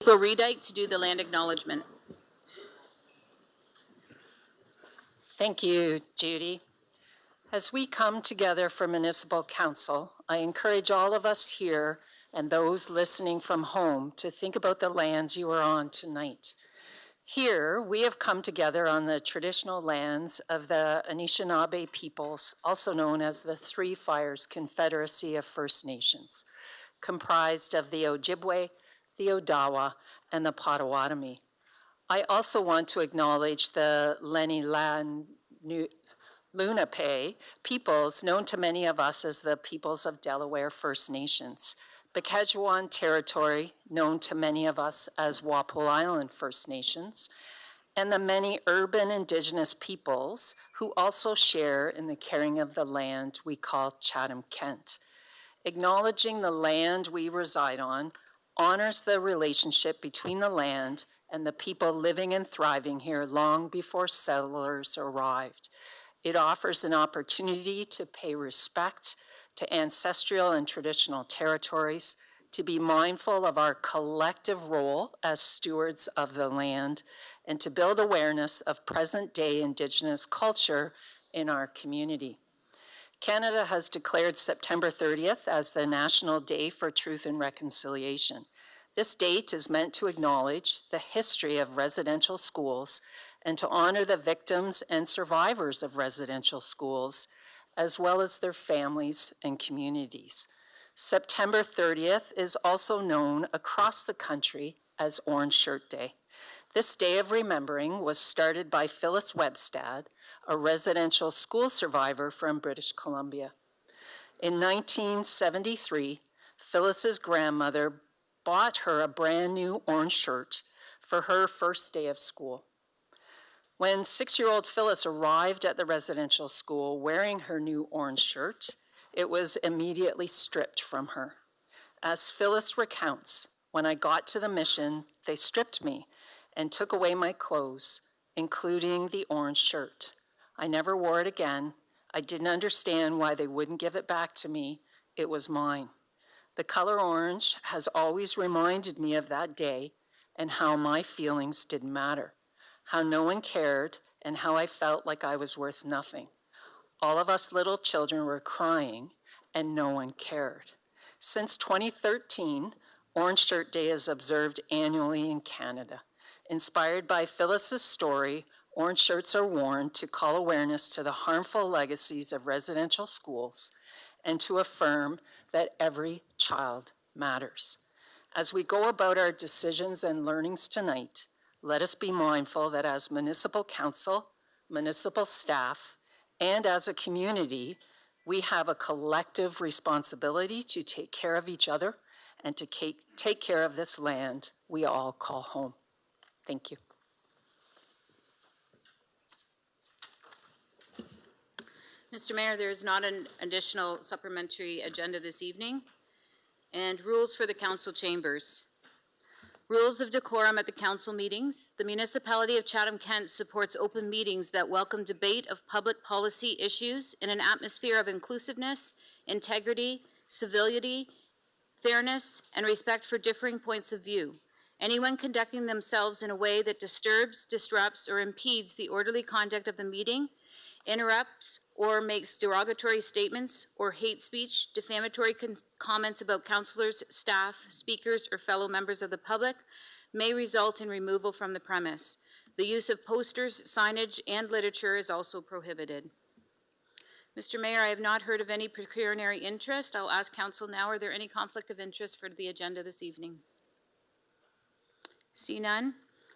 Bill Reedike to do the land acknowledgement. Thank you, Judy. As we come together for Municipal Council, I encourage all of us here and those listening from home to think about the lands you are on tonight. Here, we have come together on the traditional lands of the Anishinaabe peoples, also known as the Three Fires Confederacy of First Nations, comprised of the Ojibwe, the Odawa, and the Potawatomi. I also want to acknowledge the Lenni Lenape peoples, known to many of us as the peoples of Delaware First Nations, Bakajuan territory, known to many of us as Walpole Island First Nations, and the many urban Indigenous peoples who also share in the caring of the land we call Chatham-Kent. Acknowledging the land we reside on honors the relationship between the land and the people living and thriving here long before settlers arrived. It offers an opportunity to pay respect to ancestral and traditional territories, to be mindful of our collective role as stewards of the land, and to build awareness of present-day Indigenous culture in our community. Canada has declared September 30th as the National Day for Truth and Reconciliation. This date is meant to acknowledge the history of residential schools and to honor the victims and survivors of residential schools, as well as their families and communities. September 30th is also known across the country as Orange Shirt Day. This day of remembering was started by Phyllis Webstad, a residential school survivor from British Columbia. In 1973, Phyllis's grandmother bought her a brand new orange shirt for her first day of school. When 6-year-old Phyllis arrived at the residential school wearing her new orange shirt, it was immediately stripped from her. As Phyllis recounts, when I got to the mission, they stripped me and took away my clothes, including the orange shirt. I never wore it again. I didn't understand why they wouldn't give it back to me. It was mine. The color orange has always reminded me of that day and how my feelings didn't matter, how no one cared, and how I felt like I was worth nothing. All of us little children were crying, and no one cared. Since 2013, Orange Shirt Day is observed annually in Canada. Inspired by Phyllis's story, orange shirts are worn to call awareness to the harmful legacies of residential schools and to affirm that every child matters. As we go about our decisions and learnings tonight, let us be mindful that as municipal council, municipal staff, and as a community, we have a collective responsibility to take care of each other and to take care of this land we all call home. Thank you. Mr. Mayor, there is not an additional supplementary agenda this evening. And rules for the council chambers. Rules of decorum at the council meetings. The municipality of Chatham-Kent supports open meetings that welcome debate of public policy issues in an atmosphere of inclusiveness, integrity, civility, fairness, and respect for differing points of view. Anyone conducting themselves in a way that disturbs, disrupts, or impedes the orderly conduct of the meeting, interrupts or makes derogatory statements or hate speech, defamatory comments about councillors, staff, speakers, or fellow members of the public may result in removal from the premise. The use of posters, signage, and literature is also prohibited. Mr. Mayor, I have not heard of any pecuniary interest. I'll ask council now, are there any conflict of interest for the agenda this evening? See none.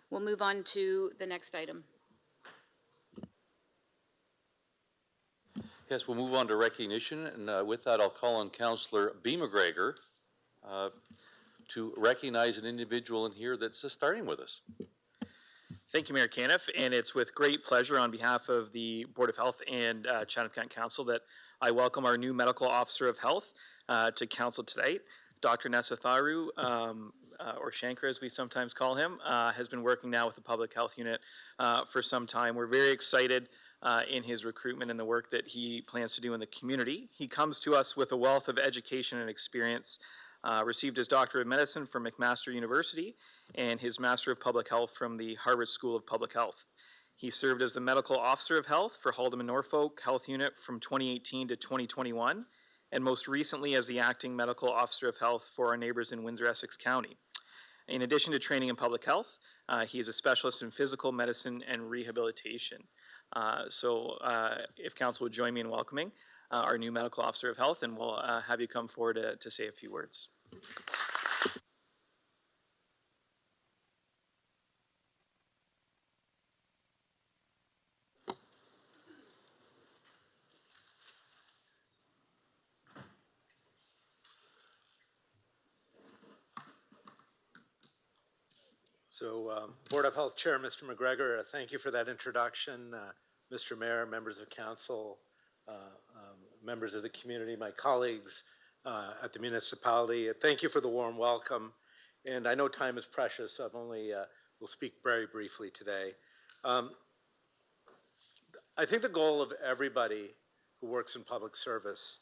We'll move on to the next item. Yes, we'll move on to recognition, and with that, I'll call on Councillor B. McGregor to recognize an individual in here that's starting with us. Thank you, Mayor Caniff, and it's with great pleasure on behalf of the Board of Health and Chatham-Kent Council that I welcome our new Medical Officer of Health to Council tonight. Dr. Nesatharu, or Shankar as we sometimes call him, has been working now with the Public Health Unit for some time. We're very excited in his recruitment and the work that he plans to do in the community. He comes to us with a wealth of education and experience Received his Doctorate of Medicine from McMaster University and his Master of Public Health from the Harvard School of Public Health. He served as the Medical Officer of Health for Haldeman Norfolk Health Unit from 2018 to 2021, and most recently as the Acting Medical Officer of Health for our neighbors in Windsor-Essex County. In addition to training in public health, he is a specialist in physical medicine and rehabilitation. If council would join me in welcoming our new Medical Officer of Health, and we'll have you come forward to say a few words. Board of Health Chair, Mr. McGregor, thank you for that introduction. Mr. Mayor, members of council, members of the community, my colleagues at the municipality, thank you for the warm welcome. And I know time is precious, so will speak very briefly today. I think the goal of everybody who works in public service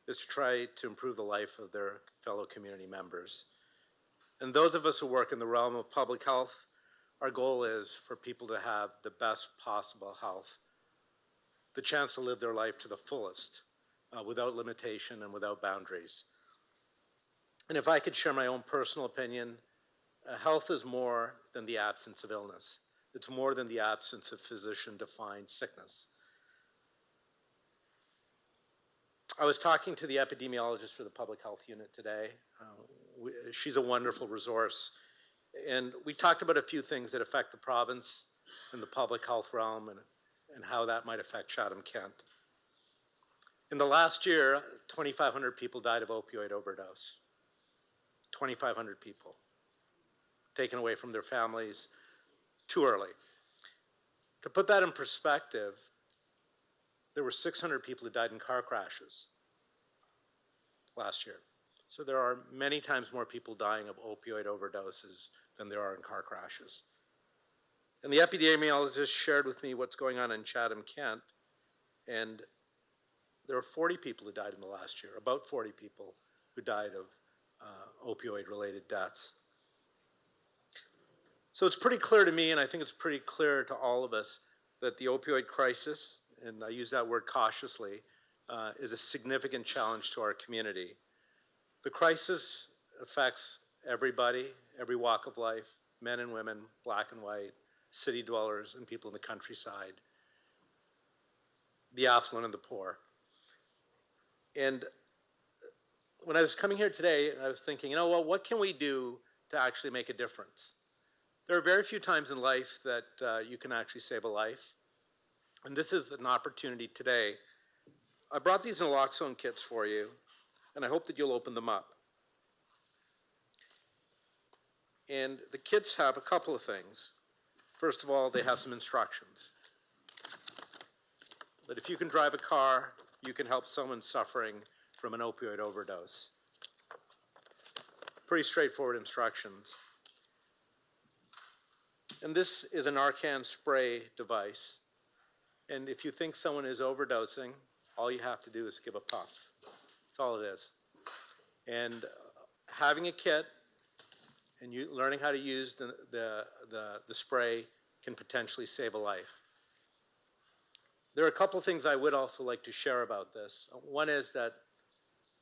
is to try to improve the life of their fellow community members. And those of us who work in the realm of public health, our goal is for people to have the best possible health, the chance to live their life to the fullest, without limitation and without boundaries. And if I could share my own personal opinion, health is more than the absence of illness. It's more than the absence of physician-defined sickness. I was talking to the epidemiologist for the public health unit today. She's a wonderful resource. And we talked about a few things that affect the province and the public health realm and how that might affect Chatham-Kent. In the last year, 2,500 people died of opioid overdose. 2,500 people taken away from their families too early. To put that in perspective, there were 600 people who died in car crashes last year. So there are many times more people dying of opioid overdoses than there are in car crashes. And the epidemiologist shared with me what's going on in Chatham-Kent, and there are 40 people who died in the last year, about 40 people who died of opioid-related deaths. So it's pretty clear to me, and I think it's pretty clear to all of us, that the opioid crisis, and I use that word cautiously, is a significant challenge to our community. The crisis affects everybody, every walk of life, men and women, black and white, city dwellers and people in the countryside, the affluent and the poor. And when I was coming here today, I was thinking, well, what can we do to actually make a difference? There are very few times in life that you can actually save a life. And this is an opportunity today. I brought these naloxone kits for you, and I hope that you'll open them up. And the kits have a couple of things. First of all, they have some instructions. That if you can drive a car, you can help someone suffering from an opioid overdose. Pretty straightforward instructions. And this is a Narcan spray device. And if you think someone is overdosing, all you have to do is give a puff. That's all it is. And having a kit and learning how to use the spray can potentially save a life. There are a couple of things I would also like to share about this. One is that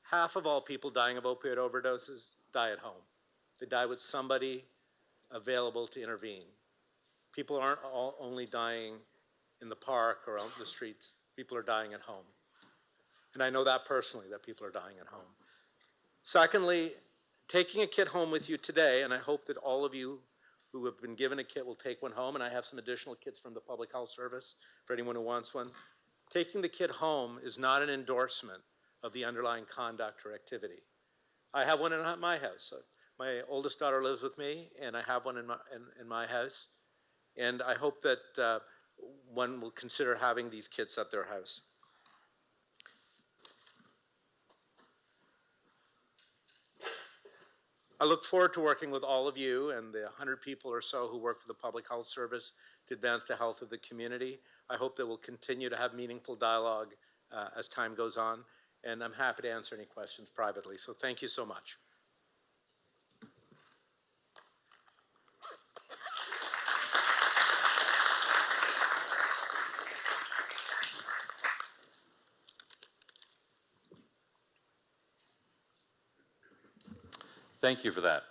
half of all people dying of opioid overdoses die at home. They die with somebody available to intervene. People aren't only dying in the park or on the streets. People are dying at home. And I know that personally, that people are dying at home. Secondly, taking a kit home with you today, and I hope that all of you who have been given a kit will take one home, and I have some additional kits from the Public Health Service for anyone who wants one. Taking the kit home is not an endorsement of the underlying conduct or activity. I have one in my house. My oldest daughter lives with me, and I have one in my house. And I hope that one will consider having these kits at their house. I look forward to working with all of you and the 100 people or so who work for the Public Health Service to advance the health of the community. I hope that we'll continue to have meaningful dialogue as time goes on, and I'm happy to answer any questions privately. So thank you so much. Thank you for that.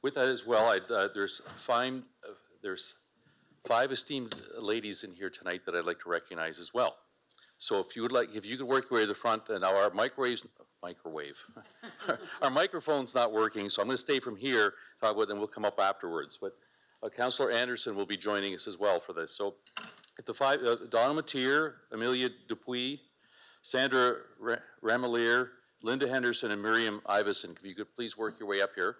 With that as well, there's five esteemed ladies in here tonight that I'd like to recognize as well. So if you could work your way to the front, and now our our microphone's not working, so I'm going to stay from here, talk about it, and we'll come up afterwards. But Councillor Anderson will be joining us as well for this. So at the five, Donna Mateer, Amelia Dupuis, Sandra Ramelier, Linda Henderson, and Miriam Iveson. If you could please work your way up here.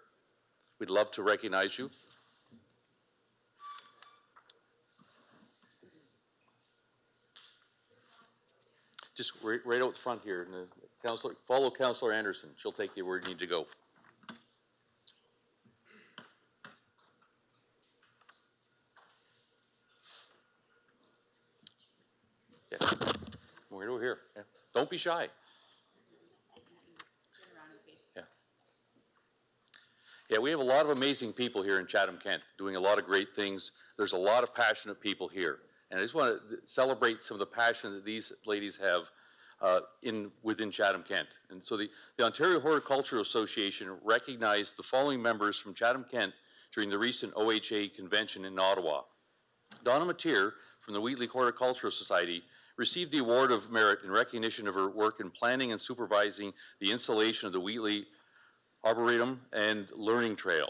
We'd love to recognize you. Just right out front here. And follow Councillor Anderson. She'll take you where you need to go. Yeah. We're over here. Yeah. Don't be shy. Yeah. Yeah, we have a lot of amazing people here in Chatham-Kent doing a lot of great things. There's a lot of passionate people here. And I just want to celebrate some of the passion that these ladies have within Chatham-Kent. And so the Ontario Horticultural Association recognized the following members from Chatham-Kent during the recent OHA convention in Ottawa. Donna Mateer from the Wheatley Horticultural Society received the Award of Merit in recognition of her work in planning and supervising the installation of the Wheatley Arboretum and Learning Trail.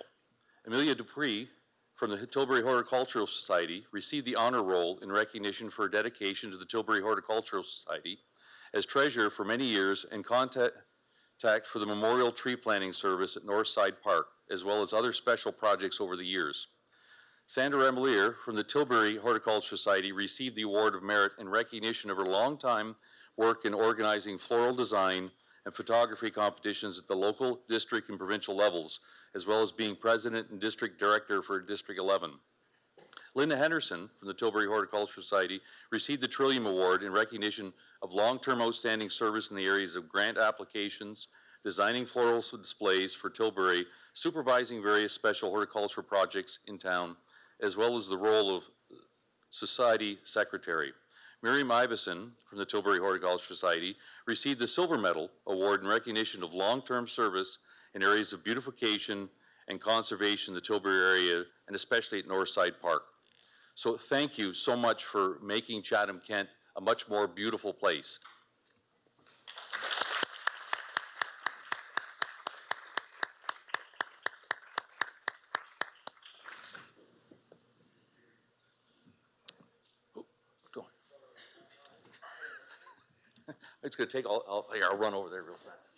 Amelia Dupuis from the Tilbury Horticultural Society received the honor roll in recognition for her dedication to the Tilbury Horticultural Society as treasurer for many years and contact for the Memorial Tree Planting Service at Northside Park, as well as other special projects over the years. Sandra Remelier from the Tilbury Horticultural Society received the Award of Merit in recognition of her longtime work in organizing floral design and photography competitions at the local, district, and provincial levels, as well as being president and district director for District 11. Linda Henderson from the Tilbury Horticultural Society received the Trillium Award in recognition of long-term outstanding service in the areas of grant applications, designing floral displays for Tilbury, supervising various special horticultural projects in town, as well as the role of Society Secretary. Miriam Iveson from the Tilbury Horticultural Society received the Silver Medal Award in recognition of long-term service in areas of beautification and conservation in the Tilbury area, and especially at Northside Park. So thank you so much for making Chatham-Kent a much more beautiful place. Go on. It's going to take, I'll run over there real fast.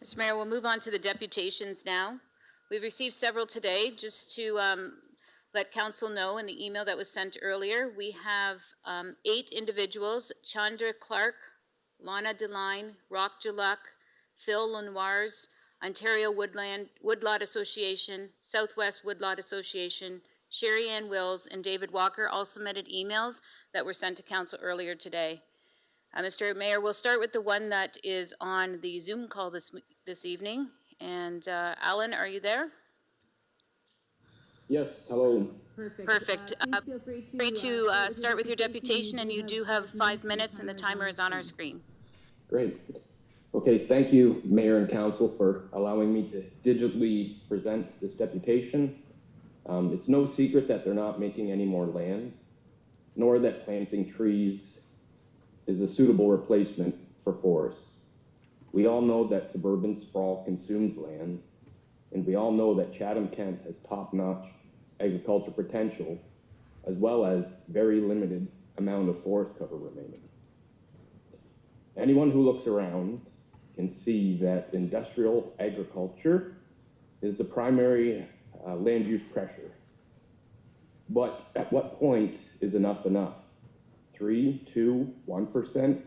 Mr. Mayor, we'll move on to the deputations now. We've received several today. Just to let council know in the email that was sent earlier, we have 8 individuals: Chandra Clark, Lana Deline, Rock Jaluk, Phil Lenoirs, Ontario Woodlot Association, Southwest Woodlot Association, Sherry Ann Wills, and David Walker all submitted emails that were sent to council earlier today. Mr. Mayor, we'll start with the one that is on the Zoom call this evening. And Alan, are you there? Yes, hello. Perfect. Feel free to start with your deputation, and you do have 5 minutes, and the timer is on our screen. Great. Okay, thank you, Mayor and Council, for allowing me to digitally present this deputation. It's no secret that they're not making any more land, nor that planting trees is a suitable replacement for forests. We all know that suburban sprawl consumes land, and we all know that Chatham-Kent has top-notch agriculture potential, as well as very limited amount of forest cover remaining. Anyone who looks around can see that industrial agriculture is the primary land use pressure. But at what point is enough enough? 3, 2, 1%,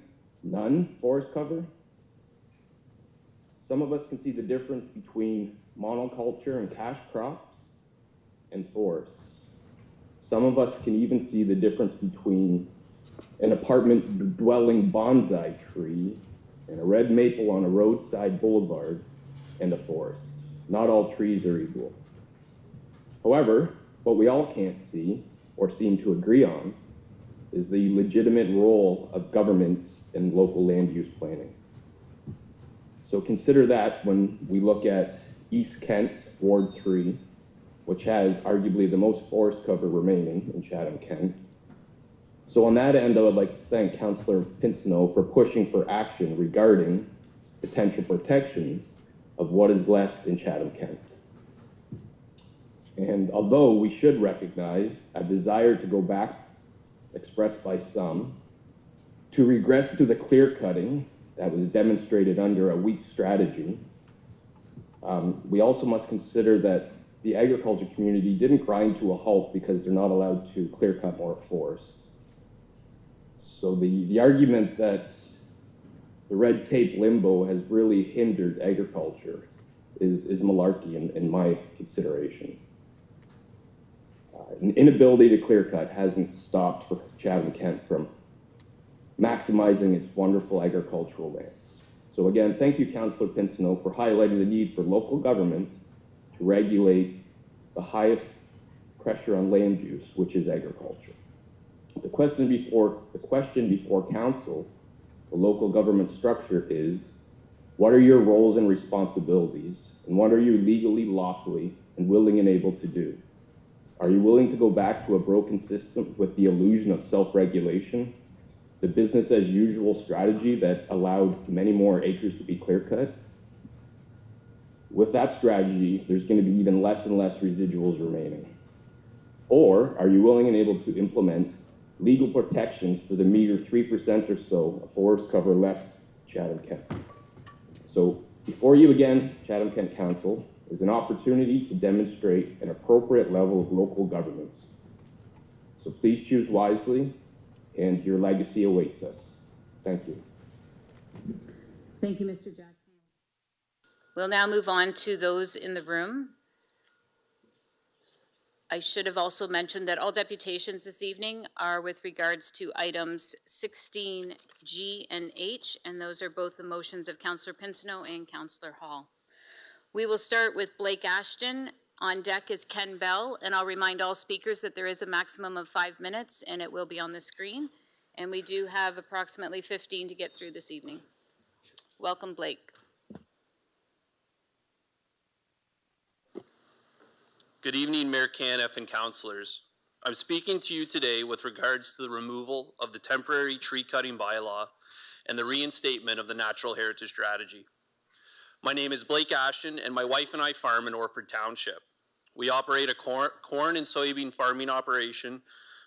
none forest cover? Some of us can see the difference between monoculture and cash crops and forests. Some of us can even see the difference between an apartment dwelling bonsai tree and a red maple on a roadside boulevard and a forest. Not all trees are equal. However, what we all can't see or seem to agree on is the legitimate role of governments in local land use planning. So consider that when we look at East Kent, Ward 3, which has arguably the most forest cover remaining in Chatham-Kent. So on that end, I would like to thank Councillor Pincinot for pushing for action regarding potential protections of what is left in Chatham-Kent. And although we should recognize a desire to go back, expressed by some, to regress to the clear cutting that was demonstrated under a weak strategy, we also must consider that the agriculture community didn't grind to a halt because they're not allowed to clear cut more forests. So the argument that the red tape limbo has really hindered agriculture is malarkey in my consideration. An inability to clear cut hasn't stopped for Chatham-Kent from maximizing its wonderful agricultural lands. So again, thank you, Councillor Pincinot, for highlighting the need for local governments to regulate the highest pressure on land use, which is agriculture. The question before council, the local government structure, is what are your roles and responsibilities, and what are you legally, lawfully, and willing and able to do? Are you willing to go back to a broken system with the illusion of self-regulation, the business as usual strategy that allowed many more acres to be clear-cut? With that strategy, there's going to be even less and less residuals remaining. Or are you willing and able to implement legal protections for the meager 3% or so of forest cover left Chatham-Kent? So before you again, Chatham-Kent Council, is an opportunity to demonstrate an appropriate level of local governance. So please choose wisely, and your legacy awaits us. Thank you. Thank you, Mr. Jackson. We'll now move on to those in the room. I should have also mentioned that all deputations this evening are with regards to items 16G and H, and those are both the motions of Councillor Pincinot and Councillor Hall. We will start with Blake Ashton. On deck is Ken Bell, and I'll remind all speakers that there is a maximum of 5 minutes, and it will be on the screen. And we do have approximately 15 to get through this evening. Welcome, Blake. Good evening, Mayor Caniff and councillors. I'm speaking to you today with regards to the removal of the temporary tree cutting bylaw and the reinstatement of the natural heritage strategy. My name is Blake Ashton, and my wife and I farm in Orford Township. We operate a corn and soybean farming operation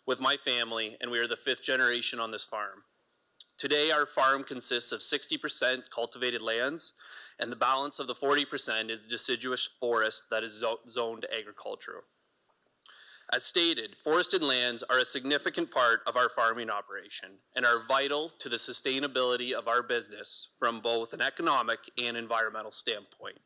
with my family, and we are the 5th generation on this farm. Today, our farm consists of 60% cultivated lands, and the balance of the 40% is deciduous forest that is zoned to agriculture. As stated, forested lands are a significant part of our farming operation and are vital to the sustainability of our business from both an economic and environmental standpoint.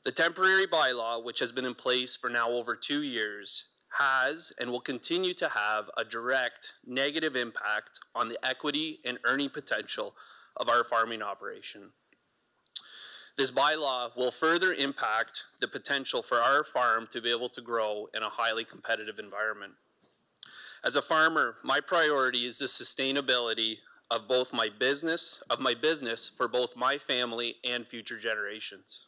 The temporary bylaw, which has been in place for now over 2 years, has and will continue to have a direct negative impact on the equity and earning potential of our farming operation. This bylaw will further impact the potential for our farm to be able to grow in a highly competitive environment. As a farmer, my priority is the sustainability of both my business for both my family and future generations.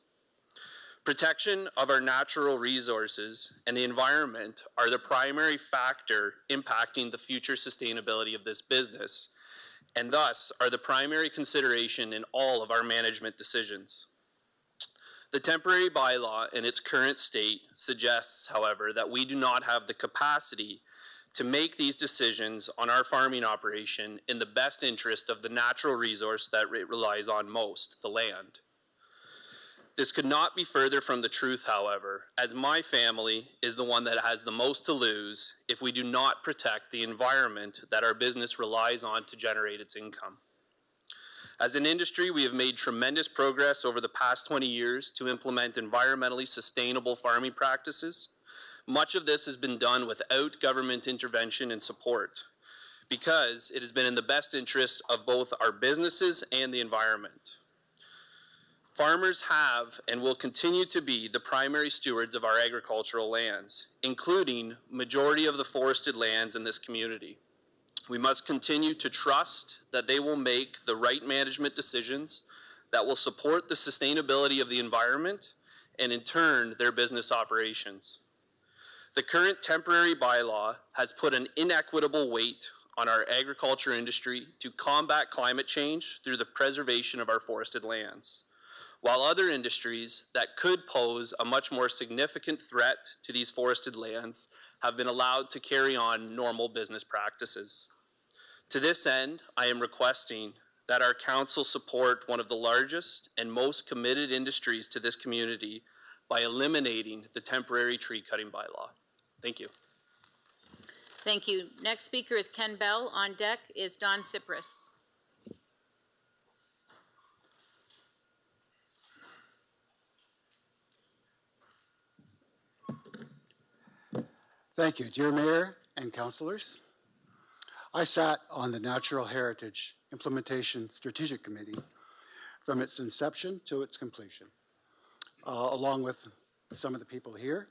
Protection of our natural resources and the environment are the primary factor impacting the future sustainability of this business, and thus are the primary consideration in all of our management decisions. The temporary bylaw in its current state suggests, however, that we do not have the capacity to make these decisions on our farming operation in the best interest of the natural resource that it relies on most, the land. This could not be further from the truth, however, as my family is the one that has the most to lose if we do not protect the environment that our business relies on to generate its income. As an industry, we have made tremendous progress over the past 20 years to implement environmentally sustainable farming practices. Much of this has been done without government intervention and support because it has been in the best interest of both our businesses and the environment. Farmers have and will continue to be the primary stewards of our agricultural lands, including majority of the forested lands in this community. We must continue to trust that they will make the right management decisions that will support the sustainability of the environment and in turn their business operations. The current temporary bylaw has put an inequitable weight on our agriculture industry to combat climate change through the preservation of our forested lands, while other industries that could pose a much more significant threat to these forested lands have been allowed to carry on normal business practices. To this end, I am requesting that our council support one of the largest and most committed industries to this community by eliminating the temporary tree cutting bylaw. Thank you. Thank you. Next speaker is Ken Bell. On deck is Don Cyprus. Thank you, dear Mayor and councilors. I sat on the Natural Heritage Implementation Strategic Committee from its inception to its completion, along with some of the people here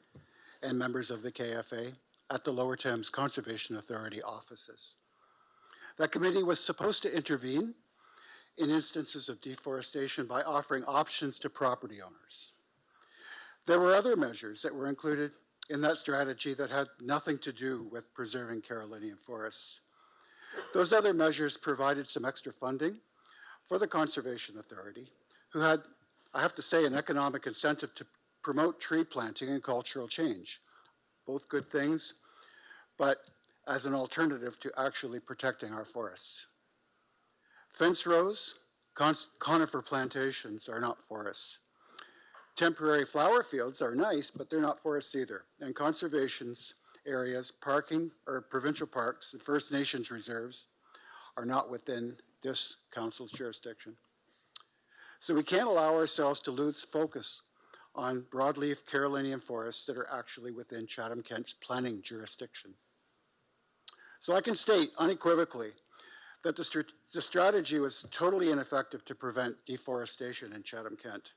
and members of the KFA at the Lower Thames Conservation Authority offices. That committee was supposed to intervene in instances of deforestation by offering options to property owners. There were other measures that were included in that strategy that had nothing to do with preserving Carolinian forests. Those other measures provided some extra funding for the Conservation Authority, who had, I have to say, an economic incentive to promote tree planting and cultural change. Both good things, but as an alternative to actually protecting our forests. Fence rows, conifer plantations are not forests. Temporary flower fields are nice, but they're not forests either. And conservation's areas, parking, or provincial parks and First Nations reserves are not within this council's jurisdiction. So we can't allow ourselves to lose focus on broadleaf Carolinian forests that are actually within Chatham-Kent's planning jurisdiction. So I can state unequivocally that the strategy was totally ineffective to prevent deforestation in Chatham-Kent.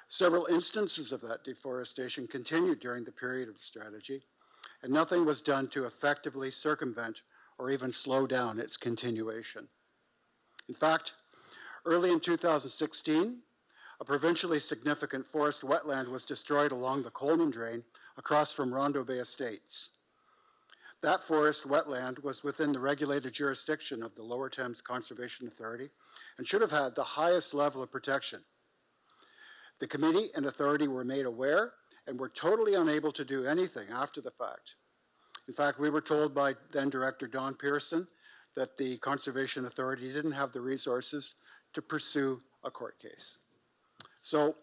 Several instances of that deforestation continued during the period of the strategy, and nothing was done to effectively circumvent or even slow down its continuation. In fact, early in 2016, a provincially significant forest wetland was destroyed along the Coleman Drain across from Rondo Bay Estates. That forest wetland was within the regulated jurisdiction of the Lower Thames Conservation Authority and should have had the highest level of protection. The committee and authority were made aware and were totally unable to do anything after the fact. In fact, we were told by then Director Don Pearson that the Conservation Authority didn't have the resources to pursue a court case. So,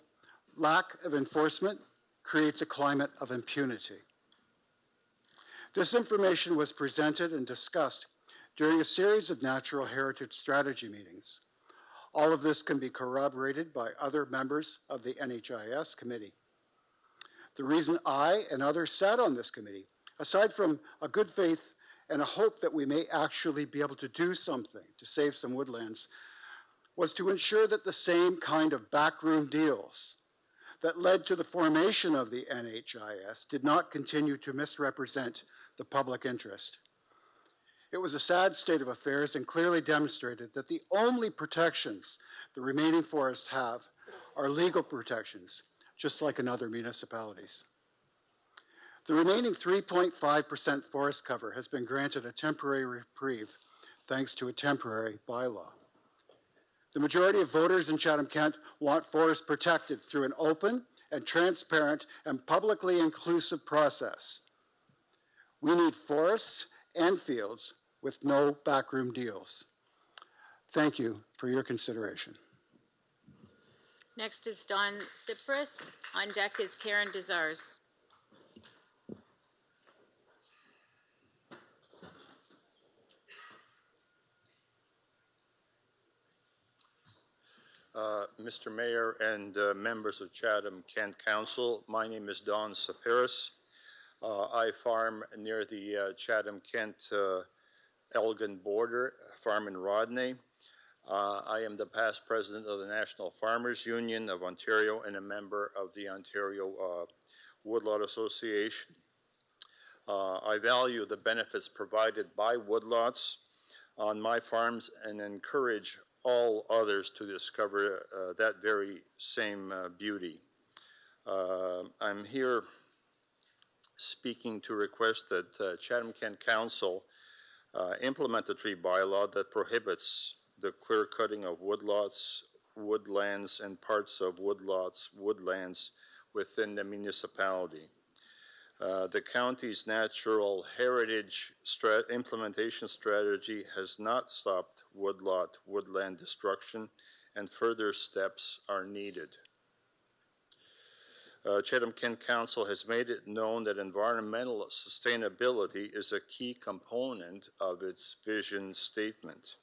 lack of enforcement creates a climate of impunity. This information was presented and discussed during a series of natural heritage strategy meetings. All of this can be corroborated by other members of the NHIS committee. The reason I and others sat on this committee, aside from a good faith and a hope that we may actually be able to do something to save some woodlands, was to ensure that the same kind of backroom deals that led to the formation of the NHIS did not continue to misrepresent the public interest. It was a sad state of affairs and clearly demonstrated that the only protections the remaining forests have are legal protections, just like in other municipalities. The remaining 3.5% forest cover has been granted a temporary reprieve thanks to a temporary bylaw. The majority of voters in Chatham-Kent want forests protected through an open and transparent and publicly inclusive process. We need forests and fields with no backroom deals. Thank you for your consideration. Next is Don Cyprus. On deck is Karen Desars. Mr. Mayor and members of Chatham-Kent Council, my name is Don Sapiris. I farm near the Chatham-Kent Elgin border, farm in Rodney. I am the past president of the National Farmers Union of Ontario and a member of the Ontario Woodlot Association. I value the benefits provided by woodlots on my farms and encourage all others to discover that very same beauty. I'm here speaking to request that Chatham-Kent Council implement the tree bylaw that prohibits the clear cutting of woodlots, woodlands, and parts of woodlots, woodlands within the municipality. The county's natural heritage implementation strategy has not stopped woodland destruction, and further steps are needed. Chatham-Kent Council has made it known that environmental sustainability is a key component of its vision statement.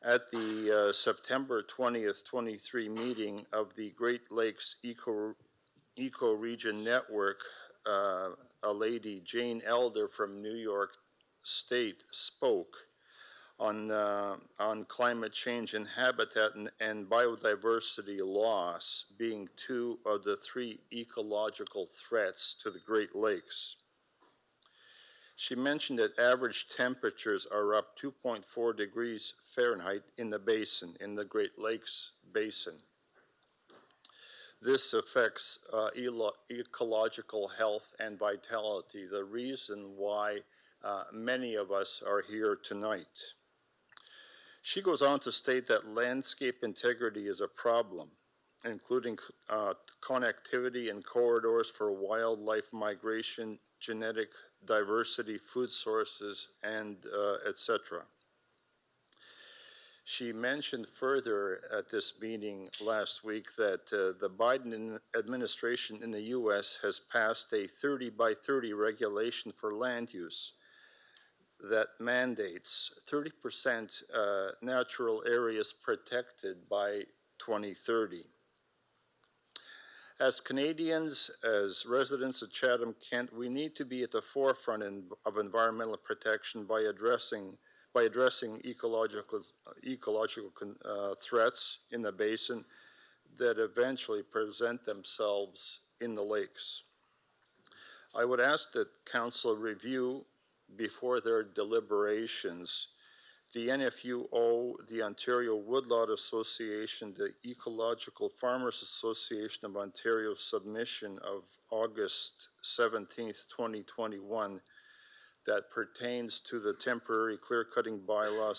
At the September 20th, 23 meeting of the Great Lakes Eco-Region Network, a lady, Jane Elder from New York State, spoke on climate change and habitat and biodiversity loss being two of the three ecological threats to the Great Lakes. She mentioned that average temperatures are up 2.4 degrees Fahrenheit in the basin, in the Great Lakes Basin. This affects ecological health and vitality, the reason why many of us are here tonight. She goes on to state that landscape integrity is a problem, including connectivity and corridors for wildlife migration, genetic diversity, food sources, and etc. She mentioned further at this meeting last week that the Biden administration in the U.S. has passed a 30 by 30 regulation for land use that mandates 30% natural areas protected by 2030. As Canadians, as residents of Chatham-Kent, we need to be at the forefront of environmental protection by addressing ecological threats in the basin that eventually present themselves in the lakes. I would ask that Council review before their deliberations the NFUO, the Ontario Woodlot Association, the Ecological Farmers Association of Ontario submission of August 17th, 2021 that pertains to the temporary clear-cutting bylaw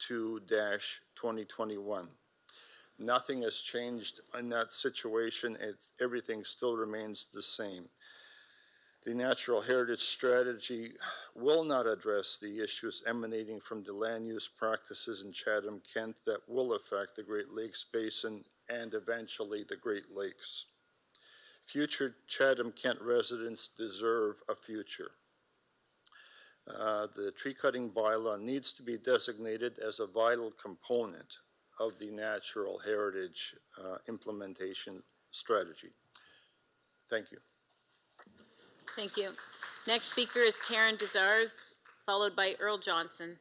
72-2021. Nothing has changed in that situation. Everything still remains the same. The Natural Heritage Strategy will not address the issues emanating from the land use practices in Chatham-Kent that will affect the Great Lakes Basin and eventually the Great Lakes. Future Chatham-Kent residents deserve a future. The tree cutting bylaw needs to be designated as a vital component of the Natural Heritage implementation strategy. Thank you. Thank you. Next speaker is Karen Desars, followed by Earl Johnson.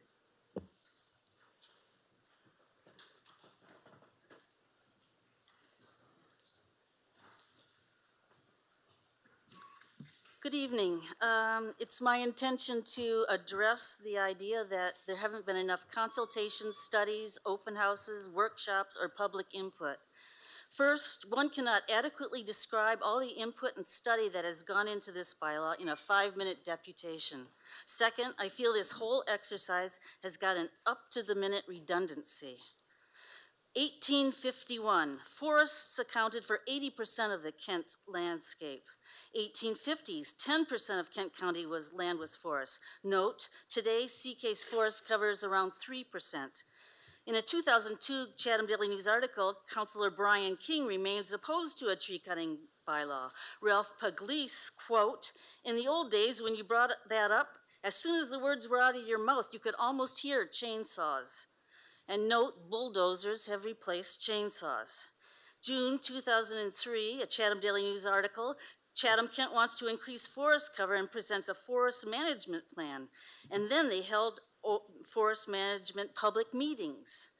Good evening. It's my intention to address the idea that there haven't been enough consultations, studies, open houses, workshops, or public input. First, one cannot adequately describe all the input and study that has gone into this bylaw in a 5-minute deputation. Second, I feel this whole exercise has got an up-to-the-minute redundancy. 1851, forests accounted for 80% of the Kent landscape. 1850s, 10% of Kent County land was forest. Note, today CK's forest covers around 3%. In a 2002 Chatham Daily News article, Councilor Brian King remains opposed to a tree cutting bylaw. Ralph Pugliese, quote, "In the old days when you brought that up, as soon as the words were out of your mouth, you could almost hear chainsaws." And note, bulldozers have replaced chainsaws. June 2003, a Chatham Daily News article, Chatham-Kent wants to increase forest cover and presents a forest management plan. And then they held forest management public meetings.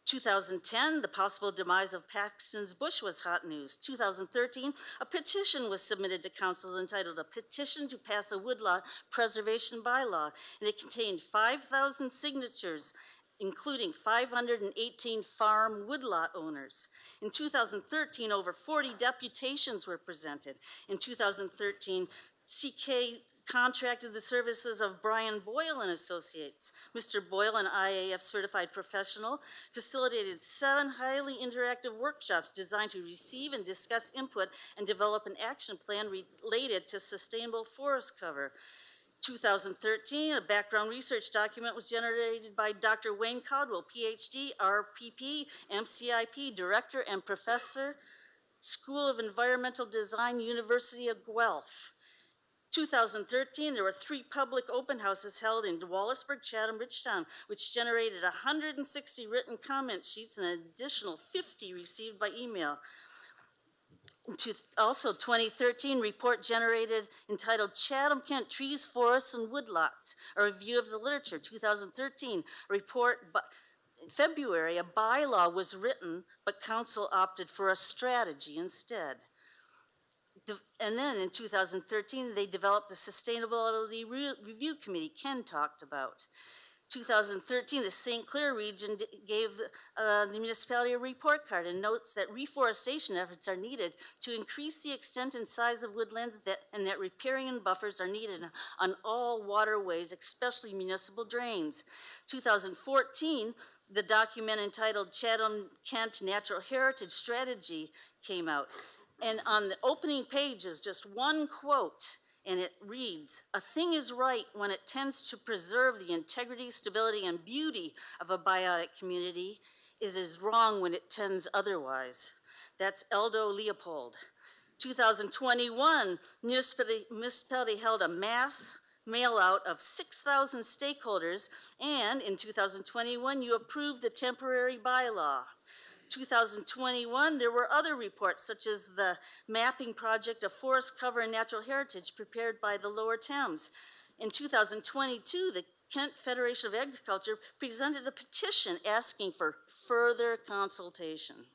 2010, the possible demise of Paxton's Bush was hot news. 2013, a petition was submitted to council entitled "A Petition to Pass a Woodlot Preservation Bylaw," and it contained 5,000 signatures, including 518 farm woodlot owners. In 2013, over 40 deputations were presented. In 2013, CK contracted the services of Brian Boyle and Associates. Mr. Boyle, an IAF certified professional, facilitated 7 highly interactive workshops designed to receive and discuss input and develop an action plan related to sustainable forest cover. 2013, a background research document was generated by Dr. Wayne Caldwell, PhD, RPP, MCIP, Director and Professor, School of Environmental Design, University of Guelph. 2013, there were 3 public open houses held in Wallaceburg, Chatham, Ridgetown, which generated 160 written comment sheets and an additional 50 received by email. Also, 2013 report generated entitled "Chatham-Kent Trees, Forests, and Woodlots, a Review of the Literature." 2013 report, in February, a bylaw was written, but council opted for a strategy instead. And then in 2013, they developed the Sustainability Review Committee Ken talked about. 2013, the St. Clair region gave the municipality a report card and notes that reforestation efforts are needed to increase the extent and size of woodlands and that riparian buffers are needed on all waterways, especially municipal drains. 2014, the document entitled "Chatham-Kent Natural Heritage Strategy" came out. And on the opening page is just one quote, and it reads, "A thing is right when it tends to preserve the integrity, stability, and beauty of a biotic community. It is wrong when it tends otherwise." That's Eldo Leopold. 2021, municipality held a mass mail-out of 6,000 stakeholders, and in 2021, you approved the temporary bylaw. 2021, there were other reports, such as the mapping project of forest cover and natural heritage prepared by the Lower Thames. In 2022, the Kent Federation of Agriculture presented a petition asking for further consultation.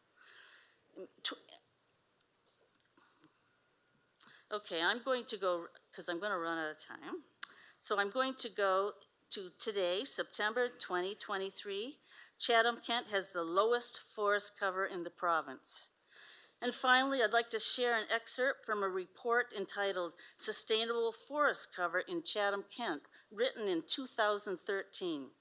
Okay, I'm going to go, because I'm going to run out of time. So I'm going to go to today, September 2023. Chatham-Kent has the lowest forest cover in the province. And finally, I'd like to share an excerpt from a report entitled "Sustainable Forest Cover in Chatham-Kent," written in 2013.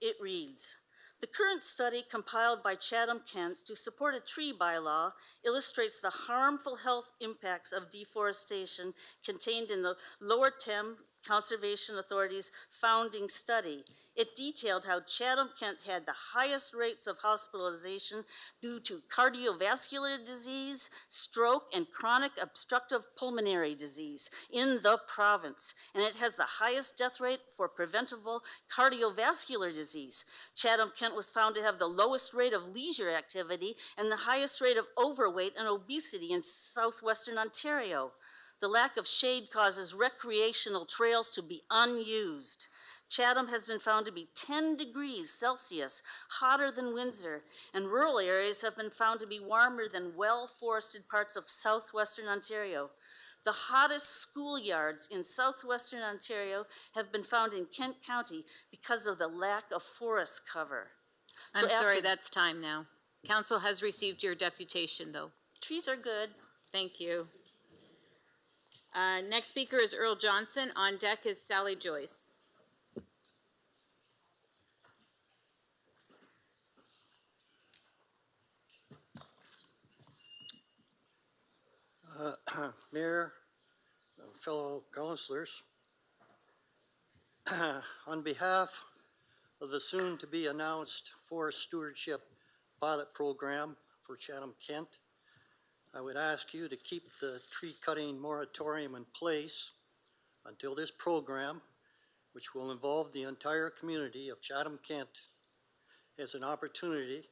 It reads, "The current study compiled by Chatham-Kent to support a tree bylaw illustrates the harmful health impacts of deforestation contained in the Lower Thames Conservation Authority's founding study. It detailed how Chatham-Kent had the highest rates of hospitalization due to cardiovascular disease, stroke, and chronic obstructive pulmonary disease in the province. And it has the highest death rate for preventable cardiovascular disease. Chatham-Kent was found to have the lowest rate of leisure activity and the highest rate of overweight and obesity in southwestern Ontario. The lack of shade causes recreational trails to be unused. Chatham has been found to be 10 degrees Celsius hotter than Windsor, and rural areas have been found to be warmer than well-forested parts of southwestern Ontario. The hottest schoolyards in southwestern Ontario have been found in Kent County because of the lack of forest cover. I'm sorry, that's time now. Council has received your deputation, though. Trees are good. Thank you. Next speaker is Earl Johnson. On deck is Sally Joyce. Mayor, fellow councilors, on behalf of the soon-to-be-announced Forest Stewardship Pilot Program for Chatham-Kent, I would ask you to keep the tree-cutting moratorium in place until this program, which will involve the entire community of Chatham-Kent, has an opportunity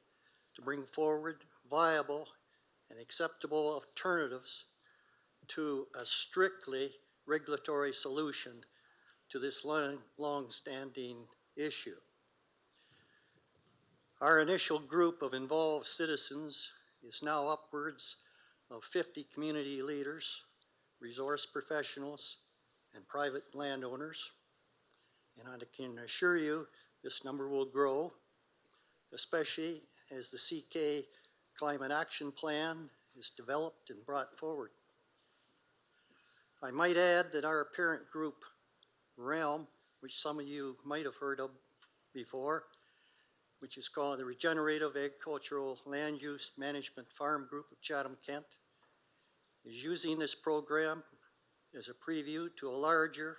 to bring forward viable and acceptable alternatives to a strictly regulatory solution to this long-standing issue. Our initial group of involved citizens is now upwards of 50 community leaders, resource professionals, and private landowners. And I can assure you this number will grow, especially as the CK Climate Action Plan is developed and brought forward. I might add that our parent group, REALM, which some of you might have heard of before, which is called the Regenerative Agricultural Land Use Management Farm Group of Chatham-Kent, is using this program as a preview to a larger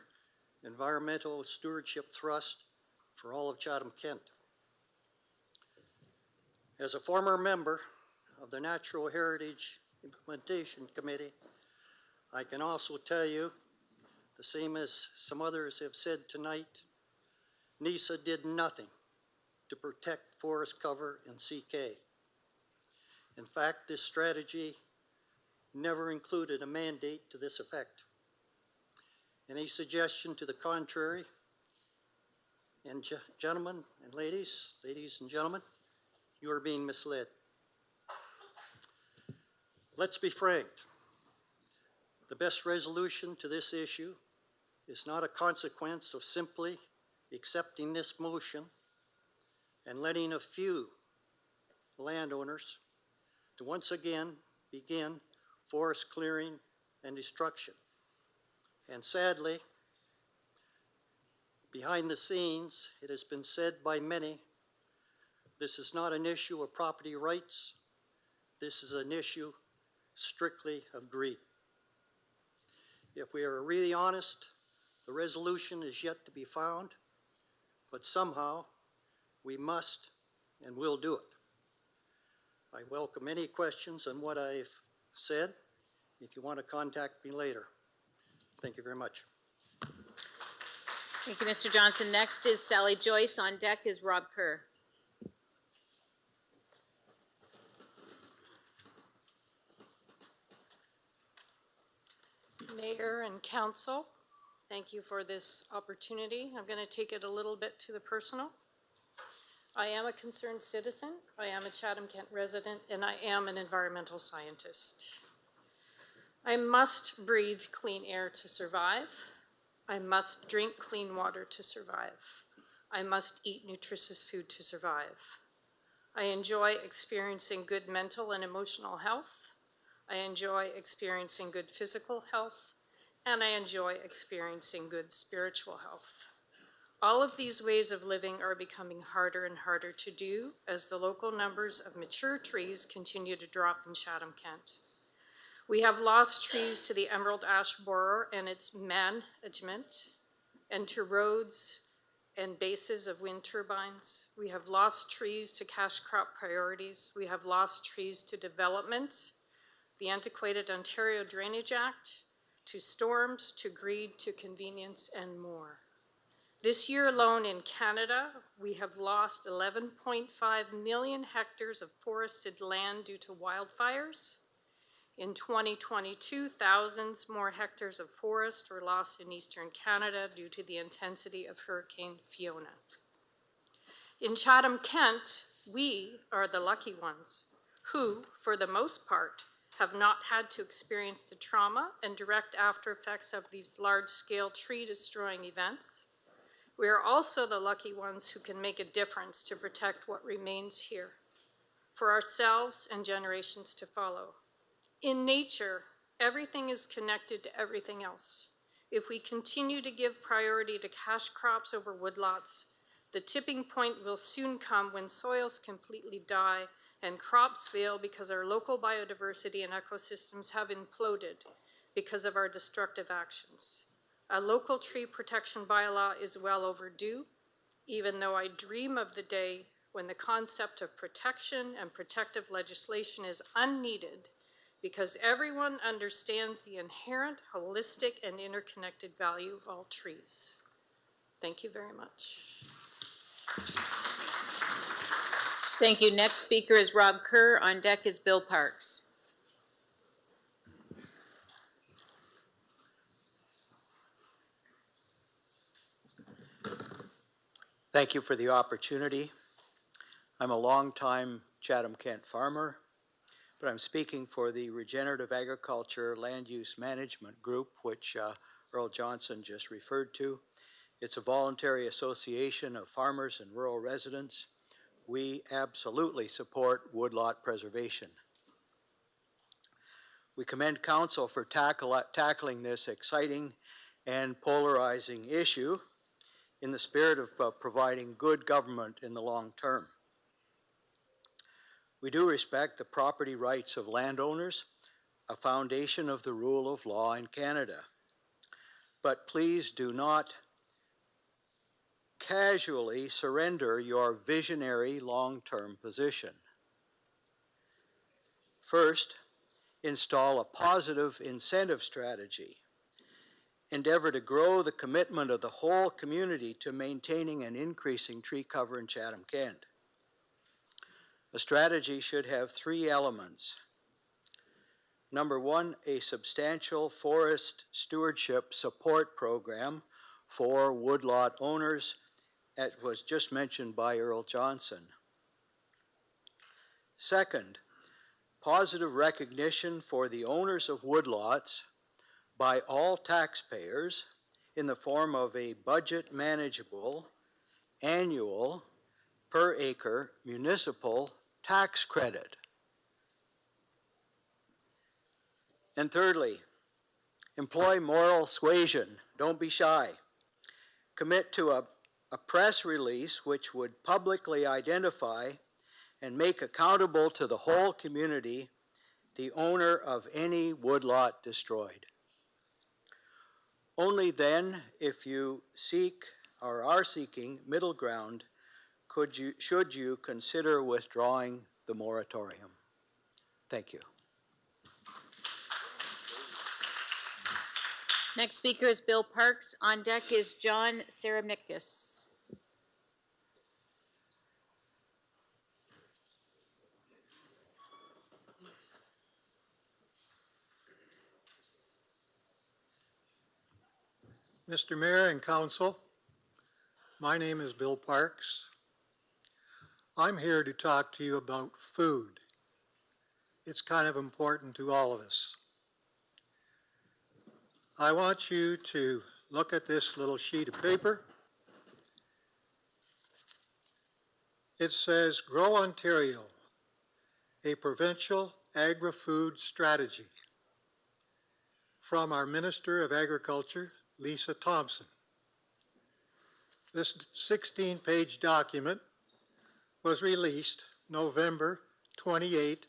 environmental stewardship thrust for all of Chatham-Kent. As a former member of the Natural Heritage Implementation Committee, I can also tell you, the same as some others have said tonight, NISA did nothing to protect forest cover in CK. In fact, this strategy never included a mandate to this effect. Any suggestion to the contrary, and gentlemen and ladies and gentlemen, you are being misled. Let's be frank. The best resolution to this issue is not a consequence of simply accepting this motion and letting a few landowners to once again begin forest clearing and destruction. And sadly, behind the scenes, it has been said by many, this is not an issue of property rights. This is an issue strictly of greed. If we are really honest, the resolution is yet to be found, but somehow we must and will do it. I welcome any questions on what I've said. If you want to contact me later. Thank you very much. Thank you, Mr. Johnson. Next is Sally Joyce. On deck is Rob Kerr. Mayor and council, thank you for this opportunity. I'm going to take it a little bit to the personal. I am a concerned citizen, I am a Chatham-Kent resident, and I am an environmental scientist. I must breathe clean air to survive. I must drink clean water to survive. I must eat nutritious food to survive. I enjoy experiencing good mental and emotional health. I enjoy experiencing good physical health, and I enjoy experiencing good spiritual health. All of these ways of living are becoming harder and harder to do as the local numbers of mature trees continue to drop in Chatham-Kent. We have lost trees to the emerald ash borer and its management, and to roads and bases of wind turbines. We have lost trees to cash crop priorities. We have lost trees to development, the antiquated Ontario Drainage Act, to storms, to greed, to convenience, and more. This year alone in Canada, we have lost 11.5 million hectares of forested land due to wildfires. In 2022, thousands more hectares of forest were lost in eastern Canada due to the intensity of Hurricane Fiona. In Chatham-Kent, we are the lucky ones who, for the most part, have not had to experience the trauma and direct after effects of these large-scale tree-destroying events. We are also the lucky ones who can make a difference to protect what remains here for ourselves and generations to follow. In nature, everything is connected to everything else. If we continue to give priority to cash crops over woodlots, the tipping point will soon come when soils completely die and crops fail because our local biodiversity and ecosystems have imploded because of our destructive actions. A local tree protection bylaw is well overdue. even though I dream of the day when the concept of protection and protective legislation is unneeded because everyone understands the inherent, holistic, and interconnected value of all trees. Thank you very much. Thank you. Next speaker is Rob Kerr. On deck is Bill Parks. Thank you for the opportunity. I'm a longtime Chatham-Kent farmer, but I'm speaking for the Regenerative Agriculture Land Use Management Group, which Earl Johnson just referred to. It's a voluntary association of farmers and rural residents. We absolutely support woodlot preservation. We commend Council for tackling this exciting and polarizing issue in the spirit of providing good government in the long term. We do respect the property rights of landowners, a foundation of the rule of law in Canada. But please do not casually surrender your visionary long-term position. First, install a positive incentive strategy. Endeavor to grow the commitment of the whole community to maintaining and increasing tree cover in Chatham-Kent. A strategy should have 3 elements. Number 1, a substantial forest stewardship support program for woodlot owners, as was just mentioned by Earl Johnson. Second, positive recognition for the owners of woodlots by all taxpayers in the form of a budget manageable, annual, per acre municipal tax credit. And thirdly, employ moral suasion. Don't be shy. Commit to a press release which would publicly identify and make accountable to the whole community the owner of any woodlot destroyed. Only then, if you seek or are seeking middle ground, should you consider withdrawing the moratorium. Thank you. Next speaker is Bill Parks. On deck is John Saramnikas. Mr. Mayor and Council, my name is Bill Parks. I'm here to talk to you about food. It's kind of important to all of us. I want you to look at this little sheet of paper. It says, Grow Ontario, a provincial agri-food strategy, from our Minister of Agriculture, Lisa Thompson. This 16-page document was released November 28,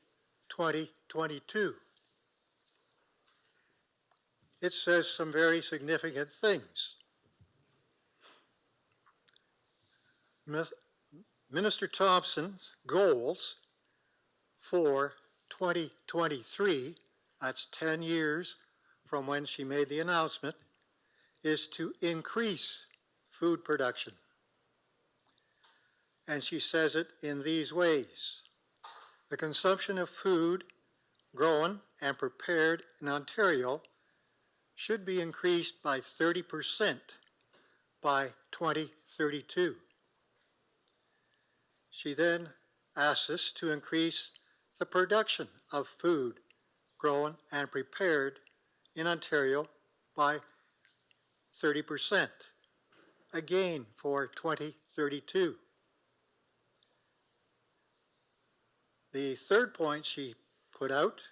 2022. It says some very significant things. Minister Thompson's goals for 2023, that's 10 years from when she made the announcement, is to increase food production. And she says it in these ways. The consumption of food grown and prepared in Ontario should be increased by 30% by 2032. She then asks us to increase the production of food grown and prepared in Ontario by 30%, again for 2032. The third point she put out,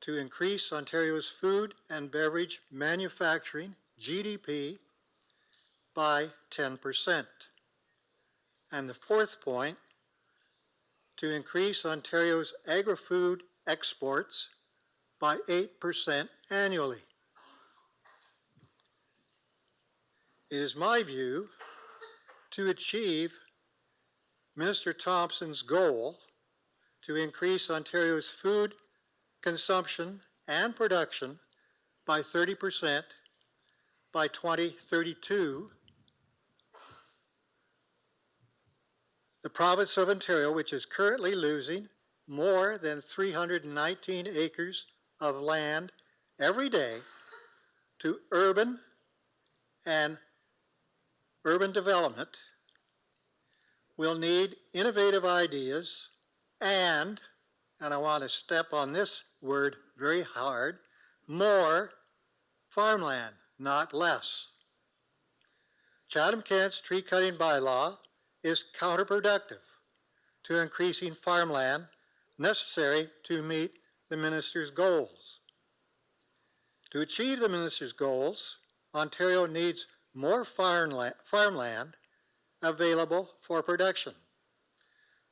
to increase Ontario's food and beverage manufacturing GDP by 10%. And the fourth point, to increase Ontario's agri-food exports by 8% annually. It is my view to achieve Minister Thompson's goal to increase Ontario's food consumption and production by 30% by 2032, the province of Ontario, which is currently losing more than 319 acres of land every day to urban development, will need innovative ideas and I want to step on this word very hard, more farmland, not less. Chatham-Kent's tree cutting bylaw is counterproductive to increasing farmland necessary to meet the minister's goals. To achieve the minister's goals, Ontario needs more farmland available for production,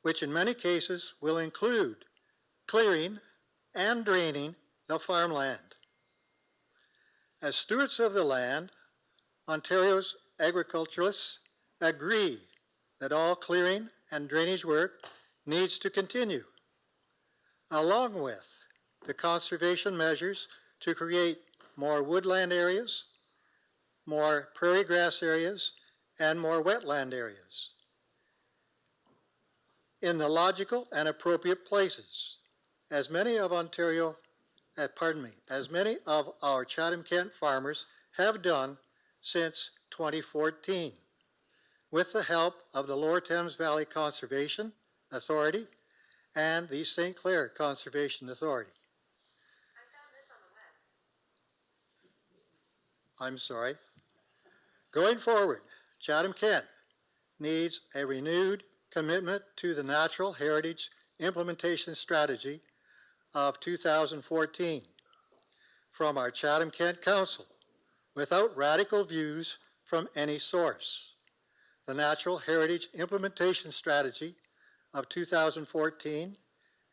which in many cases will include clearing and draining the farmland. As stewards of the land, Ontario's agriculturalists agree that all clearing and drainage work needs to continue, along with the conservation measures to create more woodland areas, more prairie grass areas, and more wetland areas in the logical and appropriate places, as many of our Chatham-Kent farmers have done since 2014, with the help of the Lower Thames Valley Conservation Authority and the St. Clair Conservation Authority. I found this on the web. I'm sorry. Going forward, Chatham-Kent needs a renewed commitment to the Natural Heritage Implementation Strategy of 2014 from our Chatham-Kent Council without radical views from any source. The Natural Heritage Implementation Strategy of 2014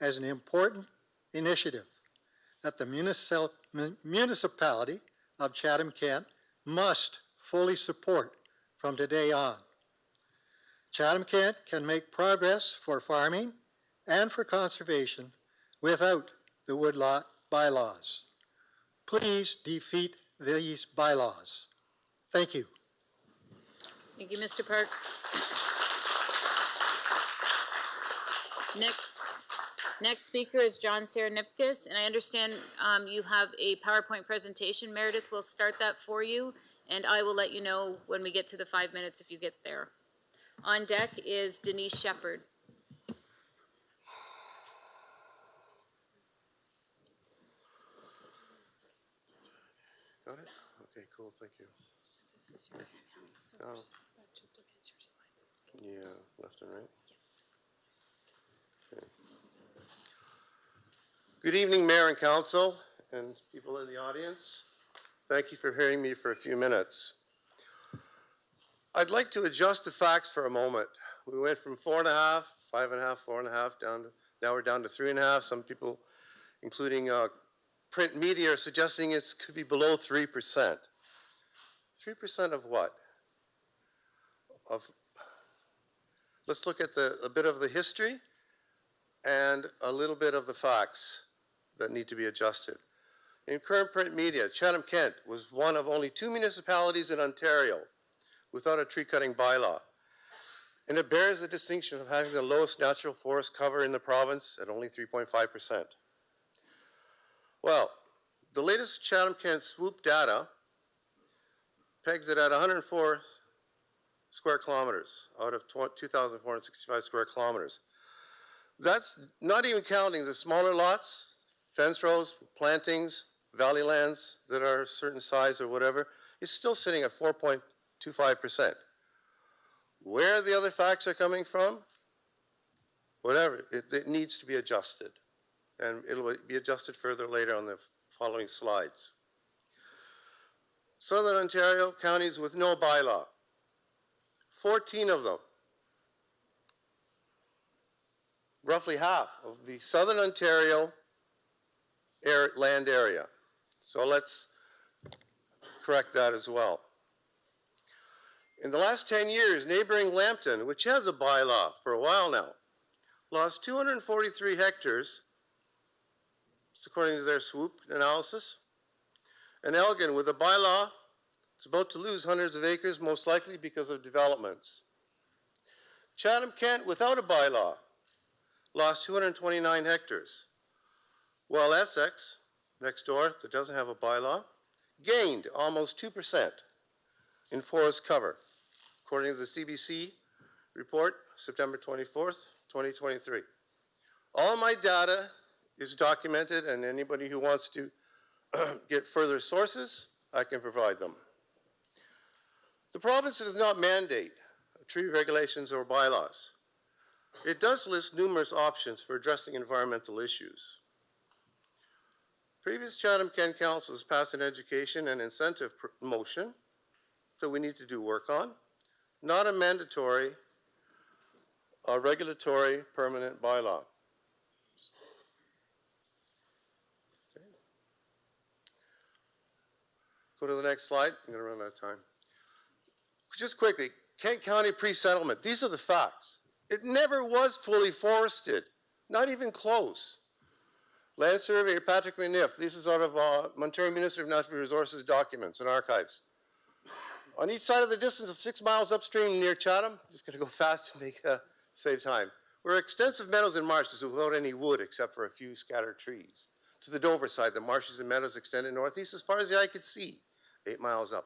as an important initiative that the municipality of Chatham-Kent must fully support from today on. Chatham-Kent can make progress for farming and for conservation without the woodlot bylaws. Please defeat these bylaws. Thank you. Thank you, Mr. Parks. Next speaker is John Serenipkis, and I understand you have a PowerPoint presentation. Meredith will start that for you, and I will let you know when we get to the 5 minutes if you get there. On deck is Denise Shepard. Got it? Okay, cool, thank you. Just advance your slides. Yeah, left and right. Okay. Good evening, Mayor and Council, and people in the audience. Thank you for hearing me for a few minutes. I'd like to adjust the facts for a moment. We went from 4.5, 5.5, 4.5, now we're down to 3.5. Some people, including print media, are suggesting it could be below 3%. 3% of what? Let's look at a bit of the history and a little bit of the facts that need to be adjusted. In current print media, Chatham-Kent was one of only 2 municipalities in Ontario without a tree cutting bylaw. And it bears the distinction of having the lowest natural forest cover in the province at only 3.5%. Well, the latest Chatham-Kent swoop data pegs it at 104 square kilometers out of 2,465 square kilometers. That's not even counting the smaller lots, fence rows, plantings, valley lands that are a certain size or whatever. It's still sitting at 4.25%. Where the other facts are coming from, whatever, it needs to be adjusted. And it'll be adjusted further later on the following slides. Southern Ontario counties with no bylaw, 14 of them. Roughly half of the Southern Ontario land area. So let's correct that as well. In the last 10 years, neighboring Lambton, which has a bylaw for a while now, lost 243 hectares, it's according to their swoop analysis. And Elgin, with a bylaw, is about to lose hundreds of acres, most likely because of developments. Chatham-Kent, without a bylaw, lost 229 hectares, while Essex, next door, that doesn't have a bylaw, gained almost 2% in forest cover, according to the CBC report, September 24th, 2023. All my data is documented, and anybody who wants to get further sources, I can provide them. The province does not mandate tree regulations or bylaws. It does list numerous options for addressing environmental issues. Previous Chatham-Kent councils passed an education and incentive motion that we need to do work on, not a mandatory or regulatory permanent bylaw. Okay. Go to the next slide. I'm going to run out of time. Just quickly, Kent County pre-settlement. These are the facts. It never was fully forested, not even close. Land Surveyor Patrick McNiff, this is out of Ontario Ministry of Natural Resources documents and archives. On each side of the distance of 6 miles upstream near Chatham, just going to go fast to save time, were extensive meadows and marshes without any wood except for a few scattered trees. To the Dover side, the marshes and meadows extended northeast as far as the eye could see, 8 miles up.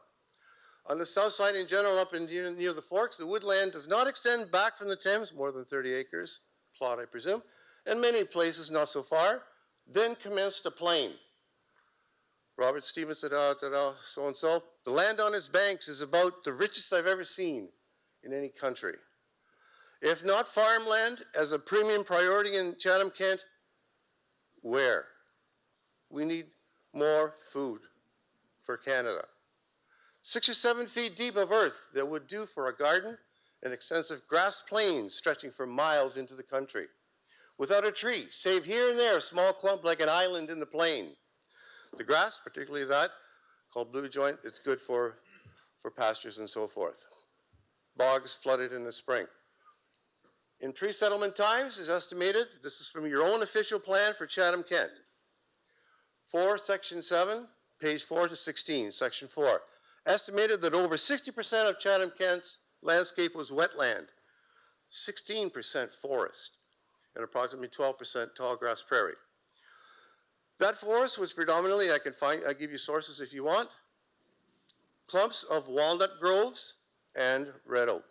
On the south side in general, up in near the Forks, the woodland does not extend back from the Thames, more than 30 acres, plot I presume, and many places not so far, then commenced a plain. Robert Stevens, so-and-so. The land on its banks is about the richest I've ever seen in any country. If not farmland as a premium priority in Chatham-Kent, where? We need more food for Canada. 6 or 7 feet deep of earth that would do for a garden, and extensive grass plains stretching for miles into the country. Without a tree, save here and there a small clump like an island in the plain. The grass, particularly that, called blue joint, it's good for pastures and so forth. Bogs flooded in the spring. In pre-settlement times is estimated, this is from your own official plan for Chatham-Kent. 4, Section 7, page 4 to 16, Section 4. Estimated that over 60% of Chatham-Kent's landscape was wetland, 16% forest, and approximately 12% tall grass prairie. That forest was predominantly, I'll give you sources if you want, clumps of walnut groves and red oak,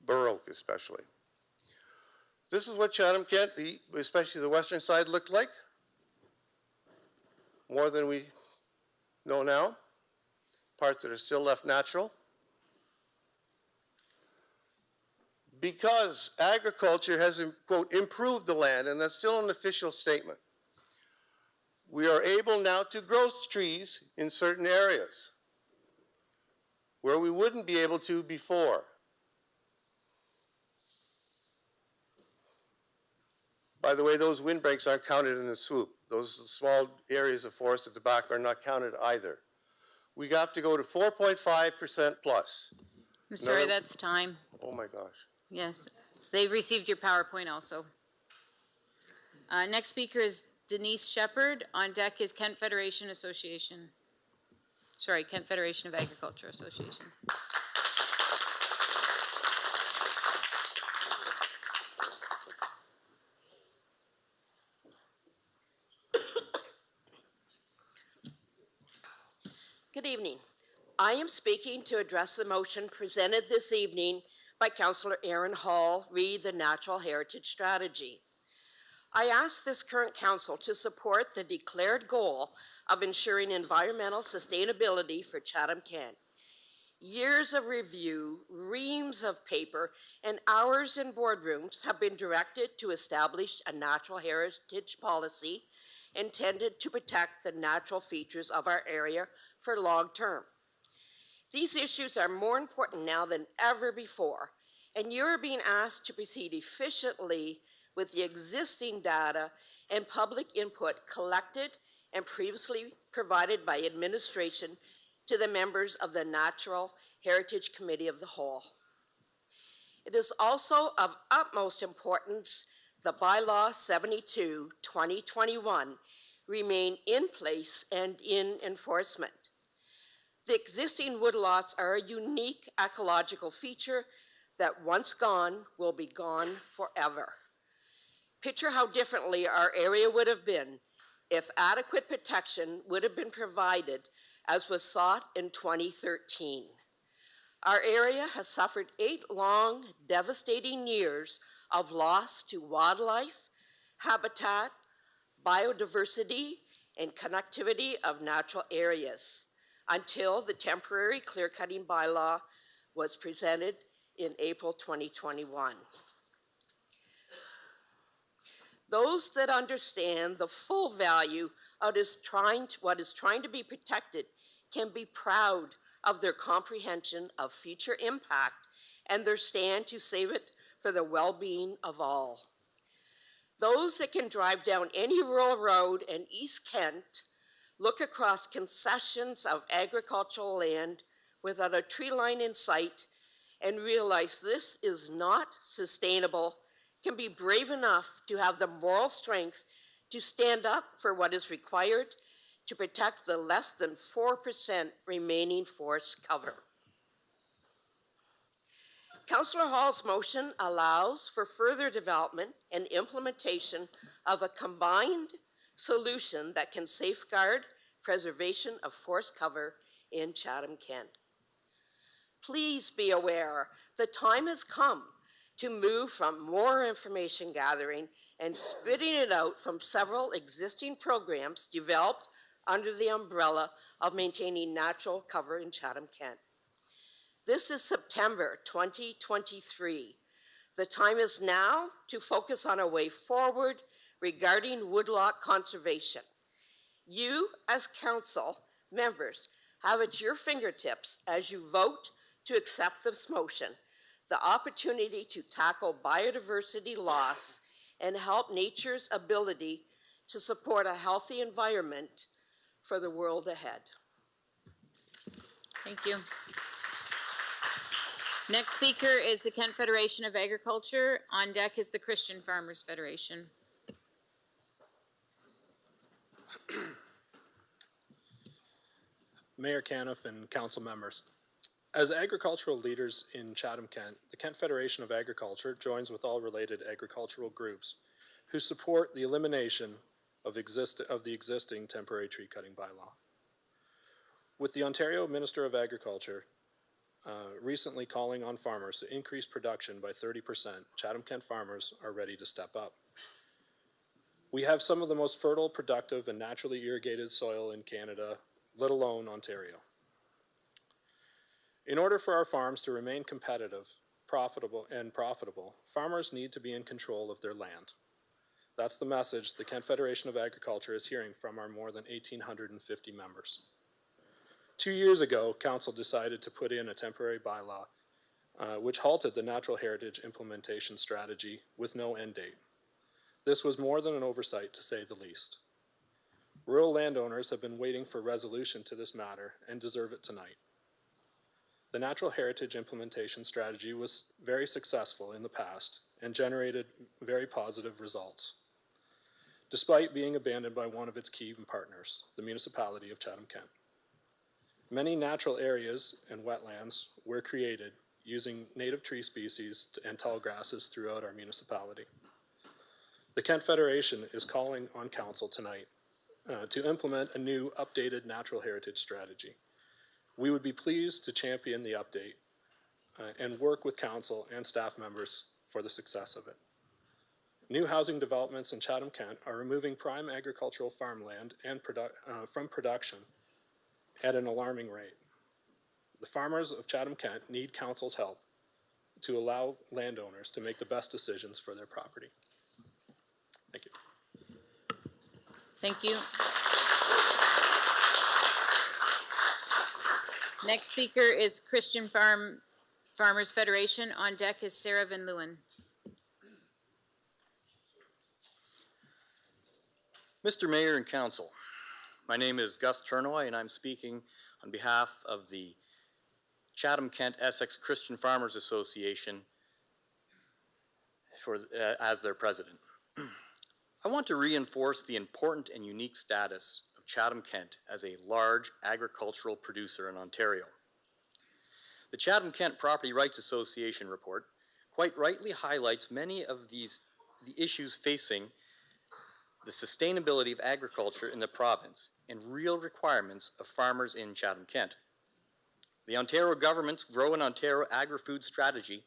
bur oak especially. This is what Chatham-Kent, especially the western side, looked like, more than we know now. Parts that are still left natural. Because agriculture has, quote, improved the land, and that's still an official statement, we are able now to grow trees in certain areas where we wouldn't be able to before. By the way, those windbreaks aren't counted in the swoop. Those small areas of forest at the back are not counted either. We have to go to 4.5% plus. I'm sorry, that's time. Oh my gosh. Yes, they received your PowerPoint also. Next speaker is Denise Shepherd. On deck is Kent Federation Association. Sorry, Kent Federation of Agriculture Association. Good evening. I am speaking to address the motion presented this evening by Councillor Aaron Hall, re the Natural Heritage Strategy. I ask this current council to support the declared goal of ensuring environmental sustainability for Chatham-Kent. Years of review, reams of paper, and hours in boardrooms have been directed to establish a natural heritage policy intended to protect the natural features of our area for long term. These issues are more important now than ever before, and you are being asked to proceed efficiently with the existing data and public input collected and previously provided by administration to the members of the Natural Heritage Committee of the Whole. It is also of utmost importance the Bylaw 72, 2021 remain in place and in enforcement. The existing woodlots are a unique ecological feature that once gone will be gone forever. Picture how differently our area would have been if adequate protection would have been provided as was sought in 2013. Our area has suffered 8 long, devastating years of loss to wildlife, habitat, biodiversity, and connectivity of natural areas until the temporary clear-cutting bylaw was presented in April 2021. Those that understand the full value of what is trying to be protected can be proud of their comprehension of future impact and their stand to save it for the well-being of all. Those that can drive down any rural road in East Kent, look across concessions of agricultural land without a tree line in sight, and realize this is not sustainable, can be brave enough to have the moral strength to stand up for what is required to protect the less than 4% remaining forest cover. Councillor Hall's motion allows for further development and implementation of a combined solution that can safeguard preservation of forest cover in Chatham-Kent. Please be aware the time has come to move from more information gathering and spitting it out from several existing programs developed under the umbrella of maintaining natural cover in Chatham-Kent. This is September 2023. The time is now to focus on a way forward regarding woodlot conservation. You, as council members, have at your fingertips as you vote to accept this motion, the opportunity to tackle biodiversity loss and help nature's ability to support a healthy environment for the world ahead. Thank you. Next speaker is the Kent Federation of Agriculture. On deck is the Christian Farmers Federation. Mayor Caniff and council members. As agricultural leaders in Chatham-Kent, the Kent Federation of Agriculture joins with all related agricultural groups who support the elimination of the existing temporary tree cutting bylaw. With the Ontario Minister of Agriculture recently calling on farmers to increase production by 30%, Chatham-Kent farmers are ready to step up. We have some of the most fertile, productive, and naturally irrigated soil in Canada, let alone Ontario. In order for our farms to remain competitive, profitable, farmers need to be in control of their land. That's the message the Kent Federation of Agriculture is hearing from our more than 1,850 members. 2 years ago, Council decided to put in a temporary bylaw which halted the Natural Heritage Implementation Strategy with no end date. This was more than an oversight, to say the least. Rural landowners have been waiting for resolution to this matter and deserve it tonight. The Natural Heritage Implementation Strategy was very successful in the past and generated very positive results, despite being abandoned by one of its key partners, the municipality of Chatham-Kent. Many natural areas and wetlands were created using native tree species and tall grasses throughout our municipality. The Kent Federation is calling on Council tonight to implement a new updated natural heritage strategy. We would be pleased to champion the update and work with Council and staff members for the success of it. New housing developments in Chatham-Kent are removing prime agricultural farmland and from production at an alarming rate. The farmers of Chatham-Kent need Council's help to allow landowners to make the best decisions for their property. Thank you. Thank you. Next speaker is Christian Farmers Federation. On deck is Sarah Van Leeuwen. Mr. Mayor and Council, my name is Gus Turnoy and I'm speaking on behalf of the Chatham-Kent Essex Christian Farmers Association as their president. I want to reinforce the important and unique status of Chatham-Kent as a large agricultural producer in Ontario. The Chatham-Kent Property Rights Association report quite rightly highlights many of the issues facing the sustainability of agriculture in the province and real requirements of farmers in Chatham-Kent. The Ontario government's Grow in Ontario Agri-Food Strategy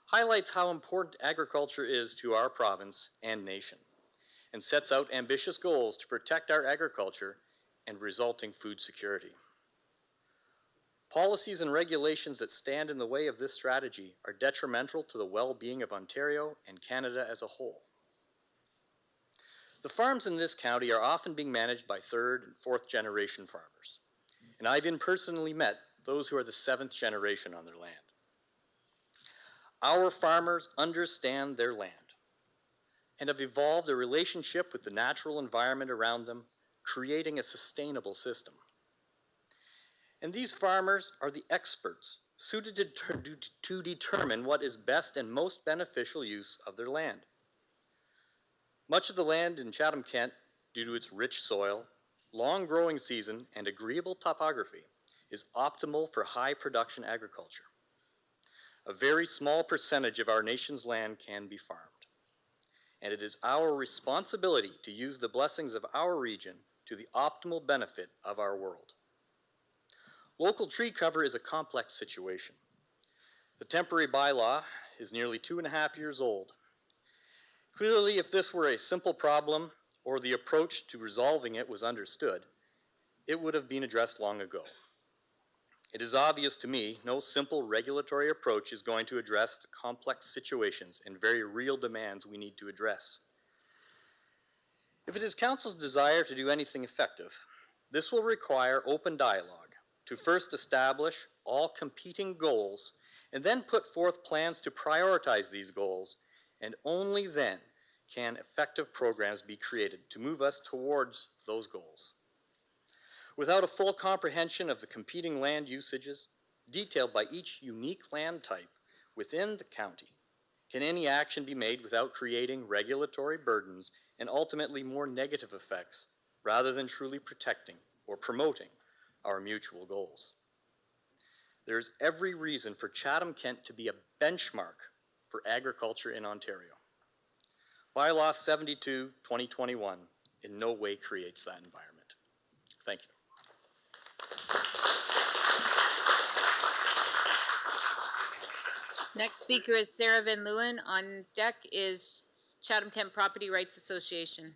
highlights how important agriculture is to our province and nation, and sets out ambitious goals to protect our agriculture and resulting food security. Policies and regulations that stand in the way of this strategy are detrimental to the well-being of Ontario and Canada as a whole. The farms in this county are often being managed by third and fourth generation farmers, and I've personally met those who are the seventh generation on their land. Our farmers understand their land and have evolved a relationship with the natural environment around them, creating a sustainable system. And these farmers are the experts suited to determine what is best and most beneficial use of their land. Much of the land in Chatham-Kent, due to its rich soil, long growing season, and agreeable topography, is optimal for high production agriculture. A very small percentage of our nation's land can be farmed, and it is our responsibility to use the blessings of our region to the optimal benefit of our world. Local tree cover is a complex situation. The temporary bylaw is nearly 2.5 years old. Clearly, if this were a simple problem or the approach to resolving it was understood, it would have been addressed long ago. It is obvious to me no simple regulatory approach is going to address the complex situations and very real demands we need to address. If it is Council's desire to do anything effective, this will require open dialogue to first establish all competing goals and then put forth plans to prioritize these goals, and only then can effective programs be created to move us towards those goals. Without a full comprehension of the competing land usages detailed by each unique land type within the county, can any action be made without creating regulatory burdens and ultimately more negative effects rather than truly protecting or promoting our mutual goals. There is every reason for Chatham-Kent to be a benchmark for agriculture in Ontario. Bylaw 72/2021 in no way creates that environment. Thank you. Next speaker is Sarah Van Leeuwen. On deck is Chatham-Kent Property Rights Association.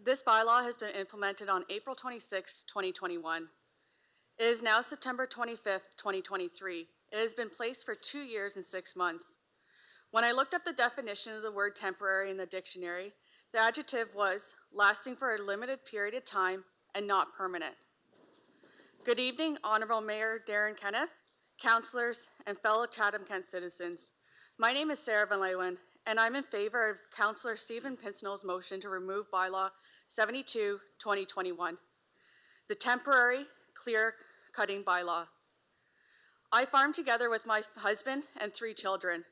This bylaw has been implemented on April 26, 2021. It is now September 25th, 2023. It has been placed for 2 years and 6 months. When I looked up the definition of the word temporary in the dictionary, the adjective was lasting for a limited period of time and not permanent. Good evening, Honorable Mayor Darren Kenneth, councillors, and fellow Chatham-Kent citizens. My name is Sarah Van Leeuwen, and I'm in favor of Councillor Stephen Pinsonell's motion to remove bylaw 72/2021, the temporary clear-cutting bylaw. I farm together with my husband and 3 children.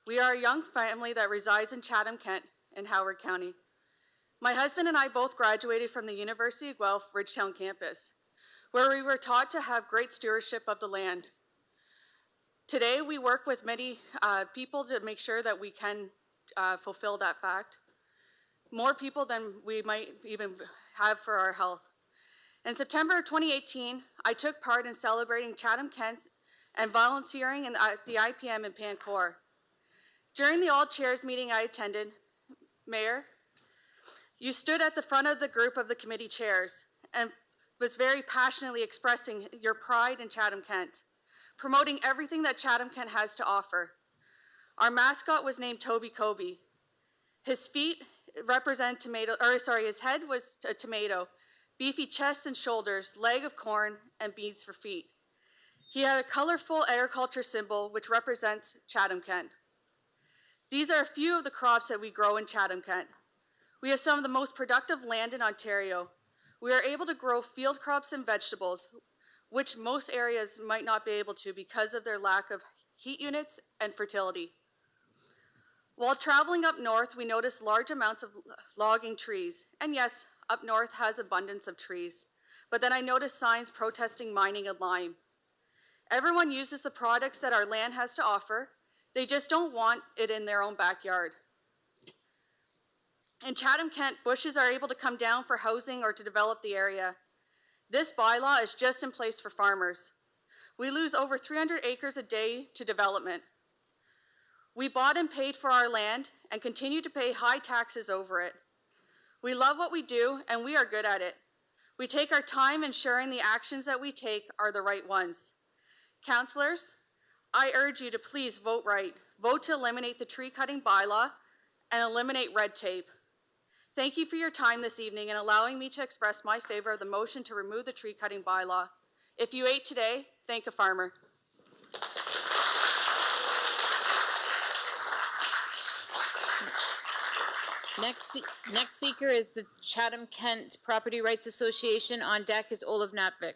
We are a young family that resides in Chatham-Kent in Howard County. My husband and I both graduated from the University of Guelph Ridgetown campus, where we were taught to have great stewardship of the land. Today, we work with many people to make sure that we can fulfill that fact. More people than we might even have for our health. In September of 2018, I took part in celebrating Chatham-Kent and volunteering in the IPM in Pancor. During the All Chairs meeting I attended, Mayor, you stood at the front of the group of the committee chairs and was very passionately expressing your pride in Chatham-Kent, promoting everything that Chatham-Kent has to offer. Our mascot was named Toby Kobe. His feet represent his head was a tomato, beefy chest and shoulders, leg of corn, and beads for feet. He had a colorful agriculture symbol which represents Chatham-Kent. These are a few of the crops that we grow in Chatham-Kent. We have some of the most productive land in Ontario. We are able to grow field crops and vegetables, which most areas might not be able to because of their lack of heat units and fertility. While traveling up north, we noticed large amounts of logging trees. And yes, up north has abundance of trees. But then I noticed signs protesting mining and lime. Everyone uses the products that our land has to offer. They just don't want it in their own backyard. In Chatham-Kent, bushes are able to come down for housing or to develop the area. This bylaw is just in place for farmers. We lose over 300 acres a day to development. We bought and paid for our land and continue to pay high taxes over it. We love what we do and we are good at it. We take our time ensuring the actions that we take are the right ones. Councillors, I urge you to please vote right. Vote to eliminate the tree cutting bylaw and eliminate red tape. Thank you for your time this evening and allowing me to express my favor of the motion to remove the tree cutting bylaw. If you ate today, thank a farmer. Next speaker is the Chatham-Kent Property Rights Association. On deck is Olaf Natvik.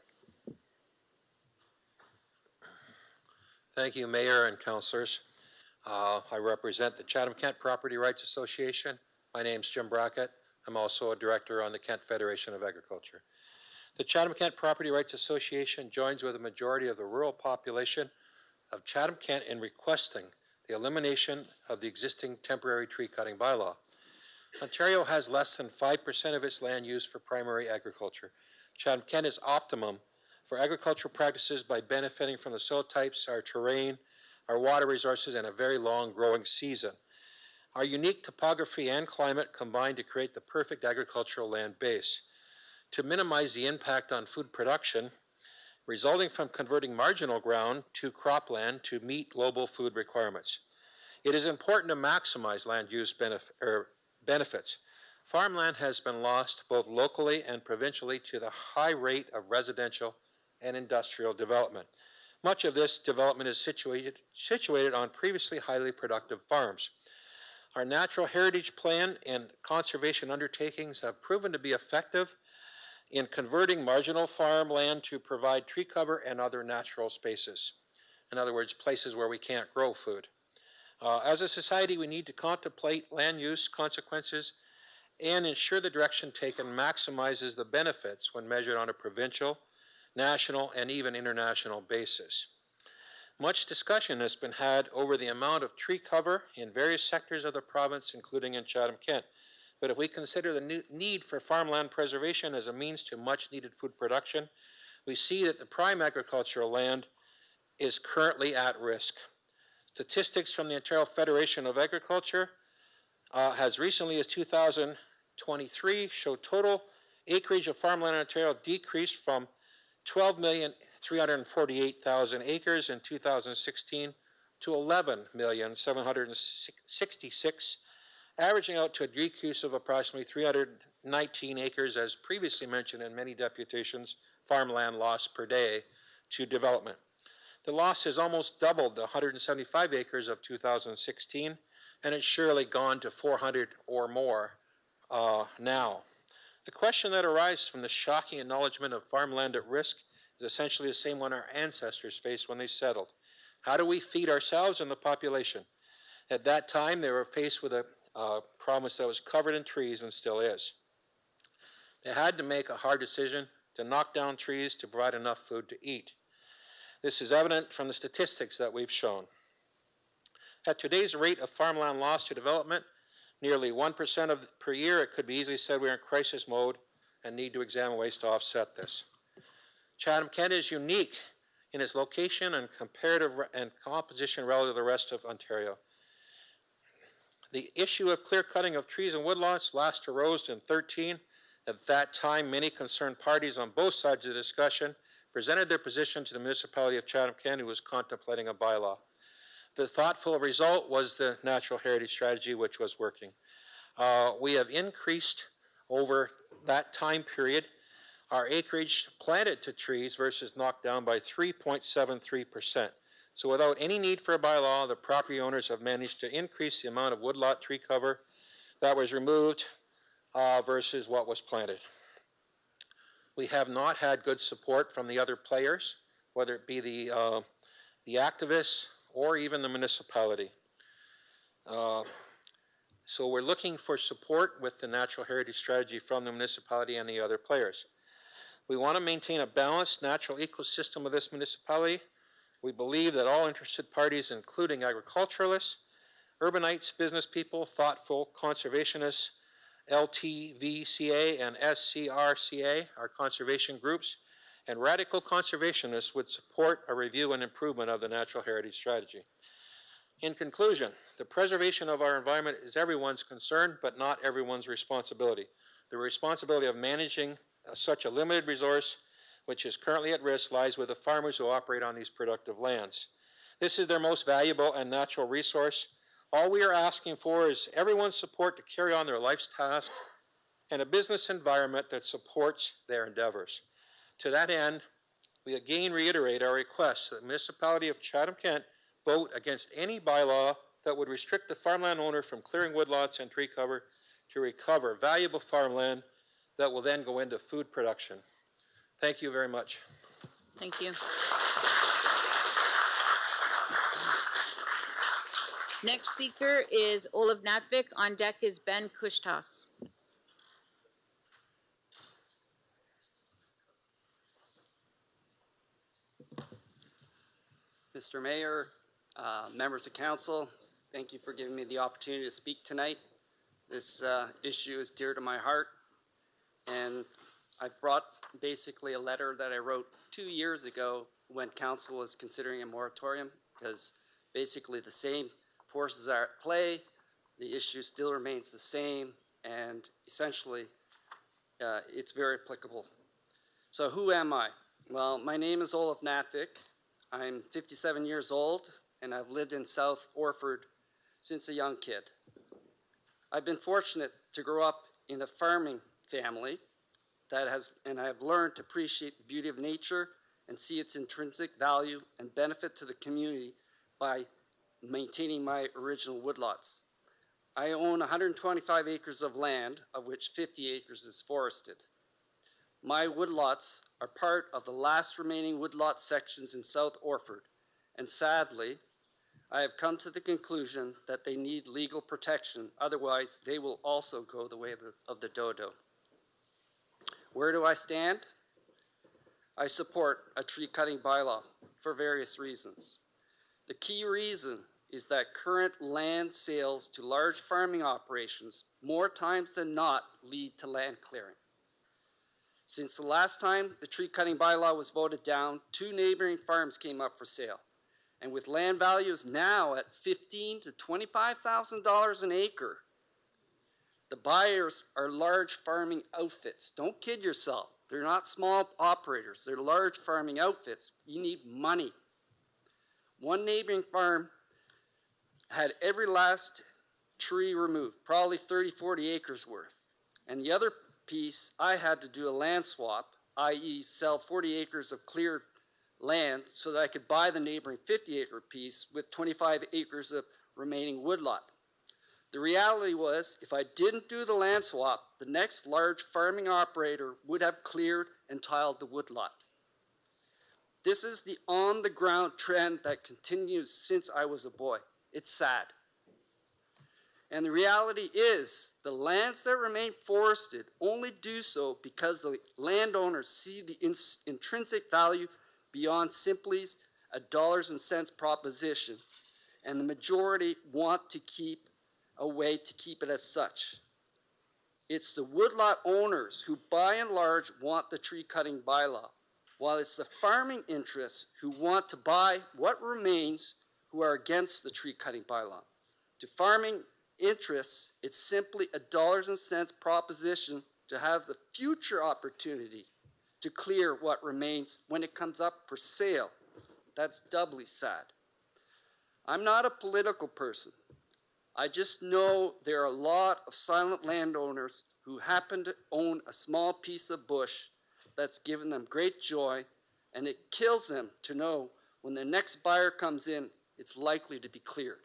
Thank you, Mayor and councillors. I represent the Chatham-Kent Property Rights Association. My name's Jim Brackett. I'm also a director on the Kent Federation of Agriculture. The Chatham-Kent Property Rights Association joins with a majority of the rural population of Chatham-Kent in requesting the elimination of the existing temporary tree cutting bylaw. Ontario has less than 5% of its land used for primary agriculture. Chatham-Kent is optimum for agricultural practices by benefiting from the soil types, our terrain, our water resources, and a very long growing season. Our unique topography and climate combine to create the perfect agricultural land base. To minimize the impact on food production resulting from converting marginal ground to cropland to meet global food requirements, it is important to maximize land use benefits. Farmland has been lost both locally and provincially to the high rate of residential and industrial development. Much of this development is situated on previously highly productive farms. Our natural heritage plan and conservation undertakings have proven to be effective in converting marginal farmland to provide tree cover and other natural spaces. In other words, places where we can't grow food. As a society, we need to contemplate land use consequences and ensure the direction taken maximizes the benefits when measured on a provincial, national, and even international basis. Much discussion has been had over the amount of tree cover in various sectors of the province, including in Chatham-Kent. But if we consider the need for farmland preservation as a means to much-needed food production, we see that the prime agricultural land is currently at risk. Statistics from the Ontario Federation of Agriculture has recently as 2023 show total acreage of farmland in Ontario decreased from 12,348,000 acres in 2016 to 11,766, averaging out to a decrease of approximately 319 acres, as previously mentioned in many deputations, farmland lost per day to development. The loss has almost doubled the 175 acres of 2016, and it's surely gone to 400 or more now. The question that arises from the shocking acknowledgement of farmland at risk is essentially the same one our ancestors faced when they settled. How do we feed ourselves and the population? At that time, they were faced with a promise that was covered in trees and still is. They had to make a hard decision to knock down trees to provide enough food to eat. This is evident from the statistics that we've shown. At today's rate of farmland loss to development, nearly 1% per year, it could be easily said we're in crisis mode and need to examine ways to offset this. Chatham-Kent is unique in its location and comparative and composition relative to the rest of Ontario. The issue of clear cutting of trees and woodlots last arose in 2013. At that time, many concerned parties on both sides of the discussion presented their position to the municipality of Chatham-Kent, who was contemplating a bylaw. The thoughtful result was the natural heritage strategy, which was working. We have increased over that time period our acreage planted to trees versus knocked down by 3.73%. So without any need for a bylaw, the property owners have managed to increase the amount of woodlot tree cover that was removed versus what was planted. We have not had good support from the other players, whether it be the activists or even the municipality. So we're looking for support with the natural heritage strategy from the municipality and the other players. We want to maintain a balanced natural ecosystem of this municipality. We believe that all interested parties, including agriculturalists, urbanites, business people, thoughtful conservationists, LTVCA and SCRCA, our conservation groups, and radical conservationists would support a review and improvement of the natural heritage strategy. In conclusion, the preservation of our environment is everyone's concern, but not everyone's responsibility. The responsibility of managing such a limited resource, which is currently at risk, lies with the farmers who operate on these productive lands. This is their most valuable and natural resource. All we are asking for is everyone's support to carry on their life's task and a business environment that supports their endeavors. To that end, we again reiterate our request that the municipality of Chatham-Kent vote against any bylaw that would restrict the farmland owner from clearing woodlots and tree cover to recover valuable farmland that will then go into food production. Thank you very much. Thank you. Next speaker is Olaf Natvik. On deck is Ben Kushtas. Mr. Mayor, members of council, thank you for giving me the opportunity to speak tonight. This issue is dear to my heart, and I've brought basically a letter that I wrote 2 years ago when council was considering a moratorium, because basically the same forces are at play, the issue still remains the same, and essentially it's very applicable. So who am I? Well, my name is Olaf Natvik. I'm 57 years old, and I've lived in South Orford since a young kid. I've been fortunate to grow up in a farming family and I've learned to appreciate the beauty of nature and see its intrinsic value and benefit to the community by maintaining my original woodlots. I own 125 acres of land, of which 50 acres is forested. My woodlots are part of the last remaining woodlot sections in South Orford, and sadly, I have come to the conclusion that they need legal protection, otherwise they will also go the way of the dodo. Where do I stand? I support a tree cutting bylaw for various reasons. The key reason is that current land sales to large farming operations more times than not lead to land clearing. Since the last time the tree cutting bylaw was voted down, 2 neighboring farms came up for sale. And with land values now at $15,000 to $25,000 an acre, the buyers are large farming outfits. Don't kid yourself. They're not small operators. They're large farming outfits. You need money. One neighboring farm had every last tree removed, probably 30, 40 acres worth. And the other piece, I had to do a land swap, i.e. sell 40 acres of cleared land so that I could buy the neighboring 50-acre piece with 25 acres of remaining woodlot. The reality was, if I didn't do the land swap, the next large farming operator would have cleared and tiled the woodlot. This is the on-the-ground trend that continues since I was a boy. It's sad. And the reality is, the lands that remain forested only do so because the landowners see the intrinsic value beyond simply a dollars and cents proposition, and the majority want to keep a way to keep it as such. It's the woodlot owners who by and large want the tree cutting bylaw, while it's the farming interests who want to buy what remains who are against the tree cutting bylaw. To farming interests, it's simply a dollars and cents proposition to have the future opportunity to clear what remains when it comes up for sale. That's doubly sad. I'm not a political person. I just know there are a lot of silent landowners who happen to own a small piece of bush that's given them great joy, and it kills them to know when the next buyer comes in, it's likely to be cleared.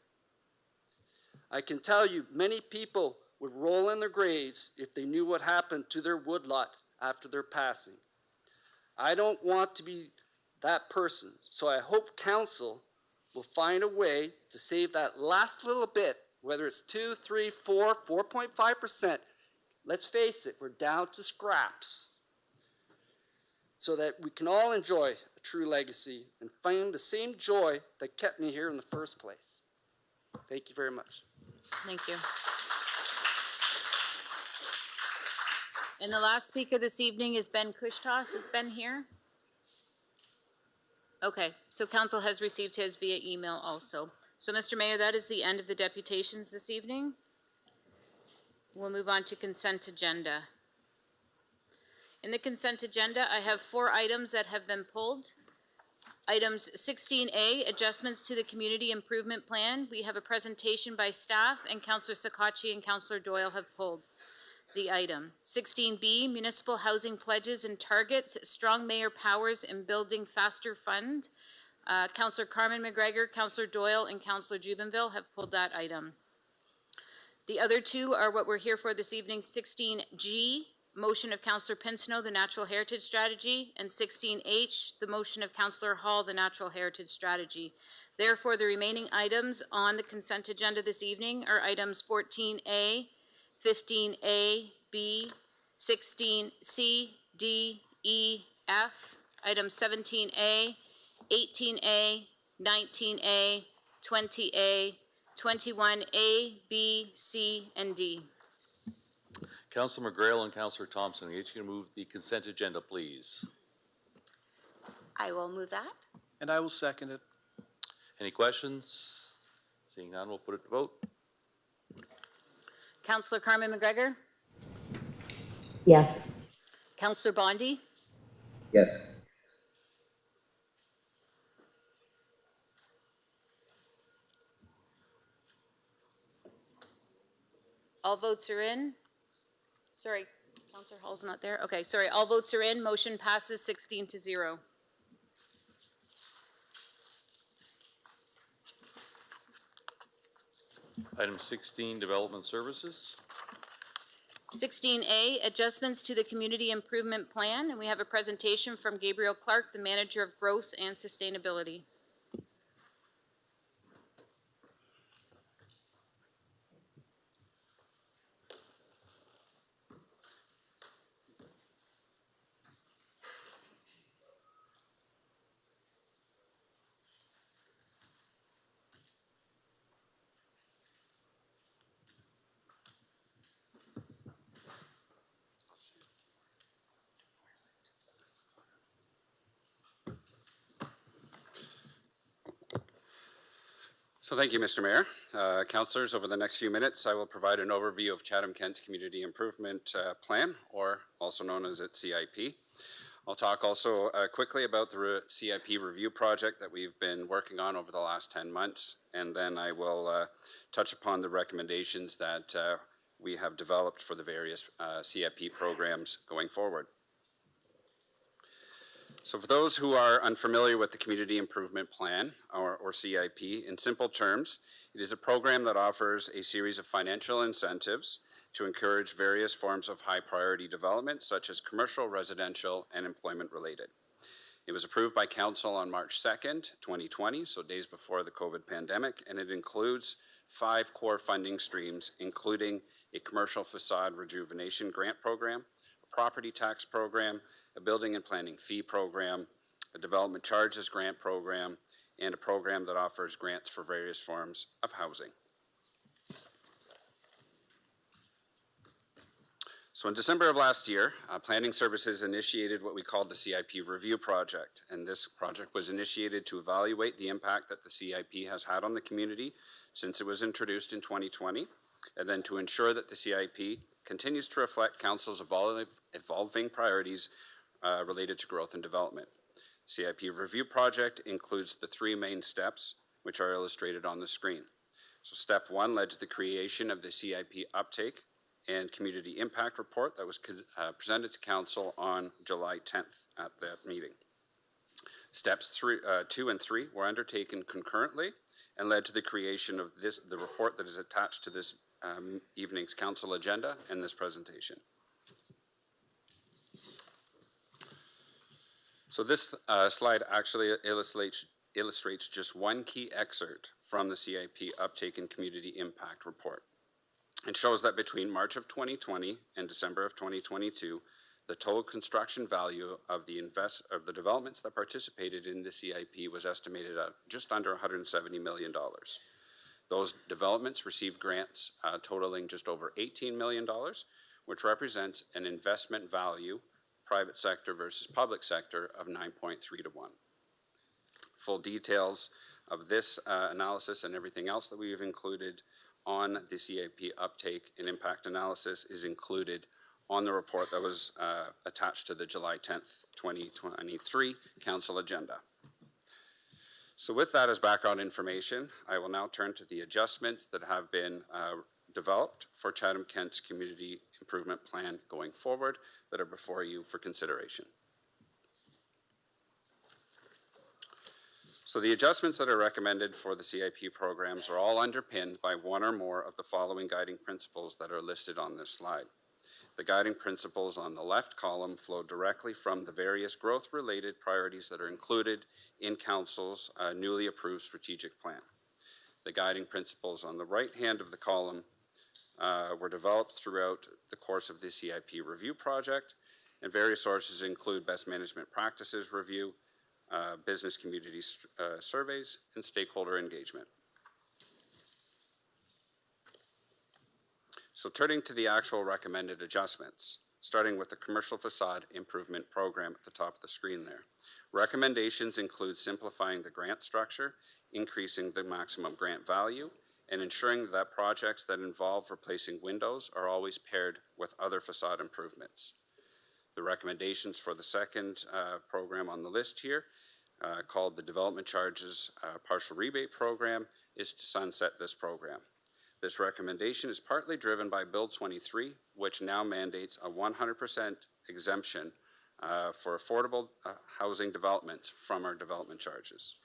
I can tell you many people would roll in their graves if they knew what happened to their woodlot after their passing. I don't want to be that person, so I hope council will find a way to save that last little bit, whether it's 2, 3, 4, 4.5%. Let's face it, we're down to scraps, so that we can all enjoy a true legacy and find the same joy that kept me here in the first place. Thank you very much. Thank you. And the last speaker this evening is Ben Kushtas. Is Ben here? Okay, so council has received his via email also. So, Mr. Mayor, that is the end of the deputations this evening. We'll move on to consent agenda. In the consent agenda, I have 4 items that have been pulled. Items 16A, adjustments to the community improvement plan. We have a presentation by staff, and Councillor Sakachi and Councillor Doyle have pulled the item. 16B, municipal housing pledges and targets, strong mayor powers in building faster fund. Councillor Carmen McGregor, Councillor Doyle, and Councillor Jubenville have pulled that item. The other 2 are what we're here for this evening. 16G, motion of Councillor Pinsnow, the Natural Heritage Strategy, and 16H, the motion of Councillor Hall, the Natural Heritage Strategy. Therefore, the remaining items on the consent agenda this evening are items 14A, 15A, B, 16C, D, E, F, items 17A, 18A, 19A, 20A, 21A, B, C, and D. Councilor McGrail and Councilor Thompson, each going to move the consent agenda, please. I will move that. And I will second it. Any questions? Seeing none, we'll put it to vote. Councillor Carmen McGregor? Yes. Councillor Bondi? Yes. All votes are in. Sorry, Councillor Hall's not there. Okay, sorry, all votes are in. Motion passes 16-0. Item 16, development services. 16A, adjustments to the community improvement plan, and we have a presentation from Gabriel Clark, the Manager of Growth and Sustainability. So thank you, Mr. Mayor. Councillors, over the next few minutes, I will provide an overview of Chatham-Kent's Community Improvement Plan, or also known as its CIP. I'll talk also quickly about the CIP review project that we've been working on over the last 10 months, and then I will touch upon the recommendations that we have developed for the various CIP programs going forward. So for those who are unfamiliar with the Community Improvement Plan, or CIP, in simple terms, it is a program that offers a series of financial incentives to encourage various forms of high priority development, such as commercial, residential, and employment related. It was approved by Council on March 2nd, 2020, so days before the COVID pandemic, and it includes 5 core funding streams, including a commercial facade rejuvenation grant program, a property tax program, a building and planning fee program, a development charges grant program, and a program that offers grants for various forms of housing. So in December of last year, Planning Services initiated what we called the CIP Review Project, and this project was initiated to evaluate the impact that the CIP has had on the community since it was introduced in 2020, and then to ensure that the CIP continues to reflect Council's evolving priorities related to growth and development. CIP Review Project includes the 3 main steps, which are illustrated on the screen. So step 1 led to the creation of the CIP Uptake and Community Impact Report that was presented to Council on July 10th at that meeting. Steps 2 and 3 were undertaken concurrently and led to the creation of the report that is attached to this evening's council agenda and this presentation. So this slide actually illustrates just one key excerpt from the CIP Uptake and Community Impact Report. It shows that between March of 2020 and December of 2022, the total construction value of the developments that participated in the CIP was estimated at just under $170 million. Those developments received grants totaling just over $18 million, which represents an investment value, private sector versus public sector, of 9.3 to 1. Full details of this analysis and everything else that we have included on the CIP uptake and impact analysis is included on the report that was attached to the July 10th, 2023 council agenda. So with that as background information, I will now turn to the adjustments that have been developed for Chatham-Kent's community improvement plan going forward that are before you for consideration. So the adjustments that are recommended for the CIP programs are all underpinned by one or more of the following guiding principles that are listed on this slide. The guiding principles on the left column flow directly from the various growth-related priorities that are included in Council's newly approved strategic plan. The guiding principles on the right hand of the column were developed throughout the course of the CIP review project, and various sources include best management practices review, business community surveys, and stakeholder engagement. So turning to the actual recommended adjustments, starting with the commercial facade improvement program at the top of the screen there. Recommendations include simplifying the grant structure, increasing the maximum grant value, and ensuring that projects that involve replacing windows are always paired with other facade improvements. The recommendations for the second program on the list here, called the Development Charges Partial Rebate Program, is to sunset this program. This recommendation is partly driven by Bill 23, which now mandates a 100% exemption for affordable housing developments from our development charges.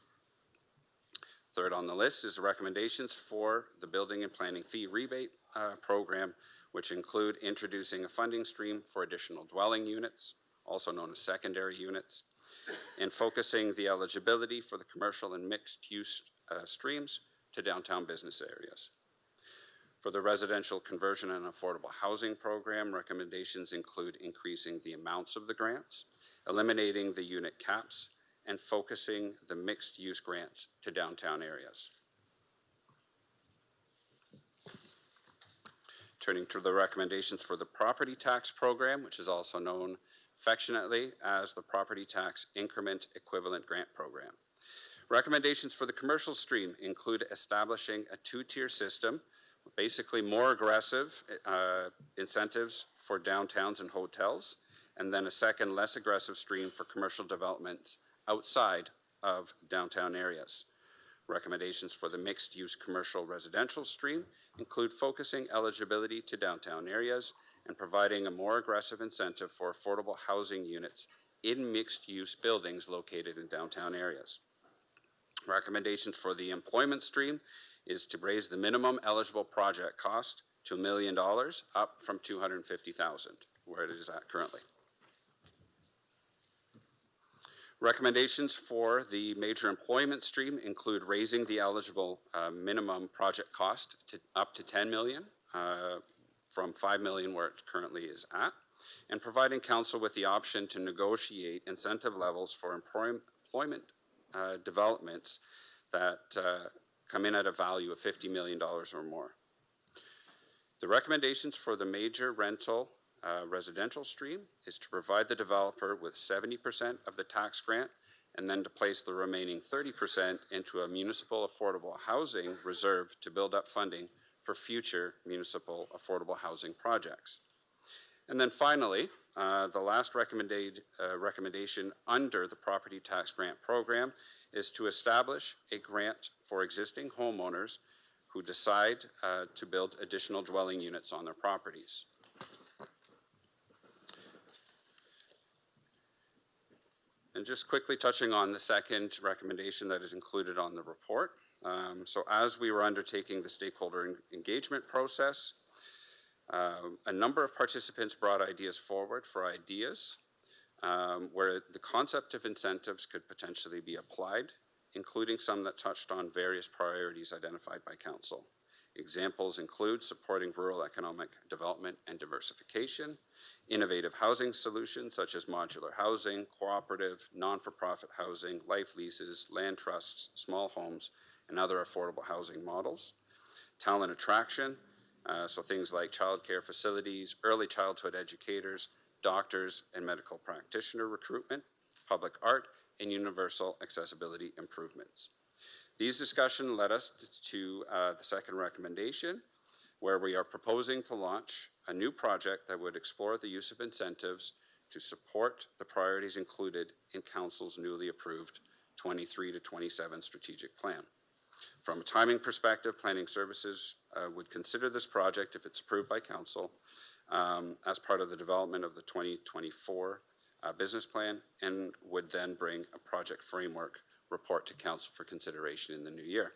Third on the list is the recommendations for the Building and Planning Fee Rebate Program, which include introducing a funding stream for additional dwelling units, also known as secondary units, and focusing the eligibility for the commercial and mixed-use streams to downtown business areas. For the Residential Conversion and Affordable Housing Program, recommendations include increasing the amounts of the grants, eliminating the unit caps, and focusing the mixed-use grants to downtown areas. Turning to the recommendations for the Property Tax Program, which is also known affectionately as the Property Tax Increment Equivalent Grant Program. Recommendations for the commercial stream include establishing a two-tier system, basically more aggressive incentives for downtowns and hotels, and then a second less aggressive stream for commercial developments outside of downtown areas. Recommendations for the mixed-use commercial residential stream include focusing eligibility to downtown areas and providing a more aggressive incentive for affordable housing units in mixed-use buildings located in downtown areas. Recommendations for the employment stream is to raise the minimum eligible project cost to $1 million, up from $250,000, where it is at currently. Recommendations for the major employment stream include raising the eligible minimum project cost to up to $10 million from $5 million where it currently is at, and providing council with the option to negotiate incentive levels for employment developments that come in at a value of $50 million or more. The recommendations for the major rental residential stream is to provide the developer with 70% of the tax grant and then to place the remaining 30% into a municipal affordable housing reserve to build up funding for future municipal affordable housing projects. And then finally, the last recommendation under the Property Tax Grant Program is to establish a grant for existing homeowners who decide to build additional dwelling units on their properties. And just quickly touching on the second recommendation that is included on the report, So as we were undertaking the stakeholder engagement process, a number of participants brought ideas forward for ideas where the concept of incentives could potentially be applied, including some that touched on various priorities identified by council. Examples include supporting rural economic development and diversification, innovative housing solutions such as modular housing, cooperative, non-for-profit housing, life leases, land trusts, small homes, and other affordable housing models. Talent attraction, so things like childcare facilities, early childhood educators, doctors and medical practitioner recruitment, public art, and universal accessibility improvements. These discussions led us to the second recommendation, where we are proposing to launch a new project that would explore the use of incentives to support the priorities included in Council's newly approved 23 to 27 strategic plan. From a timing perspective, Planning Services would consider this project, if it's approved by Council, as part of the development of the 2024 business plan, and would then bring a project framework report to Council for consideration in the new year.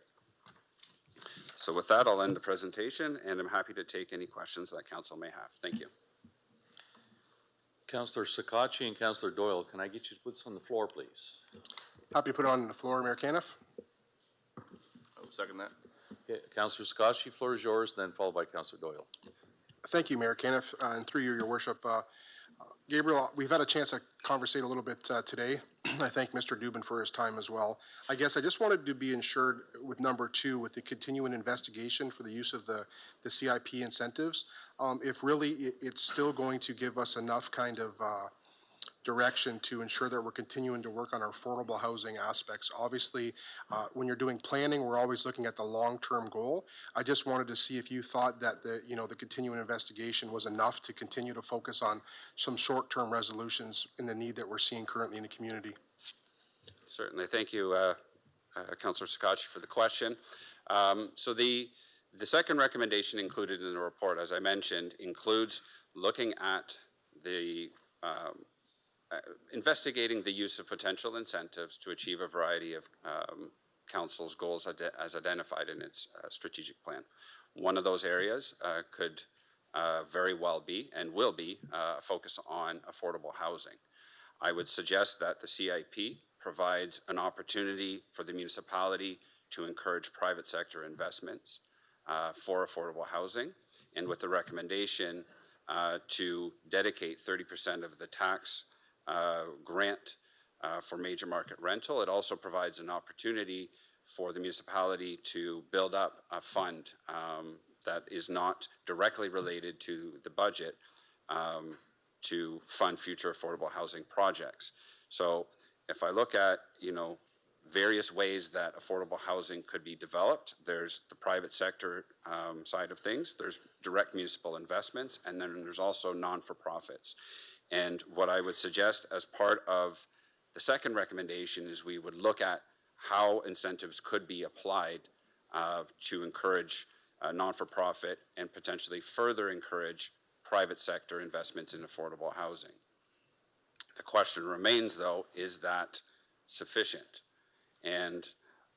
So with that, I'll end the presentation, and I'm happy to take any questions that Council may have. Thank you. Councillor Sakachi and Councillor Doyle, can I get you to put this on the floor, please? Happy to put it on the floor, Mayor Caniff. I'll second that. Okay, Councillor Sakachi, floor is yours, then followed by Councillor Doyle. Thank you, Mayor Caniff, and through you, Your Worship. Gabriel, we've had a chance to conversate a little bit today. I thank Mr. Dubin for his time as well. I guess I just wanted to be ensured with number 2, with the continuing investigation for the use of the CIP incentives, if really it's still going to give us enough kind of direction to ensure that we're continuing to work on our affordable housing aspects. Obviously, when you're doing planning, we're always looking at the long-term goal. I just wanted to see if you thought that the continuing investigation was enough to continue to focus on some short-term resolutions in the need that we're seeing currently in the community. Certainly. Thank you, Councillor Sakachi, for the question. So the second recommendation included in the report, as I mentioned, includes looking at the investigating the use of potential incentives to achieve a variety of Council's goals as identified in its strategic plan. One of those areas could very well be and will be a focus on affordable housing. I would suggest that the CIP provides an opportunity for the municipality to encourage private sector investments for affordable housing, and with the recommendation to dedicate 30% of the tax grant for major market rental. It also provides an opportunity for the municipality to build up a fund that is not directly related to the budget to fund future affordable housing projects. So if I look at, various ways that affordable housing could be developed, there's the private sector side of things, there's direct municipal investments, and then there's also non-for-profits. And what I would suggest as part of the second recommendation is we would look at how incentives could be applied to encourage non-for-profit and potentially further encourage private sector investments in affordable housing. The question remains, though, is that sufficient? And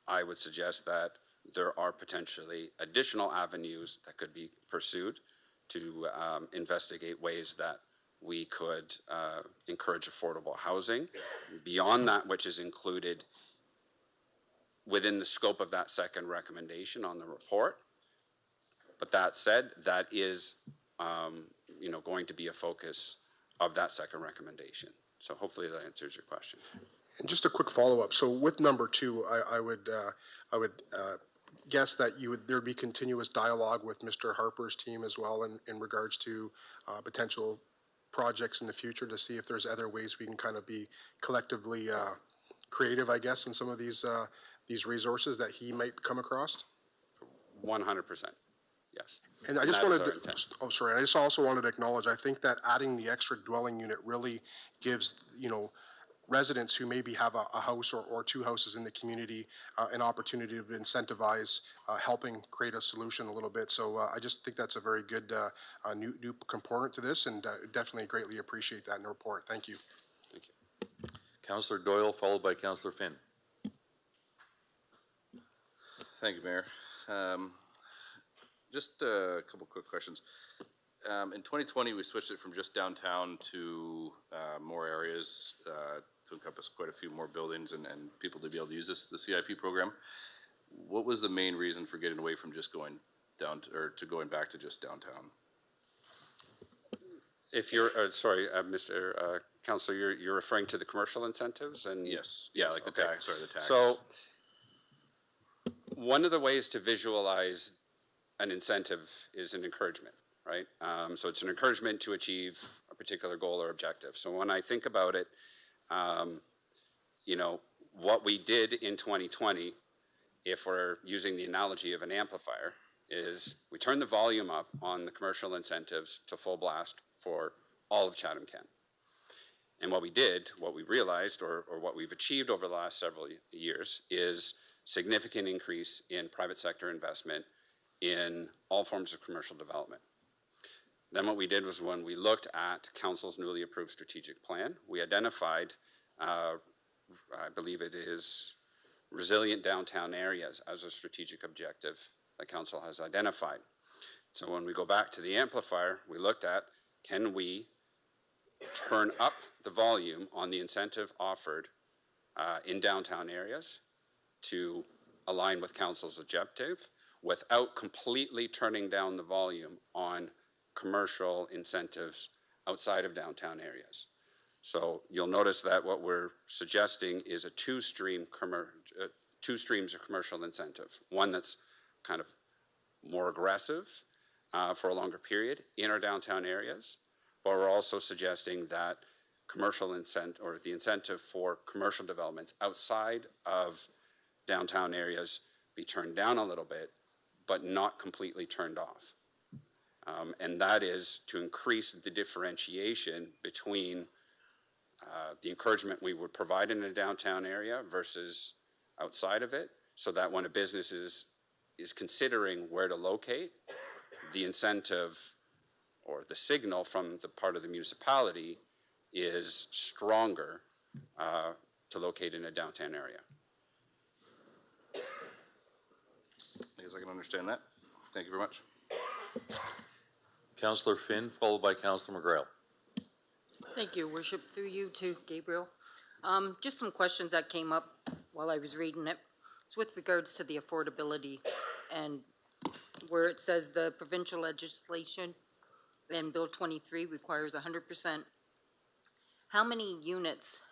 I would suggest that there are potentially additional avenues that could be pursued to investigate ways that we could encourage affordable housing beyond that which is included within the scope of that second recommendation on the report. But that said, that is going to be a focus of that second recommendation. So hopefully that answers your question. And just a quick follow-up. So with number 2, I would guess that there'd be continuous dialogue with Mr. Harper's team as well in regards to potential projects in the future to see if there's other ways we can kind of be collectively creative, I guess, in some of these resources that he might come across? 100%, yes. And I just wanted to, I just also wanted to acknowledge, I think that adding the extra dwelling unit really gives, residents who maybe have a house or 2 houses in the community an opportunity to incentivize helping create a solution a little bit. So I just think that's a very good new component to this, and definitely greatly appreciate that in the report. Thank you. Thank you. Councillor Doyle, followed by Councillor Finn. Thank you, Mayor. Just a couple quick questions. In 2020, we switched it from just downtown to more areas to encompass quite a few more buildings and people to be able to use the CIP program. What was the main reason for getting away from just going down to going back to just downtown? If you're, sorry, Mr. Counselor, you're referring to the commercial incentives and? Yes. Yeah, yes, like the okay, tax. sorry, the tax. So one of the ways to visualize an incentive is an encouragement, right? So it's an encouragement to achieve a particular goal or objective. So when I think about it, you know, what we did in 2020, if we're using the analogy of an amplifier, is we turned the volume up on the commercial incentives to full blast for all of Chatham-Kent. And what we did, what we realized, or what we've achieved over the last several years is significant increase in private sector investment in all forms of commercial development. Then what we did was when we looked at Council's newly approved strategic plan, we identified, I believe it is resilient downtown areas as a strategic objective that Council has identified. So when we go back to the amplifier, we looked at, can we turn up the volume on the incentive offered in downtown areas to align with Council's objective without completely turning down the volume on commercial incentives outside of downtown areas. So you'll notice that what we're suggesting is a two streams of commercial incentive. One that's kind of more aggressive for a longer period in our downtown areas, but we're also suggesting that commercial the incentive for commercial developments outside of downtown areas be turned down a little bit, but not completely turned off. And that is to increase the differentiation between the encouragement we would provide in a downtown area versus outside of it, so that when a business is considering where to locate, the incentive or the signal from the part of the municipality is stronger to locate in a downtown area. I guess I can understand that. Thank you very much. Councillor Finn, followed by Councillor McGrail. Thank you, Worship. Through you to Gabriel. Just some questions that came up while I was reading it. It's with regards to the affordability and where it says the provincial legislation and Bill 23 requires 100%. How many units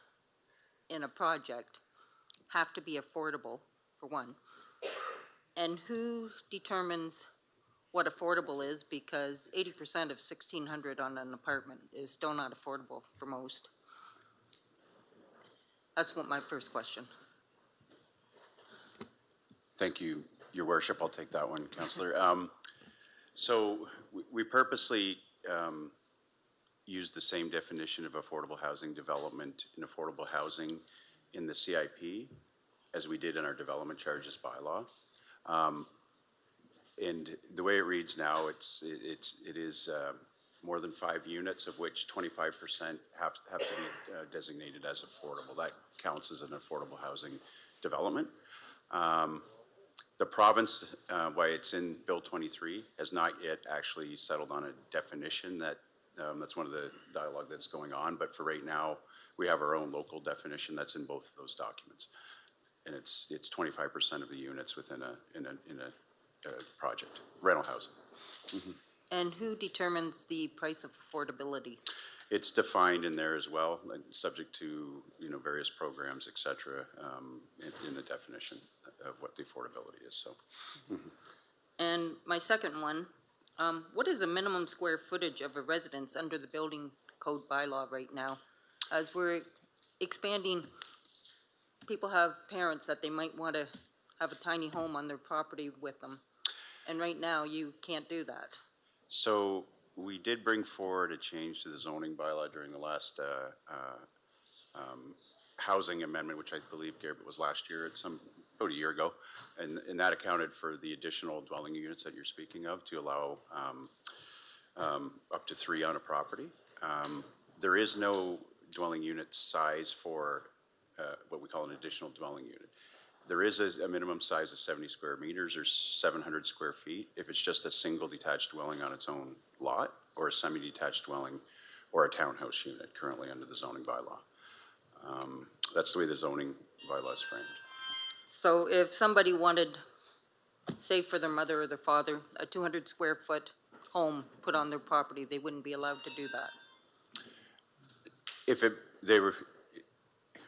in a project have to be affordable, for one? And who determines what affordable is, because 80% of $1,600 on an apartment is still not affordable for most. That's what my first question. Thank you, Your Worship. I'll take that one, Councillor. So we purposely use the same definition of affordable housing development and affordable housing in the CIP as we did in our development charges bylaw. And the way it reads now, it is more than 5 units, of which 25% have to be designated as affordable. That counts as an affordable housing development. The province, why it's in Bill 23, has not yet actually settled on a definition. That's one of the dialogue that's going on. But for right now, we have our own local definition that's in both of those documents, and it's 25% of the units within a project, rental housing. Mm-hmm. And who determines the price of affordability? It's defined in there as well, subject to various programs, et cetera, in the definition of what the affordability is. So, mm-hmm. And my second one, what is the minimum square footage of a residence under the building code bylaw right now? As we're expanding, people have parents that they might want to have a tiny home on their property with them. And right now, you can't do that. So we did bring forward a change to the zoning bylaw during the last housing amendment, which I believe, Garrett, was last year, about a year ago. And that accounted for the additional dwelling units that you're speaking of to allow up to 3 on a property. There is no dwelling unit size for what we call an additional dwelling unit. There is a minimum size of 70 square meters or 700 square feet if it's just a single detached dwelling on its own lot, or a semi-detached dwelling or a townhouse unit currently under the zoning bylaw. That's the way the zoning bylaw is framed. So if somebody wanted, say for their mother or their father, a 200 square foot home put on their property, they wouldn't be allowed to do that?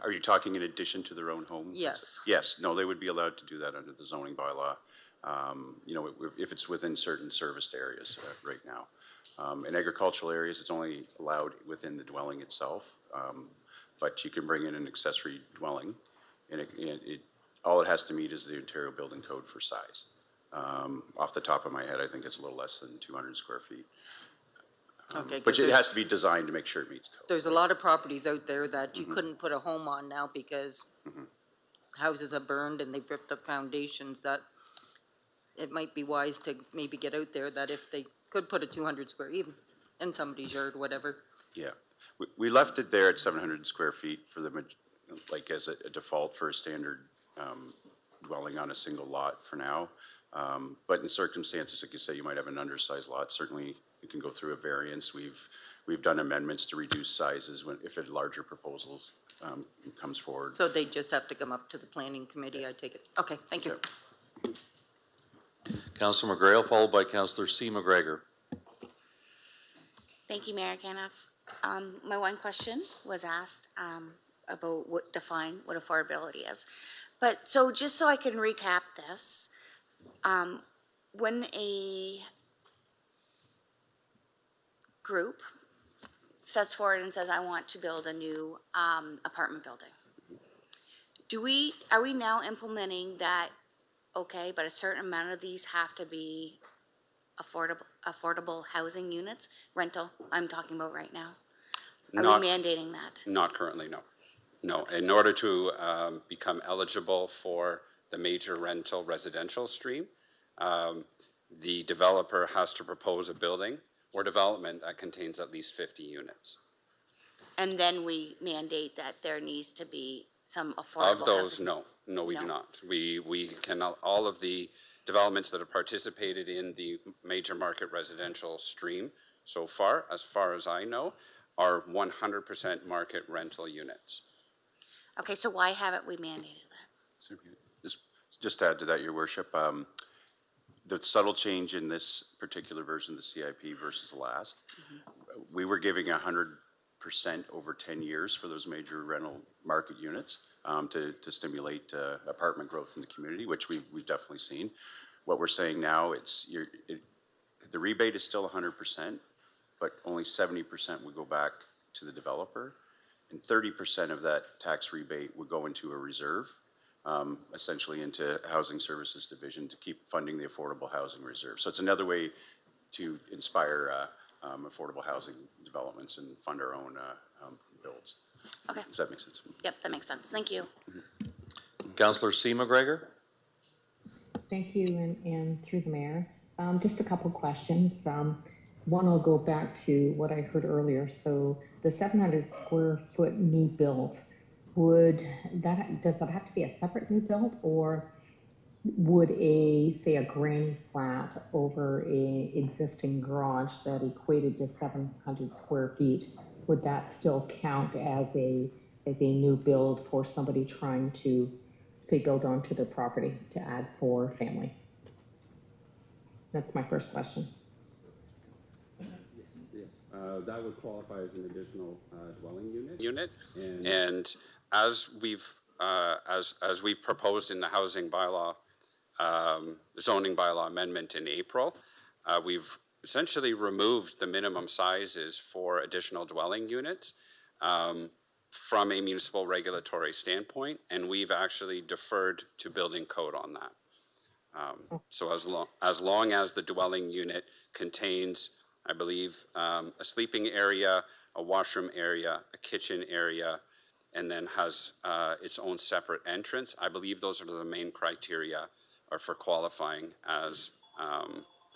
Are you talking in addition to their own home? Yes. Yes, no, they would be allowed to do that under the zoning bylaw, if it's within certain serviced areas right now. In agricultural areas, it's only allowed within the dwelling itself, but you can bring in an accessory dwelling, and all it has to meet is the Ontario Building Code for size. Off the top of my head, I think it's a little less than 200 square feet. Okay, But it has to be designed to make sure it meets code. there's a lot of properties out there that you couldn't put a home on now because houses are burned and they've ripped up foundations, that it might be wise to maybe get out there that if they could put a 200 square, even in somebody's yard, whatever. Yeah, we left it there at 700 square feet for like as a default for a standard dwelling on a single lot for now. But in circumstances, like you say, you might have an undersized lot, certainly you can go through a variance. We've done amendments to reduce sizes if a larger proposal comes forward. So they just have to come up to the planning committee, I take it? Okay, thank you. Councillor McGrail, followed by Councillor C. McGregor. Thank you, Mayor Caniff. My one question was asked about define what affordability is. But so just so I can recap this, when a group sets forward and says, I want to build a new apartment building, are we now implementing that, okay, but a certain amount of these have to be affordable housing units, rental, I'm talking about right now? Are we mandating that? Not currently, no. No, in order to become eligible for the major rental residential stream, the developer has to propose a building or development that contains at least 50 units. And then we mandate that there needs to be some affordable housing? Of those, no. No, we do not. We cannot, all of the developments that have participated in the major market residential stream so far as I know, are 100% market rental units. Okay, so why haven't we mandated that? Just to add to that, Your Worship, the subtle change in this particular version of the CIP versus the last, we were giving 100% over 10 years for those major rental market units to stimulate apartment growth in the community, which we've definitely seen. What we're saying now, the rebate is still 100%, but only 70% would go back to the developer, and 30% of that tax rebate would go into a reserve, essentially into Housing Services Division to keep funding the affordable housing reserve. So it's another way to inspire affordable housing developments and fund our own builds. Okay. Does that make sense? Yep, that makes sense. Thank you. Councillor C. McGregor. Thank you, and through the mayor. Just a couple questions. One will go back to what I heard earlier. So the 700 square foot new build, does that have to be a separate new build, or would say a granny flat over a existing garage that equated to 700 square feet, would that still count as a new build for somebody trying to, say, build onto their property to add for family? That's my first question. That would qualify as an additional dwelling unit. And as we've proposed in the housing bylaw, zoning bylaw amendment in April, we've essentially removed the minimum sizes for additional dwelling units from a municipal regulatory standpoint, and we've actually deferred to building code on that. So as long as the dwelling unit contains, I believe, a sleeping area, a washroom area, a kitchen area, and then has its own separate entrance, I believe those are the main criteria for qualifying as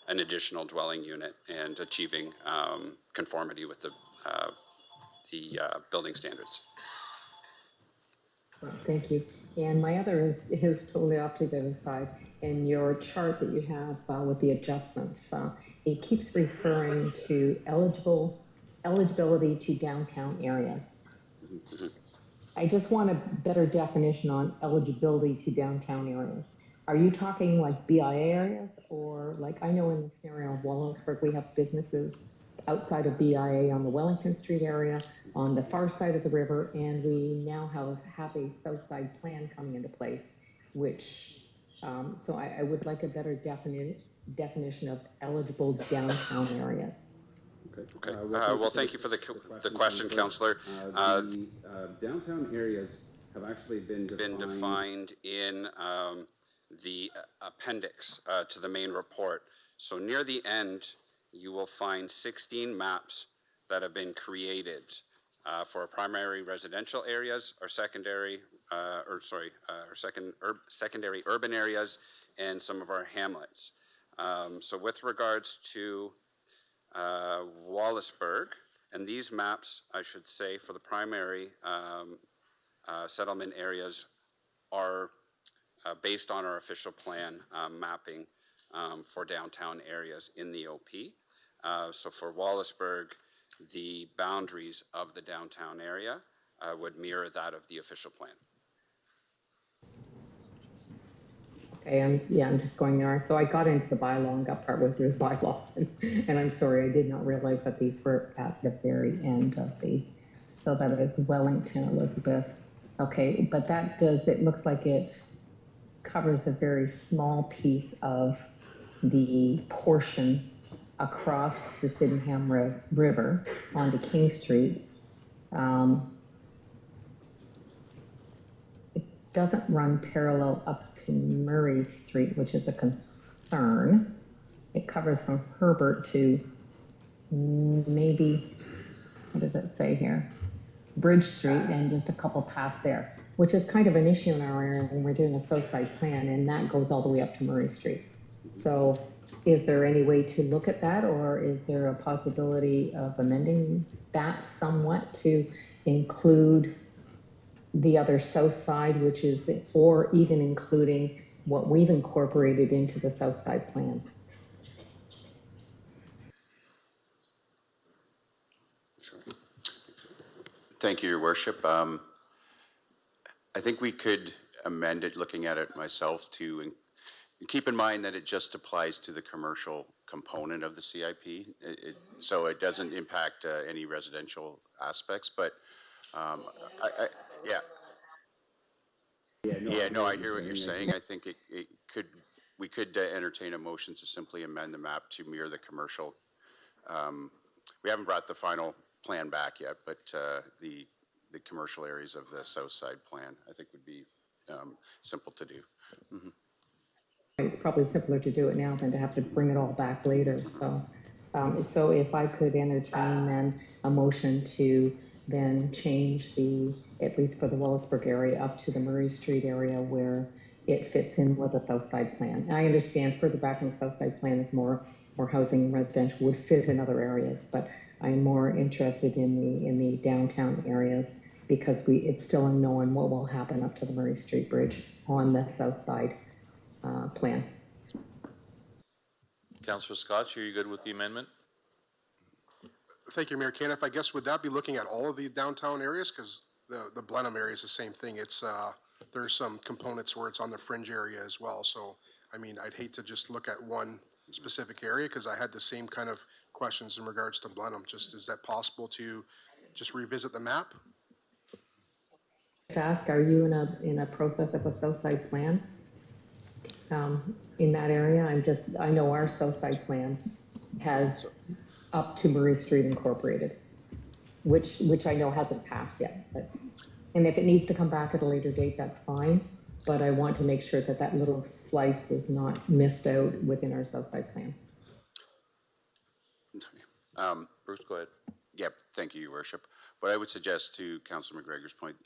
an additional dwelling unit and achieving conformity with the building standards. Thank you. And my other is totally off to the other side. In your chart that you have with the adjustments, it keeps referring to eligibility to downtown areas. I just want a better definition on eligibility to downtown areas. Are you talking like BIA areas, or like, I know in the scenario of Wallowsburg, we have businesses outside of BIA on the Wellington Street area, on the far side of the river, and we now have a south side plan coming into place, which, so I would like a better definition of eligible downtown areas. Okay. Well, thank you for the question, Councillor. Downtown areas have actually been Defined in the appendix to the main report. So near the end, you will find 16 maps that have been created for primary residential areas or secondary, secondary urban areas and some of our hamlets. So with regards to Wallaceburg, and these maps, I should say, for the primary settlement areas are based on our official plan mapping for downtown areas in the OP. So for Wallaceburg, the boundaries of the downtown area would mirror that of the official plan. Okay, I'm just going there. So I got into the bylaw and got partway through the bylaw, and I'm sorry, I did not realize that these were at the very end of so that is Wellington, Elizabeth. Okay, but that it looks like it covers a very small piece of the portion across the Sydenham River onto King Street. It doesn't run parallel up to Murray Street, which is a concern. It covers from Herbert to maybe, what does it say here? Bridge Street and just a couple past there, which is kind of an issue in our area when we're doing a south side plan, and that goes all the way up to Murray Street. So is there any way to look at that, or is there a possibility of amending that somewhat to include the other south side, which is, or even including what we've incorporated into the south side plan? Thank you, Your Worship. I think we could amend it, looking at it myself, to keep in mind that it just applies to the commercial component of the CIP. So it doesn't impact any residential aspects, but yeah, no, I hear what you're saying. I think we could entertain a motion to simply amend the map to mirror the commercial. We haven't brought the final plan back yet, but the commercial areas of the south side plan, I think, would be simple to do. Mm-hmm. It's probably simpler to do it now than to have to bring it all back later. So, so if I could entertain then a motion to then change at least for the Wellsburg area, up to the Murray Street area where it fits in with the south side plan. And I understand further back in the south side plan is more housing and residential would fit in other areas, but I'm more interested in the downtown areas because it's still unknown what will happen up to the Murray Street Bridge on the south side plan. Councillor Scotch, are you good with the amendment? Thank you, Mayor Caniff. I guess would that be looking at all of the downtown areas? Because the Blenheim area is the same thing. It's there's some components where it's on the fringe area as well. So, I mean, I'd hate to just look at one specific area because I had the same kind of questions in regards to Blenheim. Just, is that possible to just revisit the map? Ask, are you in a process of a south side plan in that area? I know our south side plan has up to Murray Street incorporated, which I know hasn't passed yet. And if it needs to come back at a later date, that's fine. But I want to make sure that little slice is not missed out within our south side plan. Bruce, go ahead. Yep, thank you, Your Worship. What I would suggest, to Councillor McGregor's point,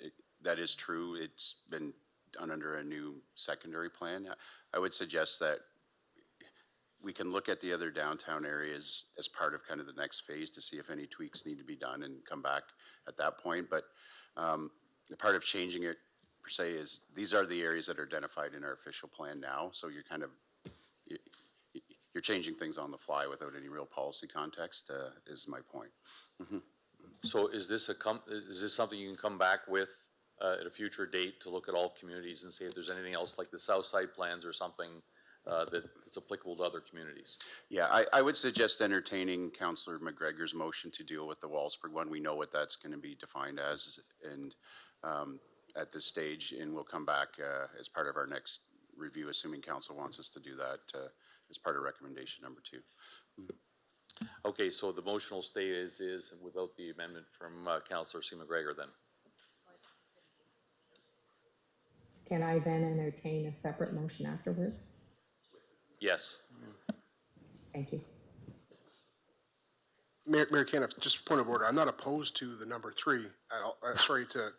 that is true. It's been done under a new secondary plan. I would suggest that we can look at the other downtown areas as part of kind of the next phase to see if any tweaks need to be done and come back at that point. But the part of changing it per se is, these are the areas that are identified in our official plan now, so you're kind of, you're changing things on the fly without any real policy context, is my point. So is this something you can come back with at a future date to look at all communities and see if there's anything else like the South Side plans or something that's applicable to other communities? Yeah, I would suggest entertaining Councillor McGregor's motion to deal with the Wallsburg one. We know what that's going to be defined as, and at this stage, and we'll come back as part of our next review, assuming council wants us to do that as part of recommendation number 2. Okay, so the motion will stay as is without the amendment from Councillor C. McGregor then. Can I then entertain a separate motion afterwards? Yes. Thank you. Mayor Caniff, just point of order, I'm not opposed to the number 3 at all, sorry, to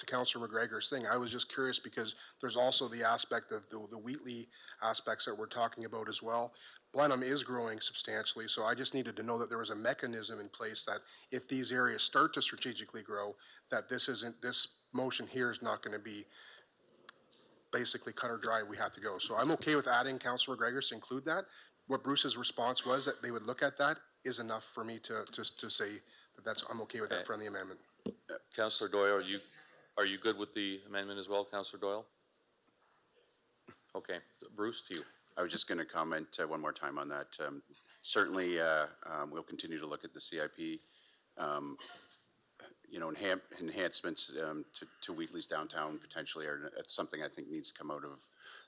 Councillor McGregor's thing. I was just curious because there's also the aspect of the Wheatley aspects that we're talking about as well. Blenheim is growing substantially, so I just needed to know that there was a mechanism in place that if these areas start to strategically grow, that this motion here is not going to be basically cut or dry, we have to go. So I'm okay with adding Councillor McGregor to include that. What Bruce's response was that they would look at that is enough for me to say that I'm okay with that friendly amendment. Councillor Doyle, are you good with the amendment as well, Councillor Doyle? Okay, Bruce, to you. I was just going to comment one more time on that. Certainly, we'll continue to look at the CIP, enhancements to Wheatley's downtown potentially are something I think needs to come out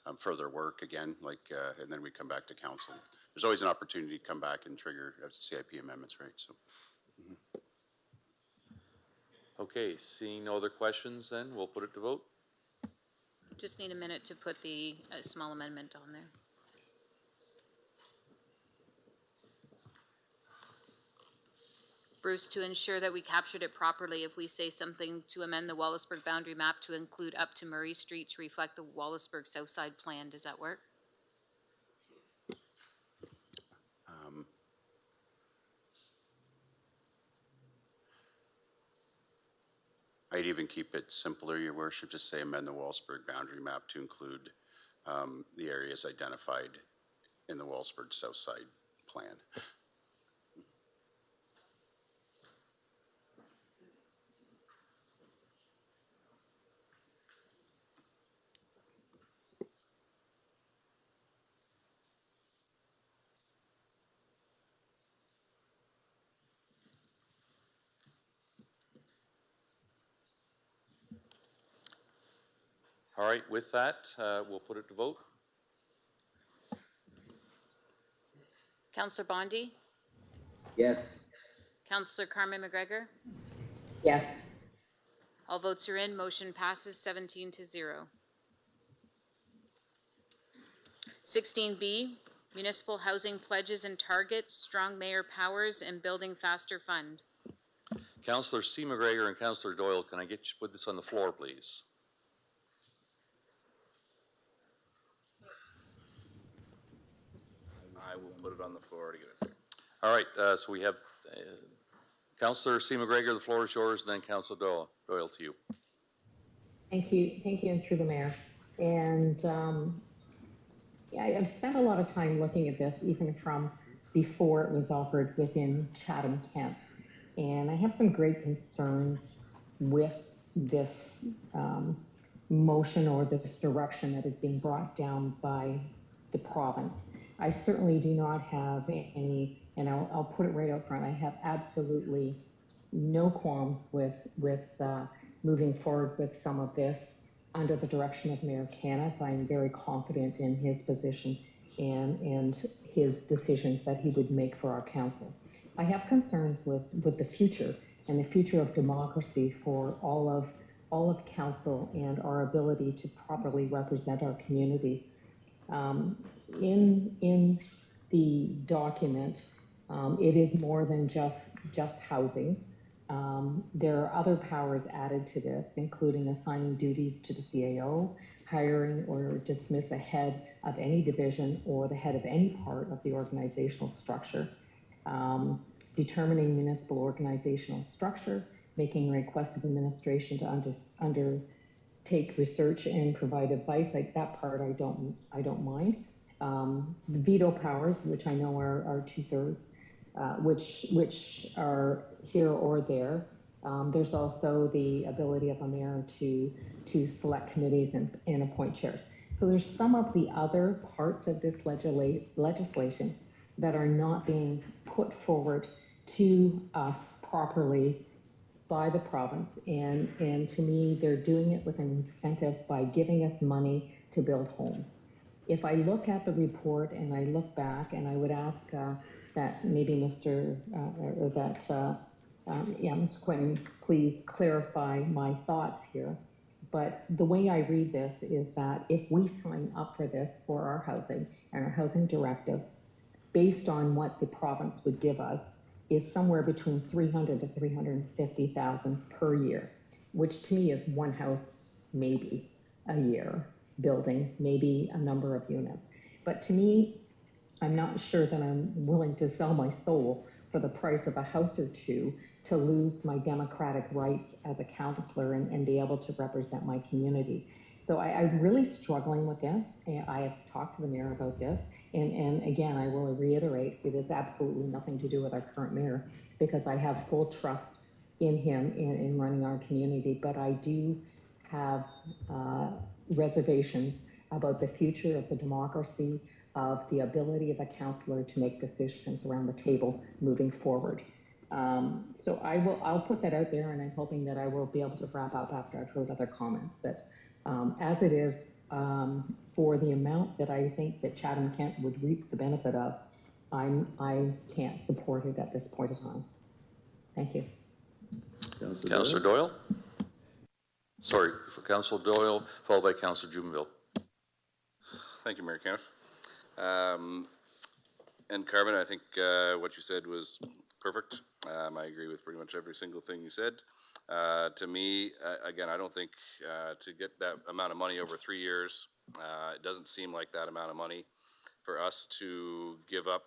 of further work again, and then we come back to council. There's always an opportunity to come back and trigger CIP amendments, right? So. Okay, seeing no other questions then, we'll put it to vote. Just need a minute to put the small amendment on there. Bruce, to ensure that we captured it properly, if we say something to amend the Wallaceburg boundary map to include up to Murray Street to reflect the Wallaceburg South Side plan, does that work? I'd even keep it simpler, Your Worship, just say amend the Wallaceburg boundary map to include the areas identified in the Wallaceburg South Side plan. All right, with that, we'll put it to vote. Councillor Bondi? Yes. Councillor Carmen McGregor? Yes. All votes are in. Motion passes 17-0. 16B, Municipal Housing Pledges and Targets, Strong Mayor Powers, and Building Faster Fund. Councillor C. McGregor and Councillor Doyle, can I get you to put this on the floor, please? I will put it on the floor to get it there. All right, so we have Councillor C. McGregor, the floor is yours, and then Councillor Doyle to you. Thank you, and through the mayor. And yeah, I've spent a lot of time looking at this, even from before it was offered within Chatham-Kent. And I have some great concerns with this motion or this direction that is being brought down by the province. I certainly do not have any, and I'll put it right out front, I have absolutely no qualms with moving forward with some of this under the direction of Mayor Caniff. I'm very confident in his position and his decisions that he would make for our council. I have concerns with the future and the future of democracy for all of council and our ability to properly represent our communities. In the document, it is more than just housing. There are other powers added to this, including assigning duties to the CAO, hiring or dismiss a head of any division or the head of any part of the organizational structure, determining municipal organizational structure, making requests of administration to take research and provide advice, like that part I don't mind. The veto powers, which I know are 2/3, which are here or there. There's also the ability of a mayor to select committees and appoint chairs. So there's some of the other parts of this legislation that are not being put forward to us properly by the province. And to me, they're doing it with an incentive by giving us money to build homes. If I look at the report and I look back, and I would ask that maybe Mr. Quinn, please clarify my thoughts here. But the way I read this is that if we sign up for this for our housing and our housing directives, based on what the province would give us, is somewhere between 300 to 350,000 per year, which to me is one house, maybe a year, building, maybe a number of units. But to me, I'm not sure that I'm willing to sell my soul for the price of a house or two to lose my democratic rights as a councillor and be able to represent my community. So I'm really struggling with this, and I have talked to the mayor about this, and again, I will reiterate, it is absolutely nothing to do with our current mayor, because I have full trust in him in running our community, but I do have reservations about the future of the democracy, of the ability of a councillor to make decisions around the table moving forward. So I'll put that out there, and I'm hoping that I will be able to wrap up after I've heard other comments. But as it is, for the amount that I think that Chatham-Kent would reap the benefit of, I can't support it at this point in time. Thank you. Councillor Doyle? Sorry, for Councillor Doyle, followed by Councillor Jubenville. Thank you, Mayor Kenneth. And Carmen, I think what you said was perfect. I agree with pretty much every single thing you said. To me, again, I don't think to get that amount of money over 3 years, it doesn't seem like that amount of money for us to give up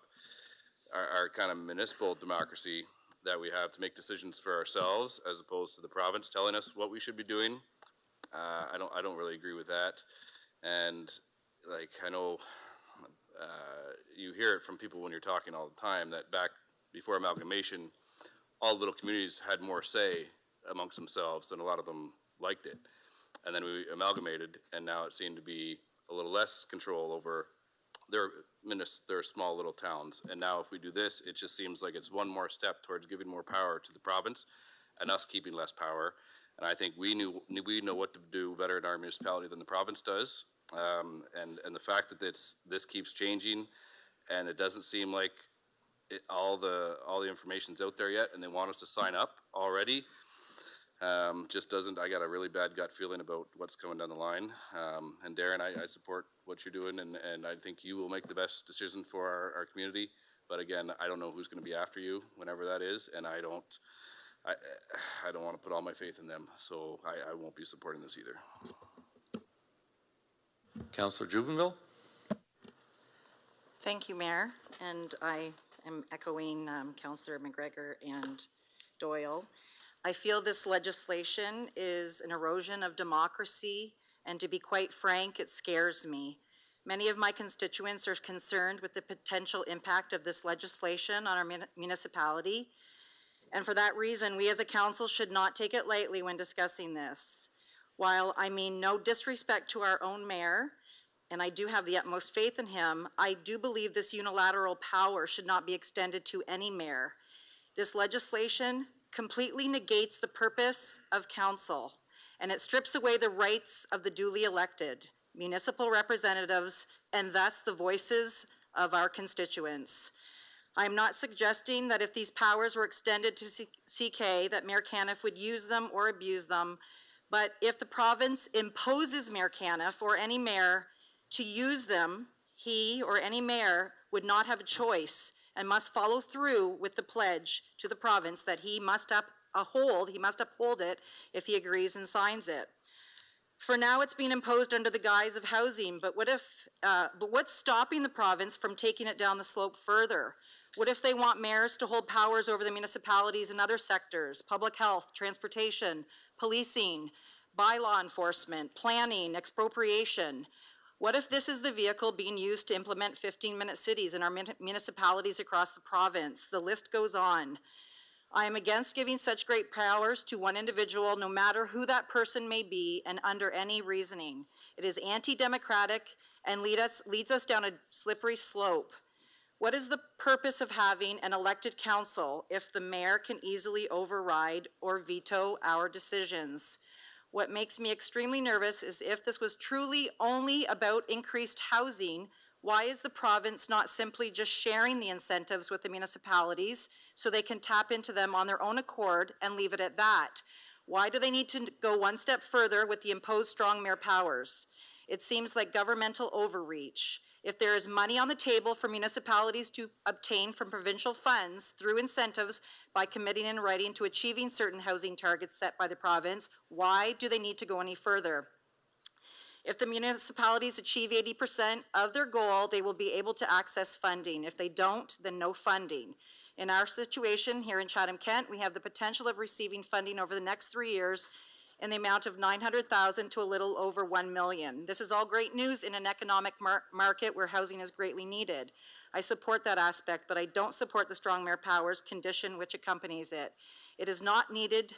our kind of municipal democracy that we have to make decisions for ourselves as opposed to the province telling us what we should be doing. I don't really agree with that. And like, I know you hear it from people when you're talking all the time that back before amalgamation, all the little communities had more say amongst themselves and a lot of them liked it. And then we amalgamated, and now it seemed to be a little less control over their small little towns. And now if we do this, it just seems like it's one more step towards giving more power to the province and us keeping less power. And I think we know what to do better in our municipality than the province does. And the fact that this keeps changing, and it doesn't seem like all the information's out there yet, and they want us to sign up already. Just doesn't, I got a really bad gut feeling about what's coming down the line. And Darren, I support what you're doing, and I think you will make the best decision for our community. But again, I don't know who's going to be after you whenever that is, and I don't want to put all my faith in them, so I won't be supporting this either. Councillor Jubenville? Thank you, Mayor, and I am echoing Councillor McGregor and Doyle. I feel this legislation is an erosion of democracy, and to be quite frank, it scares me. Many of my constituents are concerned with the potential impact of this legislation on our municipality, and for that reason, we as a council should not take it lightly when discussing this. While I mean no disrespect to our own mayor, and I do have the utmost faith in him, I do believe this unilateral power should not be extended to any mayor. This legislation completely negates the purpose of council, and it strips away the rights of the duly elected municipal representatives and thus the voices of our constituents. I'm not suggesting that if these powers were extended to CK that Mayor Caniff would use them or abuse them, but if the province imposes Mayor Caniff or any mayor to use them, he or any mayor would not have a choice and must follow through with the pledge to the province that he must uphold it if he agrees and signs it. For now, it's being imposed under the guise of housing, but what's stopping the province from taking it down the slope further? What if they want mayors to hold powers over the municipalities in other sectors, public health, transportation, policing, bylaw enforcement, planning, expropriation. What if this is the vehicle being used to implement 15-minute cities in our municipalities across the province? The list goes on. I am against giving such great powers to one individual, no matter who that person may be, and under any reasoning. It is anti-democratic and leads us down a slippery slope. What is the purpose of having an elected council if the mayor can easily override or veto our decisions? What makes me extremely nervous is if this was truly only about increased housing, why is the province not simply just sharing the incentives with the municipalities so they can tap into them on their own accord and leave it at that? Why do they need to go one step further with the imposed strong mayor powers? It seems like governmental overreach. If there is money on the table for municipalities to obtain from provincial funds through incentives by committing in writing to achieving certain housing targets set by the province, why do they need to go any further? If the municipalities achieve 80% of their goal, they will be able to access funding. If they don't, then no funding. In our situation here in Chatham-Kent, we have the potential of receiving funding over the next 3 years in the amount of $900,000 to a little over $1 million. This is all great news in an economic market where housing is greatly needed. I support that aspect, but I don't support the strong mayor powers condition which accompanies it. It is not needed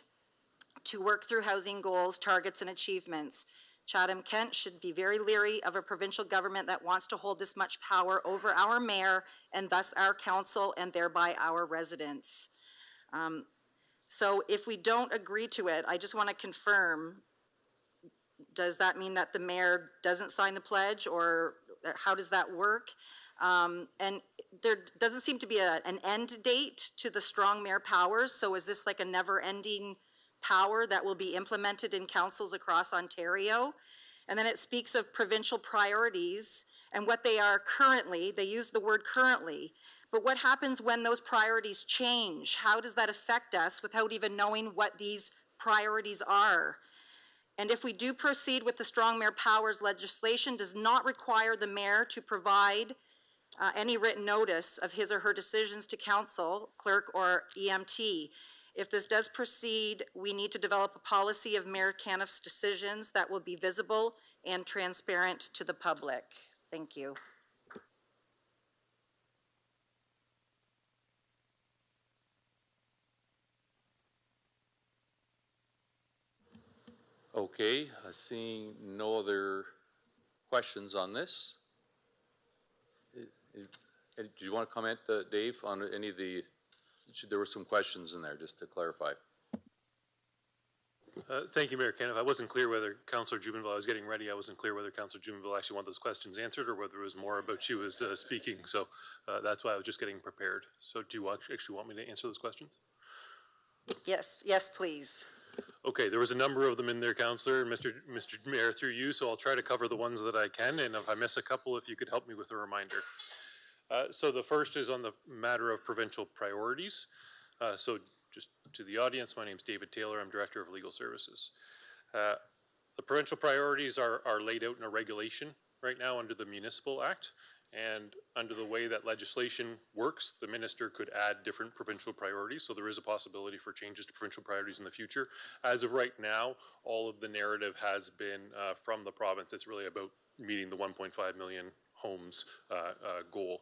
to work through housing goals, targets, and achievements. Chatham-Kent should be very leery of a provincial government that wants to hold this much power over our mayor and thus our council and thereby our residents. So if we don't agree to it, I just want to confirm, does that mean that the mayor doesn't sign the pledge, or how does that work? And there doesn't seem to be an end date to the strong mayor powers, so is this like a never-ending power that will be implemented in councils across Ontario? And then it speaks of provincial priorities and what they are currently. They use the word currently. But what happens when those priorities change? How does that affect us without even knowing what these priorities are? And if we do proceed with the strong mayor powers, legislation does not require the mayor to provide any written notice of his or her decisions to council, clerk, or EMT. If this does proceed, we need to develop a policy of Mayor Caniff's decisions that will be visible and transparent to the public. Thank you. Okay, seeing no other questions on this. Do you want to comment, Dave, on any of the, there were some questions in there, just to clarify. Thank you, Mayor Caniff. I wasn't clear whether Councillor Jubenville, I was getting ready, I wasn't clear whether Councillor Jubenville actually wanted those questions answered or whether it was more about she was speaking. So that's why I was just getting prepared. So do you actually want me to answer those questions? Yes, yes, please. Okay, there was a number of them in there, Councillor, Mr. Mayor, through you, so I'll try to cover the ones that I can, and if I miss a couple, if you could help me with a reminder. So the first is on the matter of provincial priorities. So just to the audience, my name is David Taylor, I'm Director of Legal Services. The provincial priorities are laid out in a regulation right now under the Municipal Act, and under the way that legislation works, the minister could add different provincial priorities, so there is a possibility for changes to provincial priorities in the future. As of right now, all of the narrative has been from the province. It's really about meeting the 1.5 million homes goal.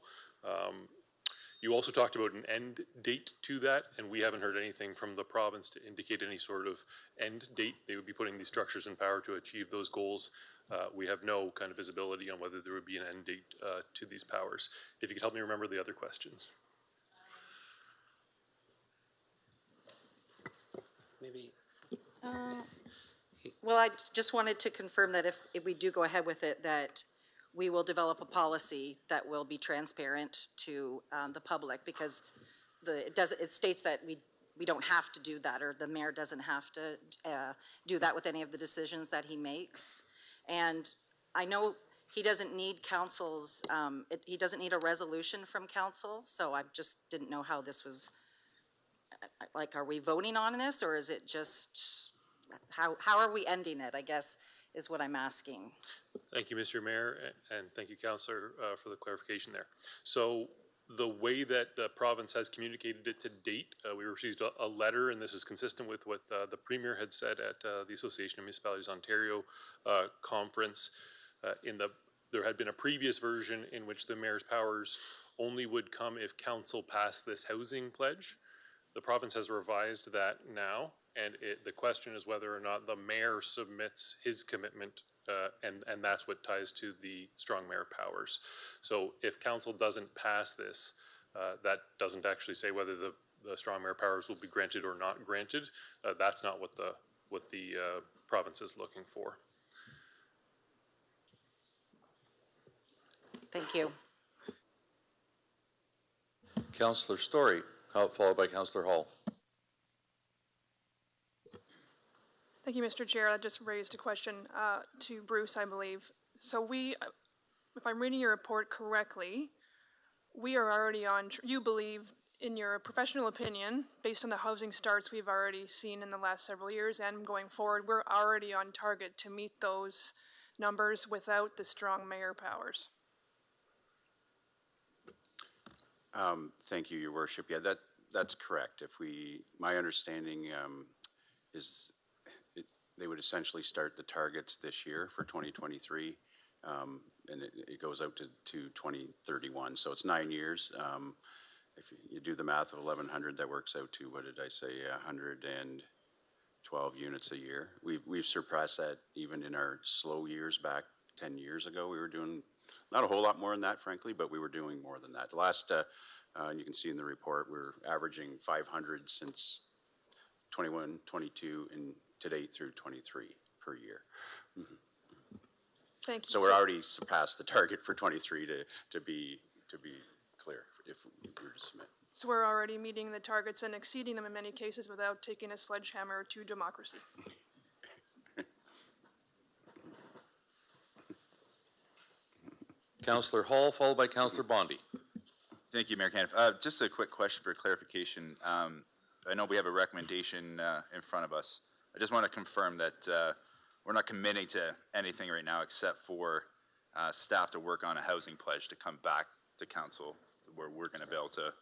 You also talked about an end date to that, and we haven't heard anything from the province to indicate any sort of end date. They would be putting these structures in power to achieve those goals. We have no kind of visibility on whether there would be an end date to these powers. If you could help me remember the other questions. Maybe. Well, I just wanted to confirm that if we do go ahead with it, that we will develop a policy that will be transparent to the public, because it states that we don't have to do that, or the mayor doesn't have to do that with any of the decisions that he makes. And I know he doesn't need council's, he doesn't need a resolution from council, so I just didn't know how this was, like, are we voting on this, or is it just, how are we ending it, I guess, is what I'm asking. Thank you, Mr. Mayor, and thank you, Councillor, for the clarification there. So The way that the province has communicated it to date, we received a letter, and this is consistent with what the Premier had said at the Association of Municipalities Ontario conference. There had been a previous version in which the mayor's powers only would come if council passed this housing pledge. The province has revised that now, and the question is whether or not the mayor submits his commitment, and that's what ties to the strong mayor powers. So if council doesn't pass this, that doesn't actually say whether the strong mayor powers will be granted or not granted. That's not what the province is looking for. Thank you. Councillor Story, followed by Councillor Hall. Thank you, Mr. Chair. I just raised a question to Bruce, I believe. So if I'm reading your report correctly, we are already on, you believe, in your professional opinion, based on the housing starts we've already seen in the last several years and going forward, we're already on target to meet those numbers without the strong mayor powers. Thank you, Your Worship. Yeah, that's correct. My understanding is they would essentially start the targets this year for 2023, and it goes out to 2031. So it's 9 years. If you do the math of 1,100, that works out to, what did I say, 112 units a year. We've surpassed that even in our slow years back 10 years ago. We were doing not a whole lot more than that, frankly, but we were doing more than that. The last, and you can see in the report, we're averaging 500 since 21, 22, and to date through 23 per year. Mm-hmm. Thank you. So we're already surpassed the target for 23 to be clear if we were to submit. So we're already meeting the targets and exceeding them in many cases without taking a sledgehammer to democracy. Councillor Hall, followed by Councillor Bondi. Thank you, Mayor Caniff. Just a quick question for clarification. I know we have a recommendation in front of us. I just want to confirm that we're not committing to anything right now except for staff to work on a housing pledge to come back to council where we're going to be able to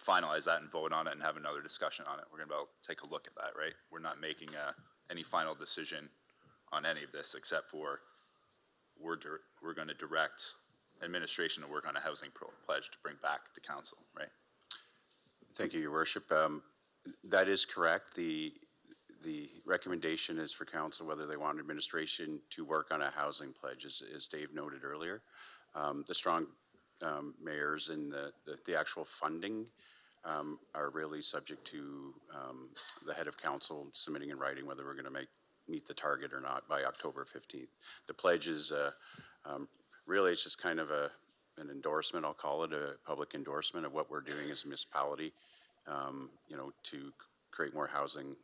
finalize that and vote on it and have another discussion on it. We're going to be able to take a look at that, right? We're not making any final decision on any of this except for we're going to direct administration to work on a housing pledge to bring back to council, right? Thank you, Your Worship. That is correct. The recommendation is for council whether they want administration to work on a housing pledge, as Dave noted earlier. The strong mayors and the actual funding are really subject to the head of council submitting in writing whether we're going to meet the target or not by October 15th. The pledge is really, it's just kind of an endorsement, I'll call it, a public endorsement of what we're doing as a municipality, to create more housing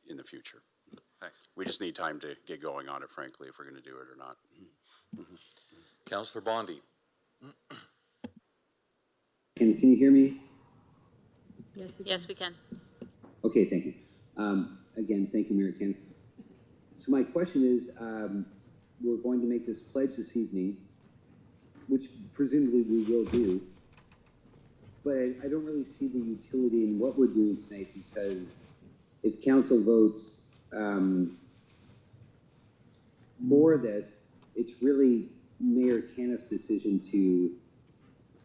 in the future. Thanks. We just need time to get going on it, frankly, if we're going to do it or not. Mm-hmm. Councillor Bondi. Can you hear me? Yes, we can. Okay, thank you. Again, thank you, Mayor Ken. So my question is, we're going to make this pledge this evening, which presumably we will do, but I don't really see the utility in what we're doing tonight, because if council votes for this, it's really Mayor Caniff's decision to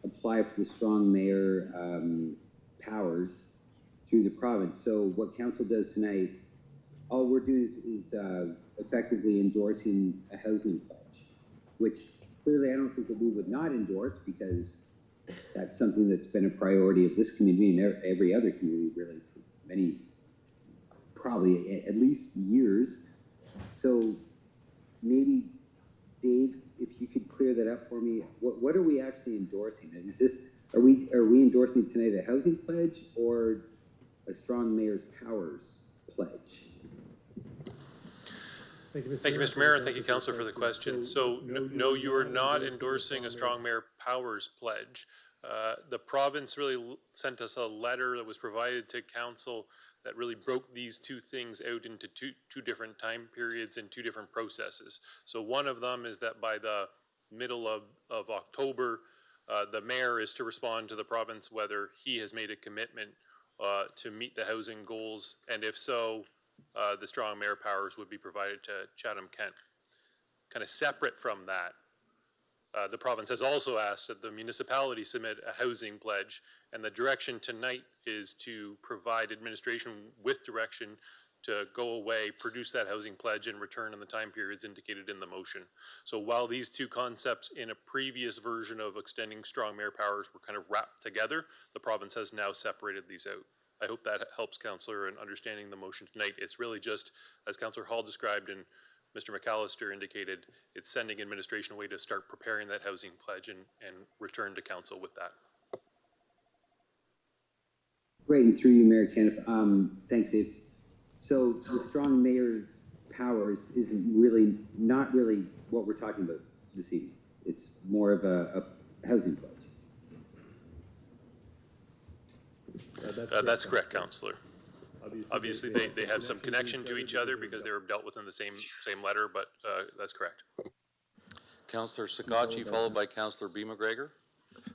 apply for the strong mayor powers through the province. So what council does tonight, all we're doing is effectively endorsing a housing pledge, which clearly I don't think that we would not endorse, because that's something that's been a priority of this community and every other community really for many, probably at least years. So maybe, Dave, if you could clear that up for me, what are we actually endorsing? Is this, are we endorsing tonight a housing pledge or a strong mayor's powers pledge? Thank you, Mr. Mayor, and thank you, Councillor, for the question. So, no, you are not endorsing a strong mayor powers pledge. The province really sent us a letter that was provided to council that really broke these two things out into two different time periods and two different processes. So one of them is that by the middle of October, The mayor is to respond to the province whether he has made a commitment to meet the housing goals, and if so, the strong mayor powers would be provided to Chatham-Kent. Kind of separate from that, the province has also asked that the municipality submit a housing pledge, and the direction tonight is to provide administration with direction to go away, produce that housing pledge, and return in the time periods indicated in the motion. So while these two concepts in a previous version of extending strong mayor powers were kind of wrapped together, the province has now separated these out. I hope that helps, Councillor, in understanding the motion tonight. It's really just, as Councillor Hall described and Mr. McAllister indicated, it's sending administration away to start preparing that housing pledge and return to council with that. Great, and through you, Mayor Kenneth. Thanks, Dave. So the strong mayor's powers isn't really, not really what we're talking about this evening. It's more of a housing pledge. That's correct, Councillor. Obviously, they have some connection to each other because they were dealt with in the same letter, but that's correct. Councillor Sakachi, followed by Councillor B. McGregor.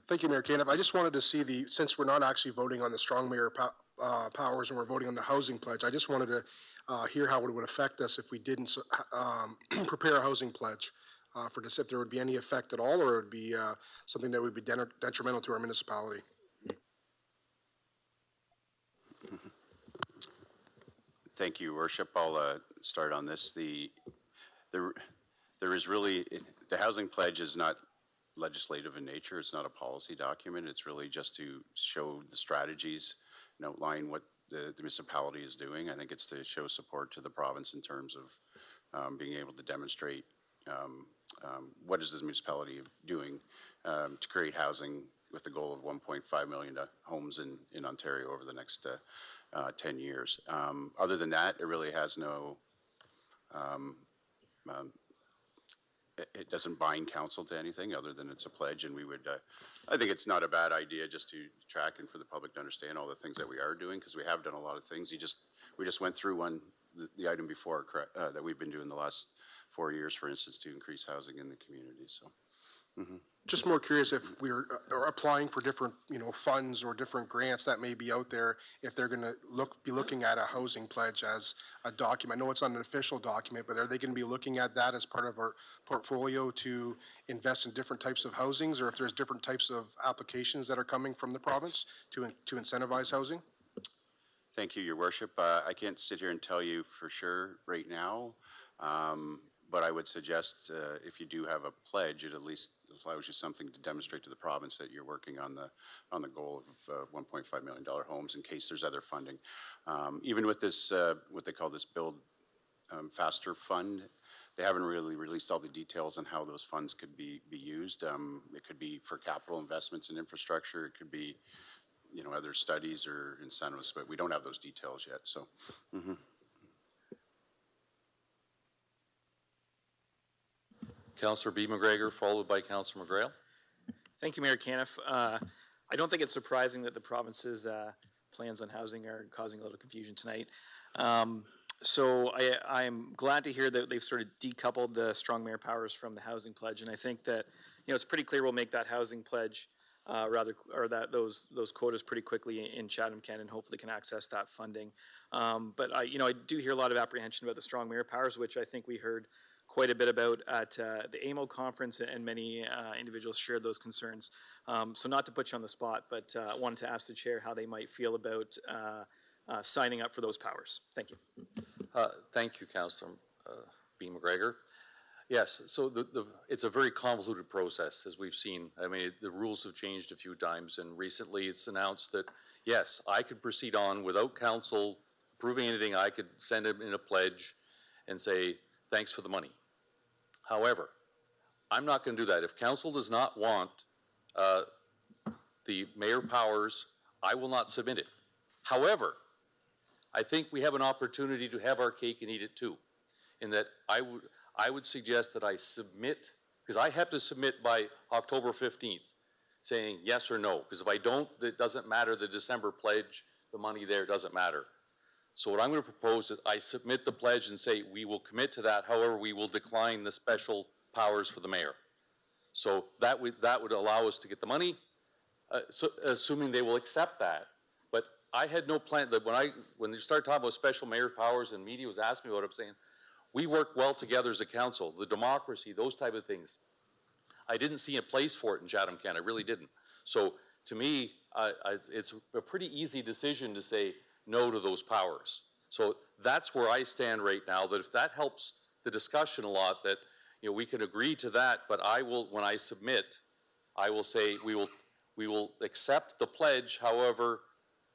Thank you, Mayor Caniff. I just wanted to see since we're not actually voting on the strong mayor powers and we're voting on the housing pledge, I just wanted to hear how it would affect us if we didn't prepare a housing pledge for this, if there would be any effect at all, or it would be something that would be detrimental to our municipality. Thank you, Worship. I'll start on this. There is really, the housing pledge is not legislative in nature. It's not a policy document. It's really just to show the strategies and outline what the municipality is doing. I think it's to show support to the province in terms of being able to demonstrate what is this municipality doing to create housing with the goal of 1.5 million homes in Ontario over the next 10 years. Other than that, it really has no, it doesn't bind council to anything other than it's a pledge, and we would, I think it's not a bad idea just to track and for the public to understand all the things that we are doing, because we have done a lot of things. We just went through the item before, that we've been doing the last 4 years, for instance, to increase housing in the community, so. Just more curious if we're applying for different, funds or different grants that may be out there, if they're going to be looking at a housing pledge as a document. I know it's not an official document, but are they going to be looking at that as part of our portfolio to invest in different types of housings, or if there's different types of applications that are coming from the province to incentivize housing? Thank you, Your Worship. I can't sit here and tell you for sure right now, but I would suggest if you do have a pledge, it at least allows you something to demonstrate to the province that you're working on the goal of $1.5 million homes in case there's other funding. Even with this, what they call this Build Faster Fund, they haven't really released all the details on how those funds could be used. It could be for capital investments in infrastructure. It could be, other studies or incentives, but we don't have those details yet. So. Councillor B. McGregor, followed by Councillor McGrail. Thank you, Mayor Caniff. I don't think it's surprising that the province's plans on housing are causing a little confusion tonight. So I'm glad to hear that they've sort of decoupled the strong mayor powers from the housing pledge, and I think that it's pretty clear we'll make that housing pledge those quotas pretty quickly in Chatham-Kent, and hopefully can access that funding. But I do hear a lot of apprehension about the strong mayor powers, which I think we heard quite a bit about at the AMO conference, and many individuals shared those concerns. So not to put you on the spot, but I wanted to ask the chair how they might feel about signing up for those powers. Thank you. Thank you, Councillor B. McGregor. Yes, so it's a very convoluted process, as we've seen. I mean, the rules have changed a few times, and recently it's announced that, yes, I could proceed on without council approving anything. I could send it in a pledge and say, thanks for the money. However, I'm not going to do that. If council does not want the mayor powers, I will not submit it. However, I think we have an opportunity to have our cake and eat it too, in that I would suggest that I submit, because I have to submit by October 15th, saying yes or no, because if I don't, it doesn't matter. The December pledge, the money there doesn't matter. So what I'm going to propose is I submit the pledge and say we will commit to that. However, we will decline the special powers for the mayor. So that would allow us to get the money, so, assuming they will accept that. But I had no plan, that when you start talking about special mayor powers and media was asking me what I'm saying, we work well together as a council, the democracy, those type of things. I didn't see a place for it in Chatham-Kent, I really didn't. So to me, it's a pretty easy decision to say no to those powers. So that's where I stand right now, that if that helps the discussion a lot, that we can agree to that, but I will, when I submit, I will say we will accept the pledge, however,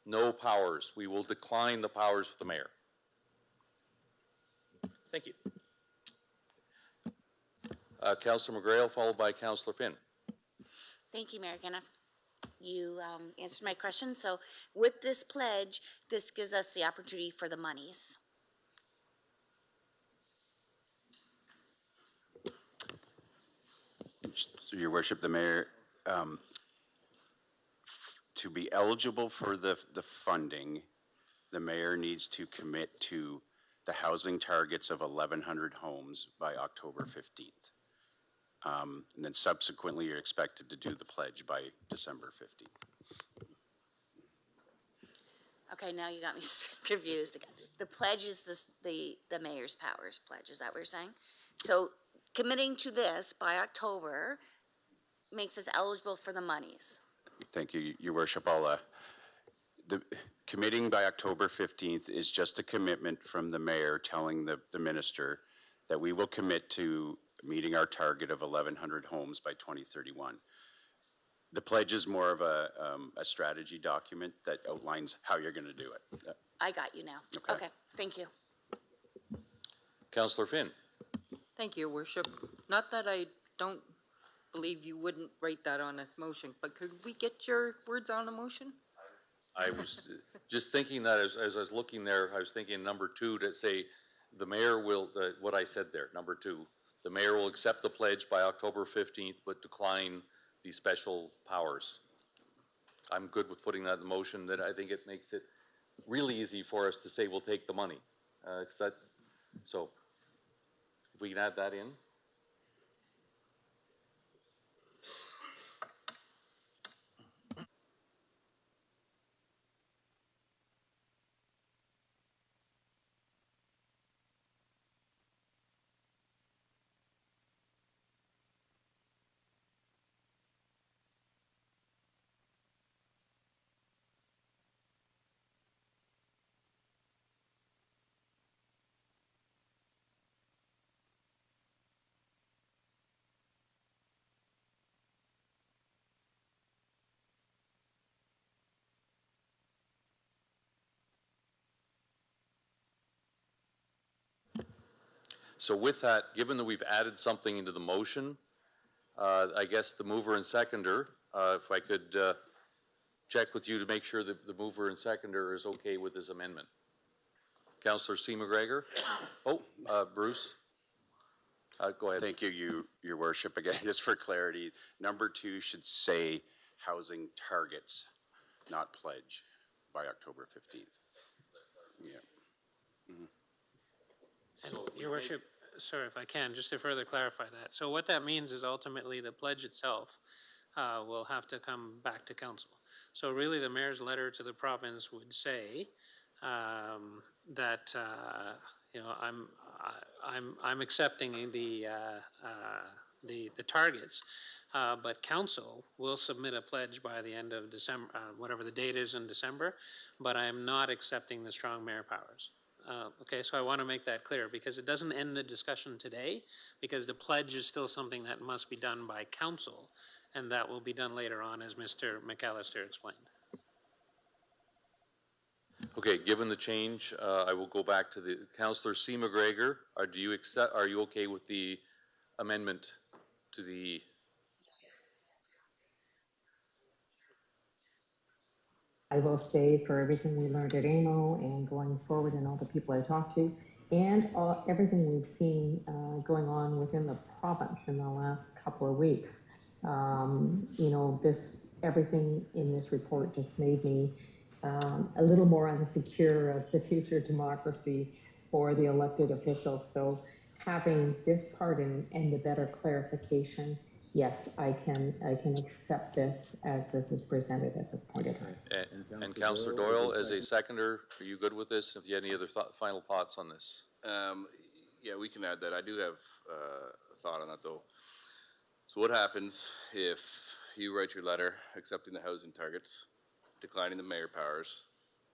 no powers. We will decline the powers of the mayor. Thank you. Councillor McGrail, followed by Councillor Finn. Thank you, Mayor Kenneth. You answered my question. So with this pledge, this gives us the opportunity for the monies. Your worship, the mayor, to be eligible for the funding, the mayor needs to commit to the housing targets of 1,100 homes by October 15th. And then subsequently, you're expected to do the pledge by December 15th. Okay, now you got me confused again. The pledge is the mayor's powers pledge. Is that what you're saying? So committing to this by October makes us eligible for the monies. Thank you, your worship. The committing by October 15th is just a commitment from the mayor telling the minister that we will commit to meeting our target of 1,100 homes by 2031. The pledge is more of a strategy document that outlines how you're going to do it. I got you now. Okay, thank you. Councillor Finn. Thank you, Worship. Not that I don't believe you wouldn't write that on a motion, but could we get your words on a motion? I was just thinking that as I was looking there, I was thinking number 2 to say the mayor will, what I said there, number 2, the mayor will accept the pledge by October 15th, but decline the special powers. I'm good with putting that in the motion. That I think it makes it really easy for us to say we'll take the money. So if we can add that in. So with that, given that we've added something into the motion, I guess the mover and seconder, if I could check with you to make sure that the mover and seconder is okay with this amendment. Councillor C. McGregor. Oh, Bruce. Go ahead. Thank you, your worship. Again, just for clarity, number 2 should say housing targets, not pledge, by October 15th. Yeah. And your worship, sorry if I can, just to further clarify that. So what that means is ultimately the pledge itself will have to come back to council. So really the mayor's letter to the province would say that I'm accepting the targets, but council will submit a pledge by the end of December, whatever the date is in December, but I am not accepting the strong mayor powers. Okay, so I want to make that clear because it doesn't end the discussion today, because the pledge is still something that must be done by council, and that will be done later on, as Mr. McAllister explained. Okay, given the change, I will go back to the Councillor C. McGregor. Are you okay with the amendment to the? I will say for everything we learned at AMO and going forward and all the people I talked to and everything we've seen going on within the province in the last couple of weeks, everything in this report just made me a little more unsecure as the future democracy for the elected officials. So having this part and the better clarification yes, I can accept this as this is presented at this point in time. And Councillor Doyle, as a seconder, are you good with this? If you have any other final thoughts on this? Yeah, we can add that. I do have a thought on that, though. So what happens if you write your letter accepting the housing targets, declining the mayor powers,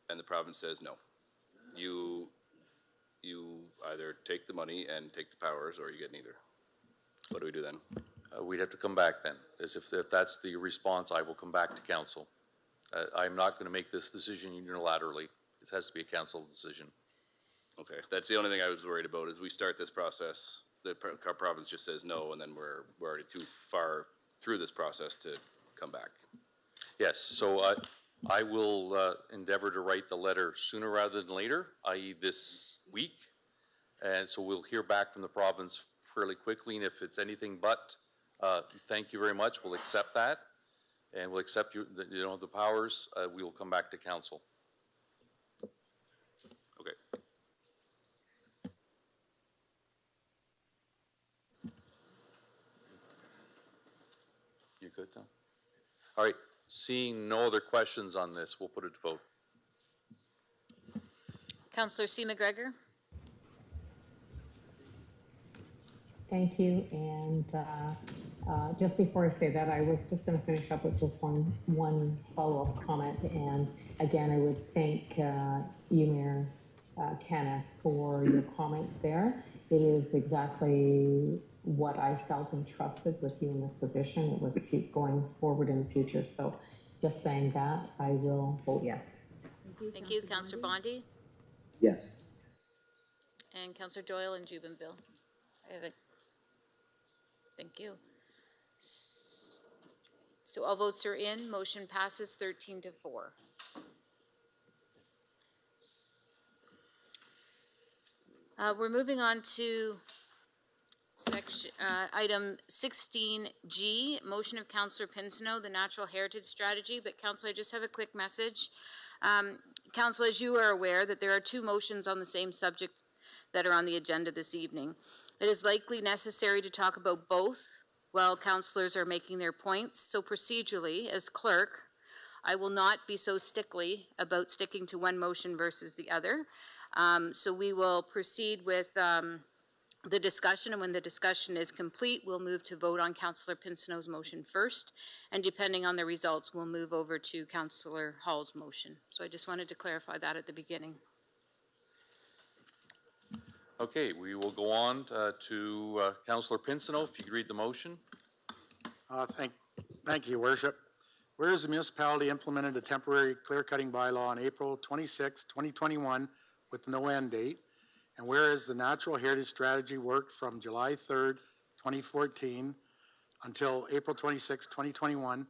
and the province says no? You either take the money and take the powers, or you get neither. What do we do then? We'd have to come back then. As if that's the response, I will come back to council. I'm not going to make this decision unilaterally. This has to be a council decision. Okay, that's the only thing I was worried about, is we start this process, the province just says no, and then we're already too far through this process to come back. Yes, so I will endeavor to write the letter sooner rather than later, i.e. this week. And so we'll hear back from the province fairly quickly, and if it's anything but, thank you very much, we'll accept that. And we'll accept the powers, we will come back to council. Okay. You're good, Tom? All right, seeing no other questions on this, we'll put it to vote. Councillor C. McGregor? Thank you, and just before I say that, I was just going to finish up with just one follow-up comment, and again, I would thank you, Mayor Kenneth, for your comments there. It is exactly what I felt entrusted with you in this position. It was keep going forward in the future, so just saying that, I will vote yes. Thank you. Councillor Bondi? Yes. And Councillor Doyle and Jubenville? I have a thank you. So all votes are in. Motion passes 13-4. We're moving on to item 16G, motion of Councillor Pinsino, the Natural Heritage Strategy. But Council, I just have a quick message. Council, as you are aware, that there are two motions on the same subject that are on the agenda this evening. It is likely necessary to talk about both while councillors are making their points. So procedurally, as clerk, I will not be so stickly about sticking to one motion versus the other. So we will proceed with the discussion, and when the discussion is complete, we'll move to vote on Councillor Pinsino's motion first, and depending on the results, we'll move over to Councillor Hall's motion. So I just wanted to clarify that at the beginning. Okay, we will go on to Councillor Pinsino, if you could read the motion. Thank you, Worship. Whereas the municipality implemented a temporary clear-cutting bylaw on April 26, 2021 with no end date, and whereas the Natural Heritage Strategy worked from July 3rd, 2014 until April 26, 2021,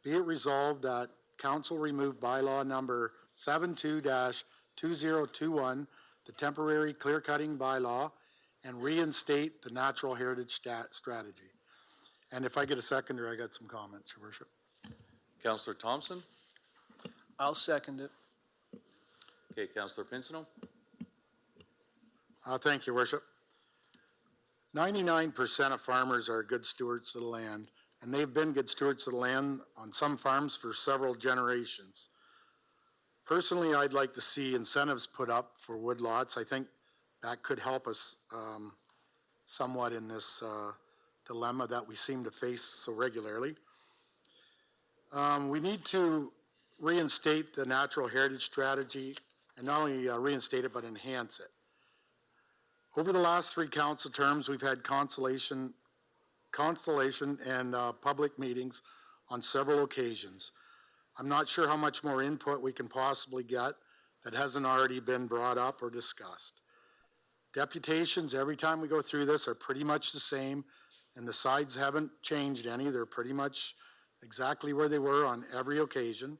be it resolved that Council remove bylaw number 72-2021, the temporary clear-cutting bylaw, and reinstate the Natural Heritage Strategy. And if I get a seconder, I got some comments, Your Worship. Councillor Thompson? I'll second it. Okay, Councillor Pinsino? Thank you, Worship. 99% of farmers are good stewards of the land, and they've been good stewards of the land on some farms for several generations. Personally, I'd like to see incentives put up for woodlots. I think that could help us somewhat in this dilemma that we seem to face so regularly. We need to reinstate the Natural Heritage Strategy, and not only reinstate it, but enhance it. Over the last 3 council terms, we've had constellation and public meetings on several occasions. I'm not sure how much more input we can possibly get that hasn't already been brought up or discussed. Deputations, every time we go through this, are pretty much the same, and the sides haven't changed any. They're pretty much exactly where they were on every occasion.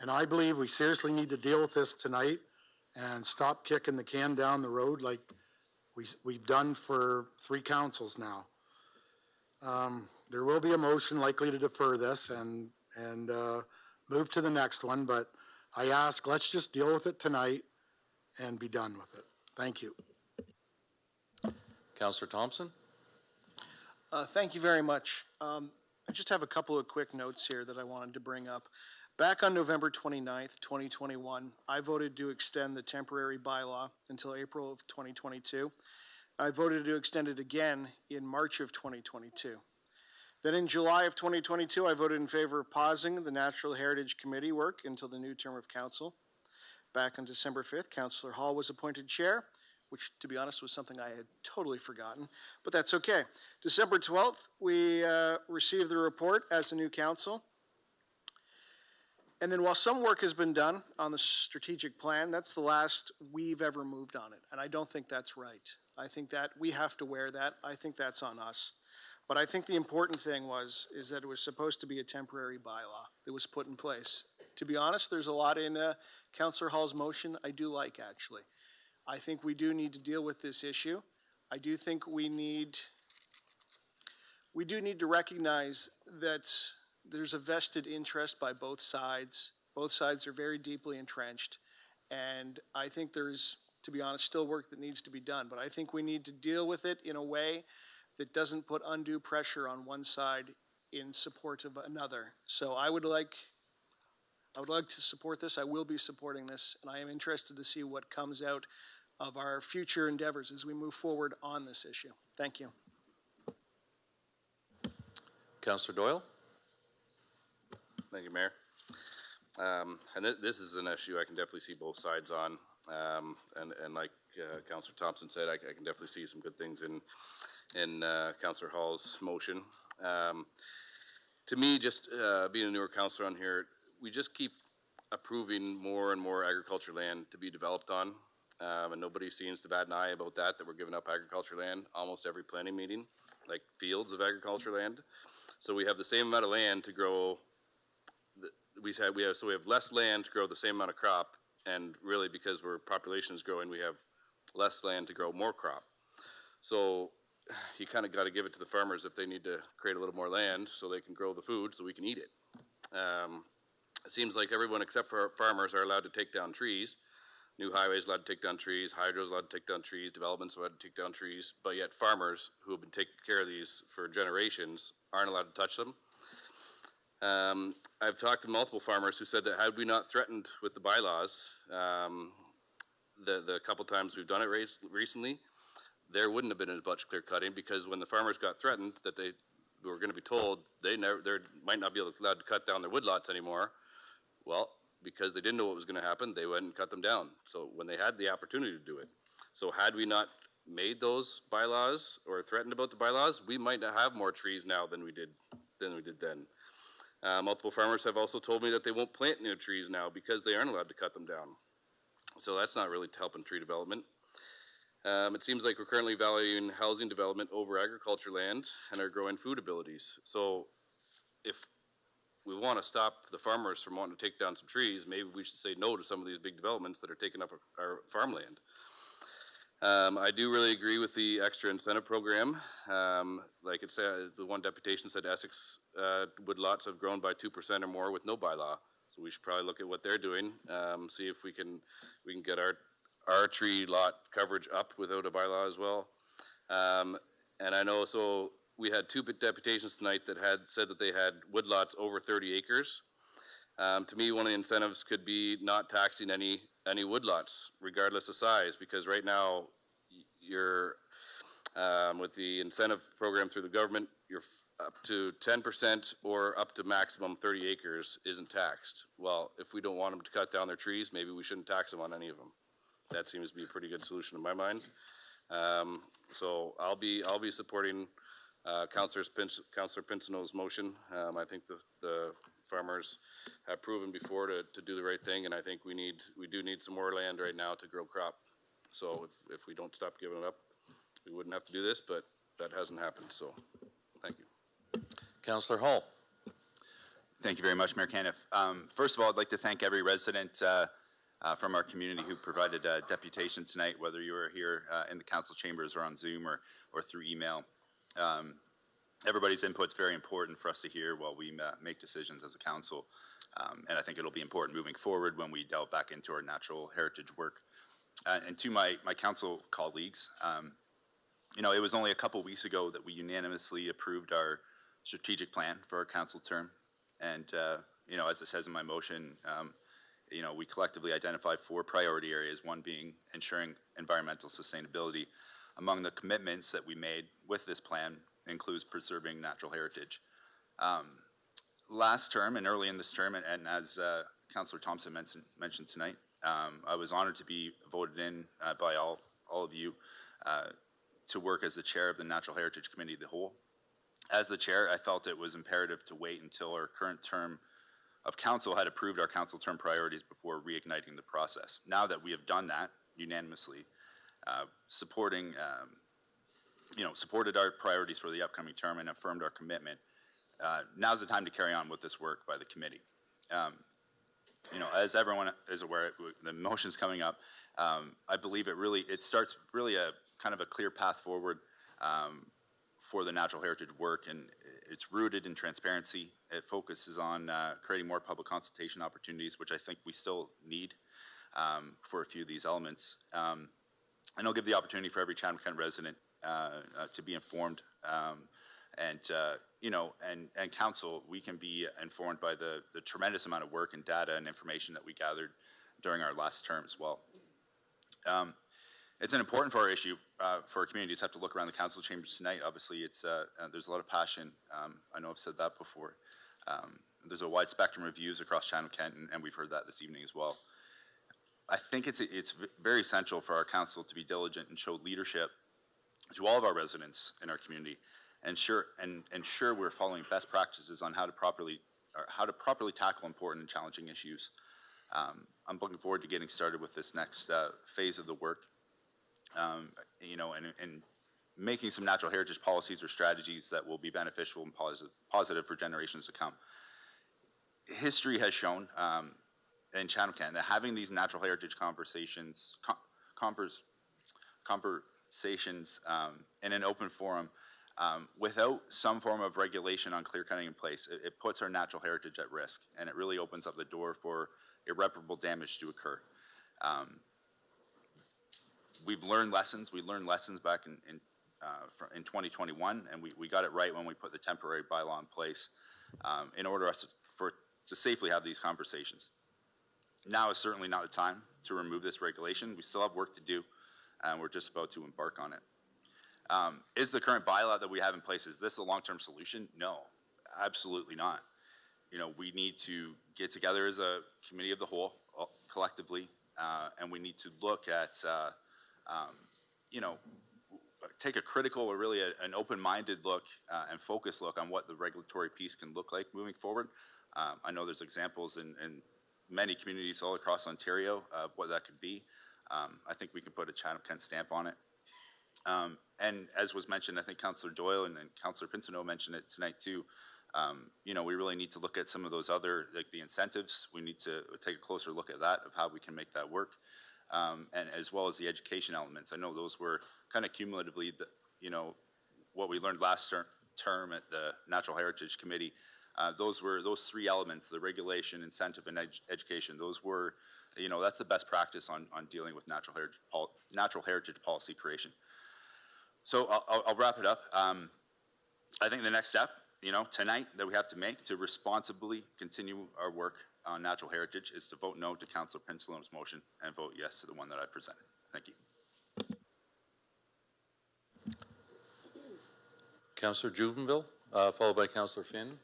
And I believe we seriously need to deal with this tonight and stop kicking the can down the road like we've done for 3 councils now. There will be a motion likely to defer this and move to the next one, but I ask, let's just deal with it tonight and be done with it. Thank you. Councillor Thompson? Thank you very much. I just have a couple of quick notes here that I wanted to bring up. Back on November 29th, 2021, I voted to extend the temporary bylaw until April of 2022. I voted to extend it again in March of 2022. Then in July of 2022, I voted in favor of pausing the Natural Heritage Committee work until the new term of council. Back on December 5th, Councillor Hall was appointed chair, which, to be honest, was something I had totally forgotten, but that's okay. December 12th, we received the report as a new council. And then while some work has been done on the strategic plan, that's the last we've ever moved on it, and I don't think that's right. I think that we have to wear that. I think that's on us. But I think the important thing is that it was supposed to be a temporary bylaw that was put in place. To be honest, there's a lot in Councillor Hall's motion I do like, actually. I think we do need to deal with this issue. I do think we do need to recognize that there's a vested interest by both sides. Both sides are very deeply entrenched. And I think there's, to be honest, still work that needs to be done. But I think we need to deal with it in a way that doesn't put undue pressure on one side in support of another. So I would like to support this. I will be supporting this. And I am interested to see what comes out of our future endeavors as we move forward on this issue. Thank you. Councillor Doyle? Thank you, Mayor. And this is an issue I can definitely see both sides on. And like Councillor Thompson said, I can definitely see some good things in Councillor Hall's motion. To me, just being a newer councillor on here, we just keep approving more and more agriculture land to be developed on. And nobody seems to bat an eye about that we're giving up agriculture land almost every planning meeting, like fields of agriculture land. So we have the same amount of land to grow. We have less land to grow the same amount of crop, and really because our population is growing, we have less land to grow more crop. So you kind of got to give it to the farmers if they need to create a little more land so they can grow the food so we can eat it. It seems like everyone except for farmers are allowed to take down trees. New highways allowed to take down trees, hydro's allowed to take down trees, development's allowed to take down trees, but yet farmers who have been taking care of these for generations aren't allowed to touch them. I've talked to multiple farmers who said that had we not threatened with the bylaws, the couple times we've done it recently, there wouldn't have been as much clear cutting, because when the farmers got threatened that they were going to be told they might not be allowed to cut down their woodlots anymore, well, because they didn't know what was going to happen, they went and cut them down. So when they had the opportunity to do it. So had we not made those bylaws or threatened about the bylaws, we might not have more trees now than we did then. Multiple farmers have also told me that they won't plant new trees now because they aren't allowed to cut them down. So that's not really helping tree development. It seems like we're currently valuing housing development over agriculture land and our growing food abilities. So if we want to stop the farmers from wanting to take down some trees, maybe we should say no to some of these big developments that are taking up our farmland. I do really agree with the extra incentive program. Like it said, the one deputation said Essex woodlots have grown by 2% or more with no bylaw. So we should probably look at what they're doing, see if we can get our tree lot coverage up without a bylaw as well. And I know, so we had two deputations tonight that had said that they had woodlots over 30 acres. To me, one of the incentives could be not taxing any woodlots, regardless of size, because right now, you're, with the incentive program through the government, you're up to 10% or up to maximum 30 acres isn't taxed. Well, if we don't want them to cut down their trees, maybe we shouldn't tax them on any of them. That seems to be a pretty good solution in my mind. So I'll be supporting Councillor Pinsonneau's motion. I think the farmers have proven before to do the right thing, and I think we do need some more land right now to grow crop. So if we don't stop giving it up, we wouldn't have to do this, but that hasn't happened, so thank you. Councillor Hall. Thank you very much, Mayor Caniff. First of all, I'd like to thank every resident from our community who provided a deputation tonight, whether you were here in the council chambers or on Zoom or through email. Everybody's input's very important for us to hear while we make decisions as a council. And I think it'll be important moving forward when we delve back into our natural heritage work. And to my council colleagues, You know, it was only a couple weeks ago that we unanimously approved our strategic plan for our council term. And, you know, as it says in my motion, you know, we collectively identified 4 priority areas, one being ensuring environmental sustainability. Among the commitments that we made with this plan includes preserving natural heritage. Last term and early in this term, and as Councillor Thompson mentioned tonight, I was honored to be voted in by all of you to work as the chair of the Natural Heritage Committee of the whole. As the chair, I felt it was imperative to wait until our current term of council had approved our council term priorities before reigniting the process. Now that we have done that unanimously, supported our priorities for the upcoming term and affirmed our commitment, now's the time to carry on with this work by the committee. You know, as everyone is aware, the motion's coming up. I believe it starts really a kind of a clear path forward for the natural heritage work, and it's rooted in transparency. It focuses on creating more public consultation opportunities, which I think we still need for a few of these elements. And it'll give the opportunity for every Chatham-Kent resident to be informed. You know, and council, we can be informed by the tremendous amount of work and data and information that we gathered during our last term as well. It's an important for our issue for our communities have to look around the council chambers tonight. Obviously, it's there's a lot of passion. I know I've said that before. There's a wide spectrum of views across Chatham-Kent, and we've heard that this evening as well. I think it's very essential for our council to be diligent and show leadership to all of our residents in our community, and ensure we're following best practices on how to properly tackle important and challenging issues. I'm looking forward to getting started with this next phase of the work. You know, and making some natural heritage policies or strategies that will be beneficial and positive for generations to come. History has shown in Chatham-Kent that having these natural heritage conversations in an open forum without some form of regulation on clear cutting in place, it puts our natural heritage at risk, and it really opens up the door for irreparable damage to occur. We've learned lessons. We learned lessons back in 2021, and we got it right when we put the temporary bylaw in place in order to safely have these conversations. Now is certainly not the time to remove this regulation. We still have work to do, and we're just about to embark on it. Is the current bylaw that we have in place, is this a long-term solution? No, absolutely not. You know, we need to get together as a committee of the whole, collectively, and we need to look at, you know, take a critical or really an open-minded look and focused look on what the regulatory piece can look like moving forward. I know there's examples in many communities all across Ontario of what that could be. I think we can put a Chatham-Kent stamp on it. And as was mentioned, I think Councillor Doyle and Councillor Pinto mentioned it tonight too. You know, we really need to look at some of those other, like the incentives. We need to take a closer look at that, of how we can make that work. And as well as the education elements. I know those were kind of cumulatively, you know, what we learned last term at the Natural Heritage Committee. Those 3 elements, the regulation, incentive, and education. Those were, you know, that's the best practice on dealing with natural heritage policy creation. So I'll wrap it up. I think the next step, you know, tonight that we have to make to responsibly continue our work on natural heritage is to vote no to Councillor Pinto's motion and vote yes to the one that I presented. Thank you. Councillor Juvenville, followed by Councillor Finn.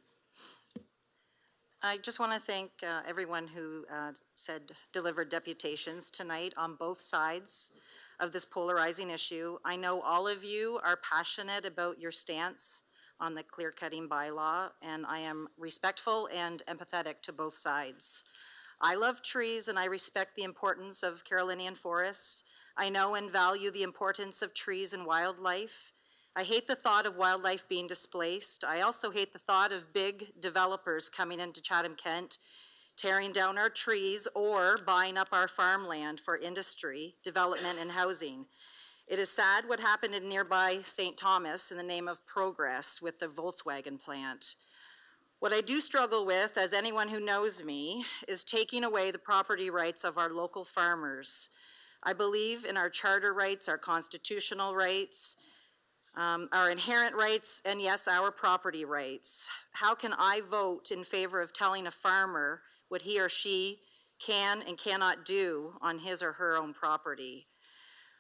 I just want to thank everyone who delivered deputations tonight on both sides of this polarizing issue. I know all of you are passionate about your stance on the clear-cutting bylaw, and I am respectful and empathetic to both sides. I love trees and I respect the importance of Carolinian forests. I know and value the importance of trees and wildlife. I hate the thought of wildlife being displaced. I also hate the thought of big developers coming into Chatham-Kent, tearing down our trees or buying up our farmland for industry, development, and housing. It is sad what happened in nearby St. Thomas in the name of progress with the Volkswagen plant. What I do struggle with, as anyone who knows me, is taking away the property rights of our local farmers. I believe in our charter rights, our constitutional rights. our inherent rights, and yes, our property rights. How can I vote in favor of telling a farmer what he or she can and cannot do on his or her own property?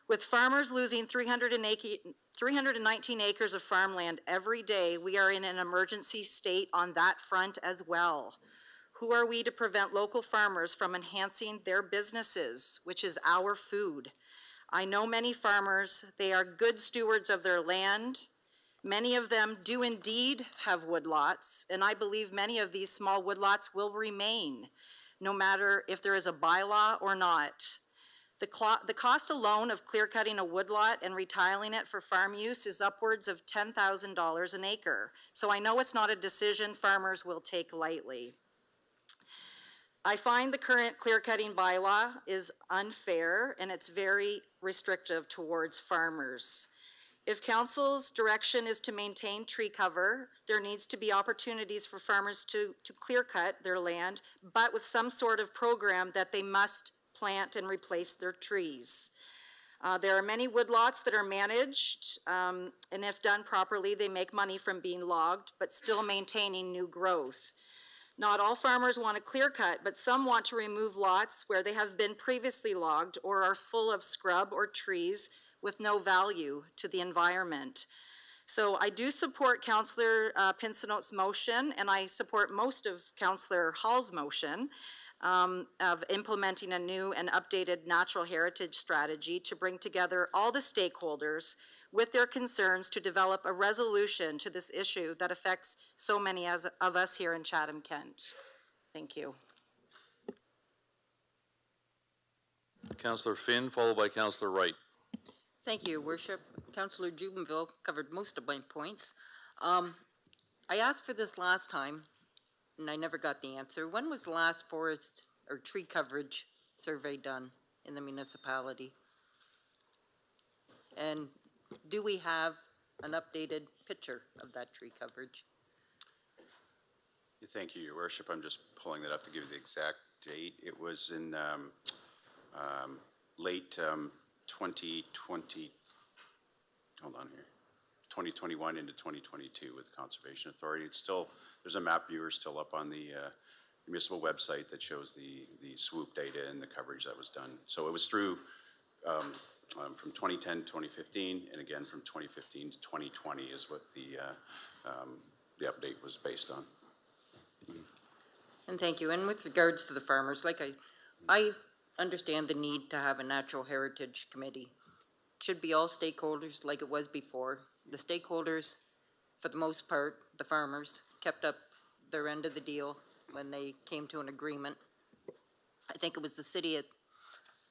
With farmers losing 319 acres of farmland every day, we are in an emergency state on that front as well. Who are we to prevent local farmers from enhancing their businesses, which is our food? I know many farmers, they are good stewards of their land. Many of them do indeed have woodlots, and I believe many of these small woodlots will remain, no matter if there is a bylaw or not. The cost alone of clear-cutting a woodlot and retiling it for farm use is upwards of $10,000 an acre. So I know it's not a decision farmers will take lightly. I find the current clear-cutting bylaw is unfair and it's very restrictive towards farmers. If council's direction is to maintain tree cover, there needs to be opportunities for farmers to clear-cut their land, but with some sort of program that they must plant and replace their trees. There are many woodlots that are managed, and if done properly, they make money from being logged, but still maintaining new growth. Not all farmers want to clear cut, but some want to remove lots where they have been previously logged or are full of scrub or trees with no value to the environment. So I do support Councillor Pinsonot's motion, and I support most of Councillor Hall's motion of implementing a new and updated natural heritage strategy to bring together all the stakeholders with their concerns to develop a resolution to this issue that affects so many of us here in Chatham-Kent. Thank you. Councillor Finn, followed by Councillor Wright. Thank you, Worship. Councillor Jubenville covered most of my points. I asked for this last time, and I never got the answer. When was the last forest or tree coverage survey done in the municipality? And do we have an updated picture of that tree coverage? Thank you, Your Worship. I'm just pulling that up to give you the exact date. It was in late 2020, hold on here, 2021 into 2022 with the Conservation Authority. It's still, there's a map viewer still up on the municipal website that shows the swoop data and the coverage that was done. So it was through from 2010 to 2015, and again from 2015 to 2020 is what the update was based on. And thank you. And with regards to the farmers, like I understand the need to have a natural heritage committee. It should be all stakeholders like it was before. The stakeholders, for the most part, the farmers, kept up their end of the deal when they came to an agreement. I think it was the city that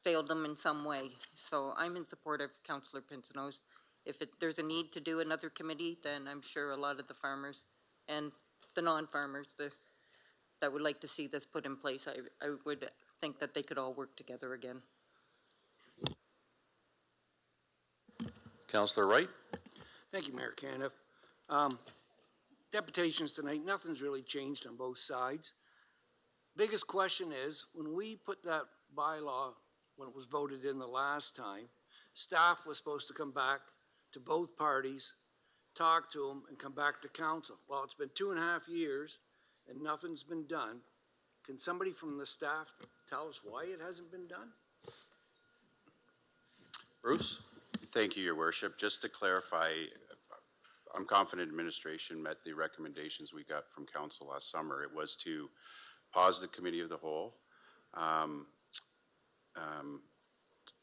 failed them in some way. So I'm in support of Councillor Pinsonot's. If there's a need to do another committee, then I'm sure a lot of the farmers and the non-farmers that would like to see this put in place, I would think that they could all work together again. Councillor Wright. Thank you, Mayor Caniff. Deputations tonight, nothing's really changed on both sides. Biggest question is, when we put that bylaw, when it was voted in the last time, staff was supposed to come back to both parties, talk to them, and come back to council. Well, it's been 2.5 years and nothing's been done. Can somebody from the staff tell us why it hasn't been done? Bruce. Thank you, Your Worship. Just to clarify, I'm confident administration met the recommendations we got from council last summer. It was to pause the committee of the whole.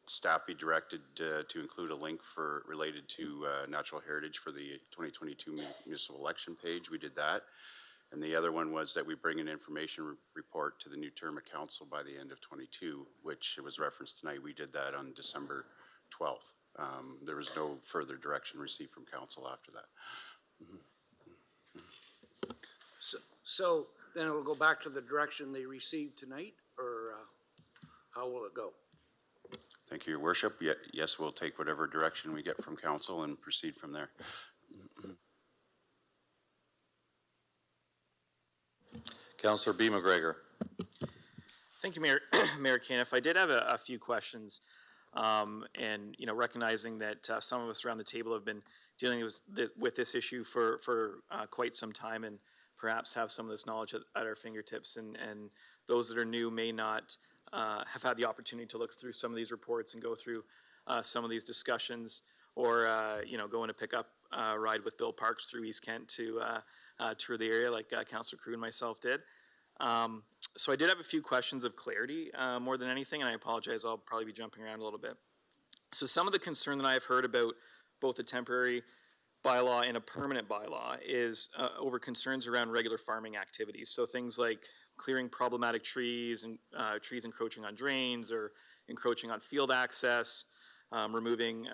Staff be directed to include a link related to natural heritage for the 2022 municipal election page. We did that. And the other one was that we bring an information report to the new term of council by the end of 22, which was referenced tonight. We did that on December 12th. There was no further direction received from council after that. So then it'll go back to the direction they received tonight, or how will it go? Thank you, Your Worship. Yes, we'll take whatever direction we get from council and proceed from there. Councillor B. McGregor. Thank you, Mayor Caniff. I did have a few questions, and recognizing that some of us around the table have been dealing with this issue for quite some time, and perhaps have some of this knowledge at our fingertips. And those that are new may not have had the opportunity to look through some of these reports and go through some of these discussions, or go in to pick up a ride with Bill Parks through East Kent to tour the area like Councillor Crew and myself did. So I did have a few questions of clarity more than anything, and I apologize, I'll probably be jumping around a little bit. So some of the concern that I've heard about both a temporary bylaw and a permanent bylaw is over concerns around regular farming activities. So things like clearing problematic trees and trees encroaching on drains or encroaching on field access, removing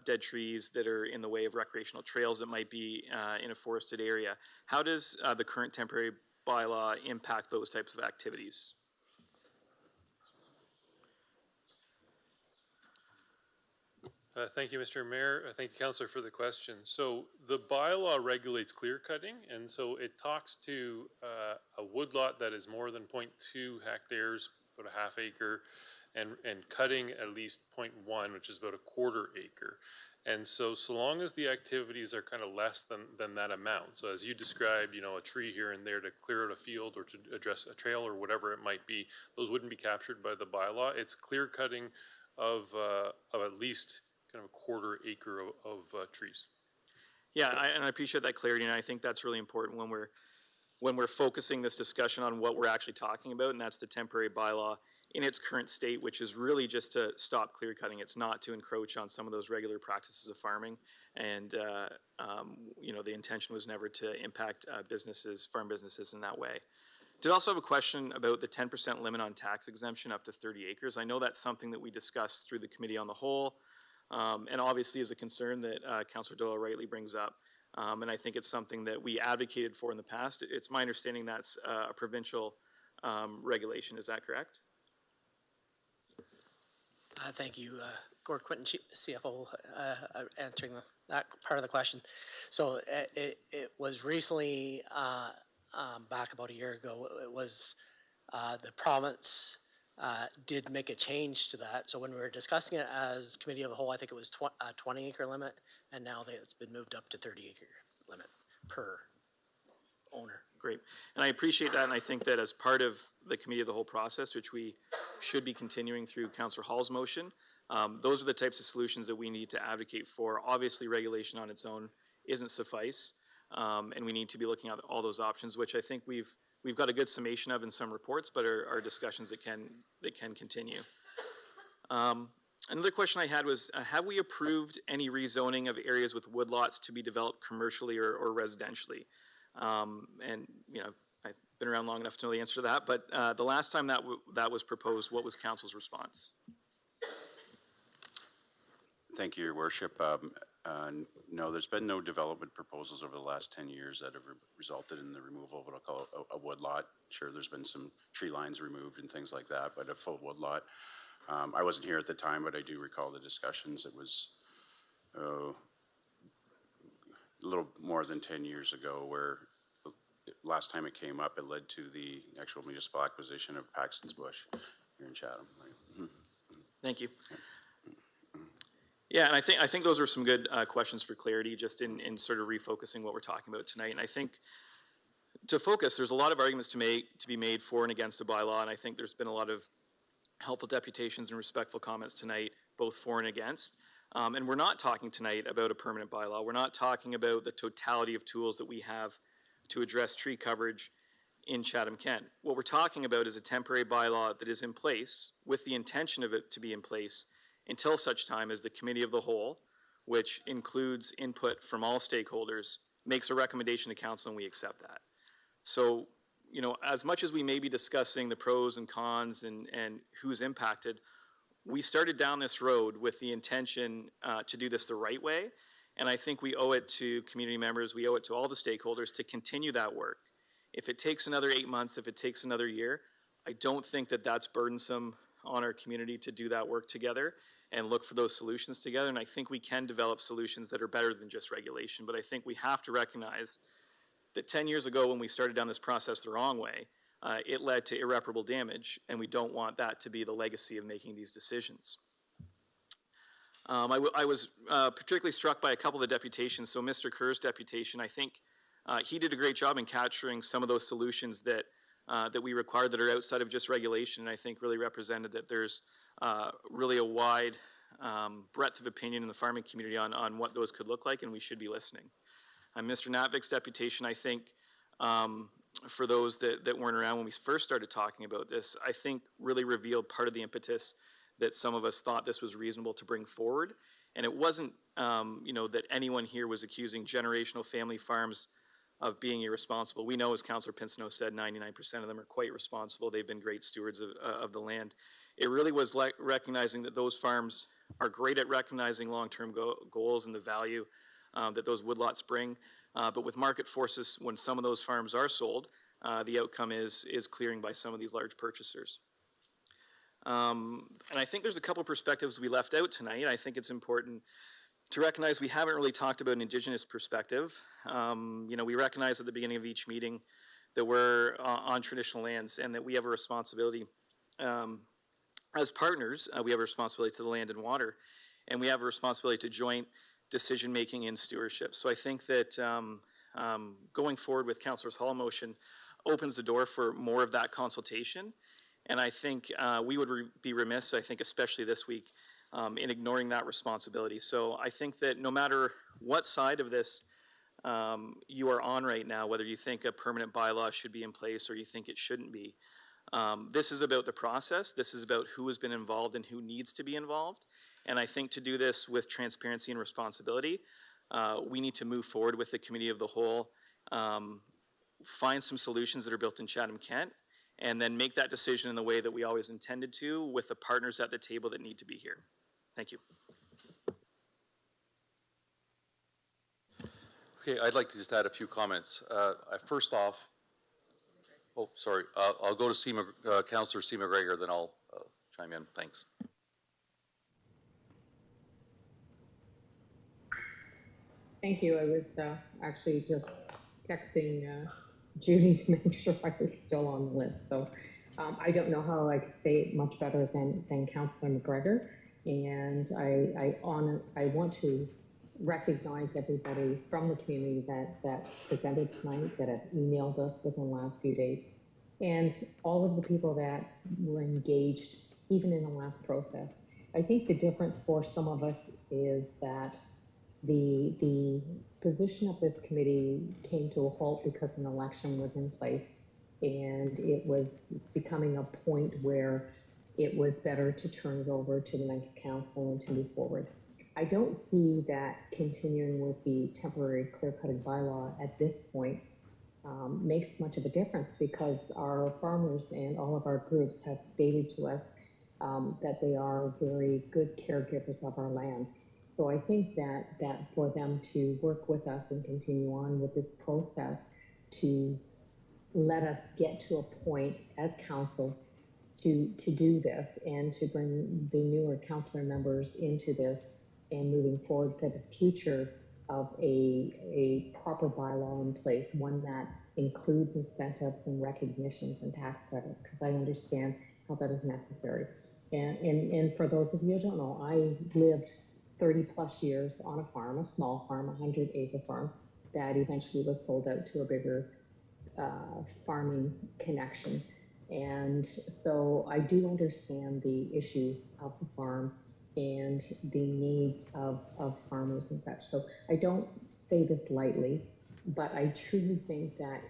dead trees that are in the way of recreational trails that might be in a forested area. How does the current temporary bylaw impact those types of activities? Thank you, Mr. Mayor. Thank you, Councillor, for the question. So the bylaw regulates clear cutting, and so it talks to a woodlot that is more than 0.2 hectares, about a half acre, and cutting at least 0.1, which is about a quarter acre. And so long as the activities are kind of less than that amount, so as you described, a tree here and there to clear out a field or to address a trail or whatever it might be, those wouldn't be captured by the bylaw. It's clear cutting of at least kind of a quarter acre of trees. Yeah, and I appreciate that clarity, and I think that's really important when we're focusing this discussion on what we're actually talking about, and that's the temporary bylaw in its current state, which is really just to stop clear cutting. It's not to encroach on some of those regular practices of farming, and the intention was never to impact farm businesses in that way. Did also have a question about the 10% limit on tax exemption up to 30 acres. I know that's something that we discussed through the committee on the whole, and obviously is a concern that Councillor Doyle rightly brings up. And I think it's something that we advocated for in the past. It's my understanding that's a provincial regulation. Is that correct? Thank you, Gord Quinton, CFO, answering that part of the question. So it was recently, back about a year ago, it was the province did make a change to that. So when we were discussing it as committee of the whole, I think it was 20 acre limit, and now it's been moved up to 30 acre limit per owner. Great. And I appreciate that, and I think that as part of the committee of the whole process, which we should be continuing through Councillor Hall's motion, those are the types of solutions that we need to advocate for. Obviously, regulation on its own isn't suffice, and we need to be looking at all those options, which I think we've got a good summation of in some reports, but are discussions that can continue. Another question I had was, have we approved any rezoning of areas with woodlots to be developed commercially or residentially? And I've been around long enough to know the answer to that, but the last time that was proposed, what was council's response? Thank you, Your Worship. No, there's been no development proposals over the last 10 years that have resulted in the removal of what I'll call a woodlot. Sure, there's been some tree lines removed and things like that, but a full woodlot. I wasn't here at the time, but I do recall the discussions. It was a little more than 10 years ago, where last time it came up, it led to the actual municipal acquisition of Paxton's Bush here in Chatham. Thank you. Yeah, and I think those are some good questions for clarity, just in sort of refocusing what we're talking about tonight. And I think to focus, there's a lot of arguments to be made for and against a bylaw, and I think there's been a lot of helpful deputations and respectful comments tonight, both for and against. And we're not talking tonight about a permanent bylaw. We're not talking about the totality of tools that we have to address tree coverage in Chatham-Kent. What we're talking about is a temporary bylaw that is in place with the intention of it to be in place until such time as the committee of the whole, which includes input from all stakeholders, makes a recommendation to council and we accept that. So, as much as we may be discussing the pros and cons and who's impacted, we started down this road with the intention to do this the right way. And I think we owe it to community members, we owe it to all the stakeholders to continue that work. If it takes another 8 months, if it takes another year, I don't think that that's burdensome on our community to do that work together and look for those solutions together. And I think we can develop solutions that are better than just regulation. But I think we have to recognize that 10 years ago when we started down this process the wrong way, it led to irreparable damage, and we don't want that to be the legacy of making these decisions. I was particularly struck by a couple of the deputations. So Mr. Kerr's deputation, I think he did a great job in capturing some of those solutions that we require that are outside of just regulation, and I think really represented that there's really a wide breadth of opinion in the farming community on what those could look like, and we should be listening. Mr. Natvik's deputation, I think, for those that weren't around when we first started talking about this, I think really revealed part of the impetus that some of us thought this was reasonable to bring forward. And it wasn't, that anyone here was accusing generational family farms of being irresponsible. We know, as Councillor Pinsonneau said, 99% of them are quite responsible. They've been great stewards of the land. It really was recognizing that those farms are great at recognizing long-term goals and the value that those woodlots bring. But with market forces, when some of those farms are sold, the outcome is clearing by some of these large purchasers. And I think there's a couple perspectives we left out tonight. I think it's important to recognize we haven't really talked about an Indigenous perspective. We recognize at the beginning of each meeting that we're on traditional lands and that we have a responsibility. As partners, we have a responsibility to the land and water, and we have a responsibility to joint decision-making and stewardship. So I think that going forward with Councillor Hall's motion opens the door for more of that consultation. And I think we would be remiss, I think especially this week, in ignoring that responsibility. So I think that no matter what side of this you are on right now, whether you think a permanent bylaw should be in place or you think it shouldn't be, this is about the process. This is about who has been involved and who needs to be involved. And I think to do this with transparency and responsibility, we need to move forward with the committee of the whole, find some solutions that are built in Chatham-Kent, and then make that decision in the way that we always intended to with the partners at the table that need to be here. Thank you. Okay, I'd like to just add a few comments. First off, sorry, I'll go to Councillor C. McGregor, then I'll chime in. Thanks. Thank you. I was actually just texting Judy to make sure I was still on the list. So I don't know how I could say it much better than Councillor McGregor. And I want to recognize everybody from the community that presented tonight, that have emailed us within the last few days, and all of the people that were engaged even in the last process. I think the difference for some of us is that the position of this committee came to a halt because an election was in place, and it was becoming a point where it was better to turn it over to the next council and to move forward. I don't see that continuing with the temporary clear-cutting bylaw at this point makes much of a difference, because our farmers and all of our groups have stated to us that they are very good caregivers of our land. So I think that for them to work with us and continue on with this process to let us get to a point as council to do this and to bring the newer councillor members into this and moving forward for the future of a proper bylaw in place, one that includes incentives and recognitions and tax credits, because I understand how that is necessary. And for those of you who don't know, I lived 30 plus years on a farm, a small farm, 100-acre farm, that eventually was sold out to a bigger farming connection. And so I do understand the issues of the farm and the needs of farmers and such. So I don't say this lightly, but I truly think that,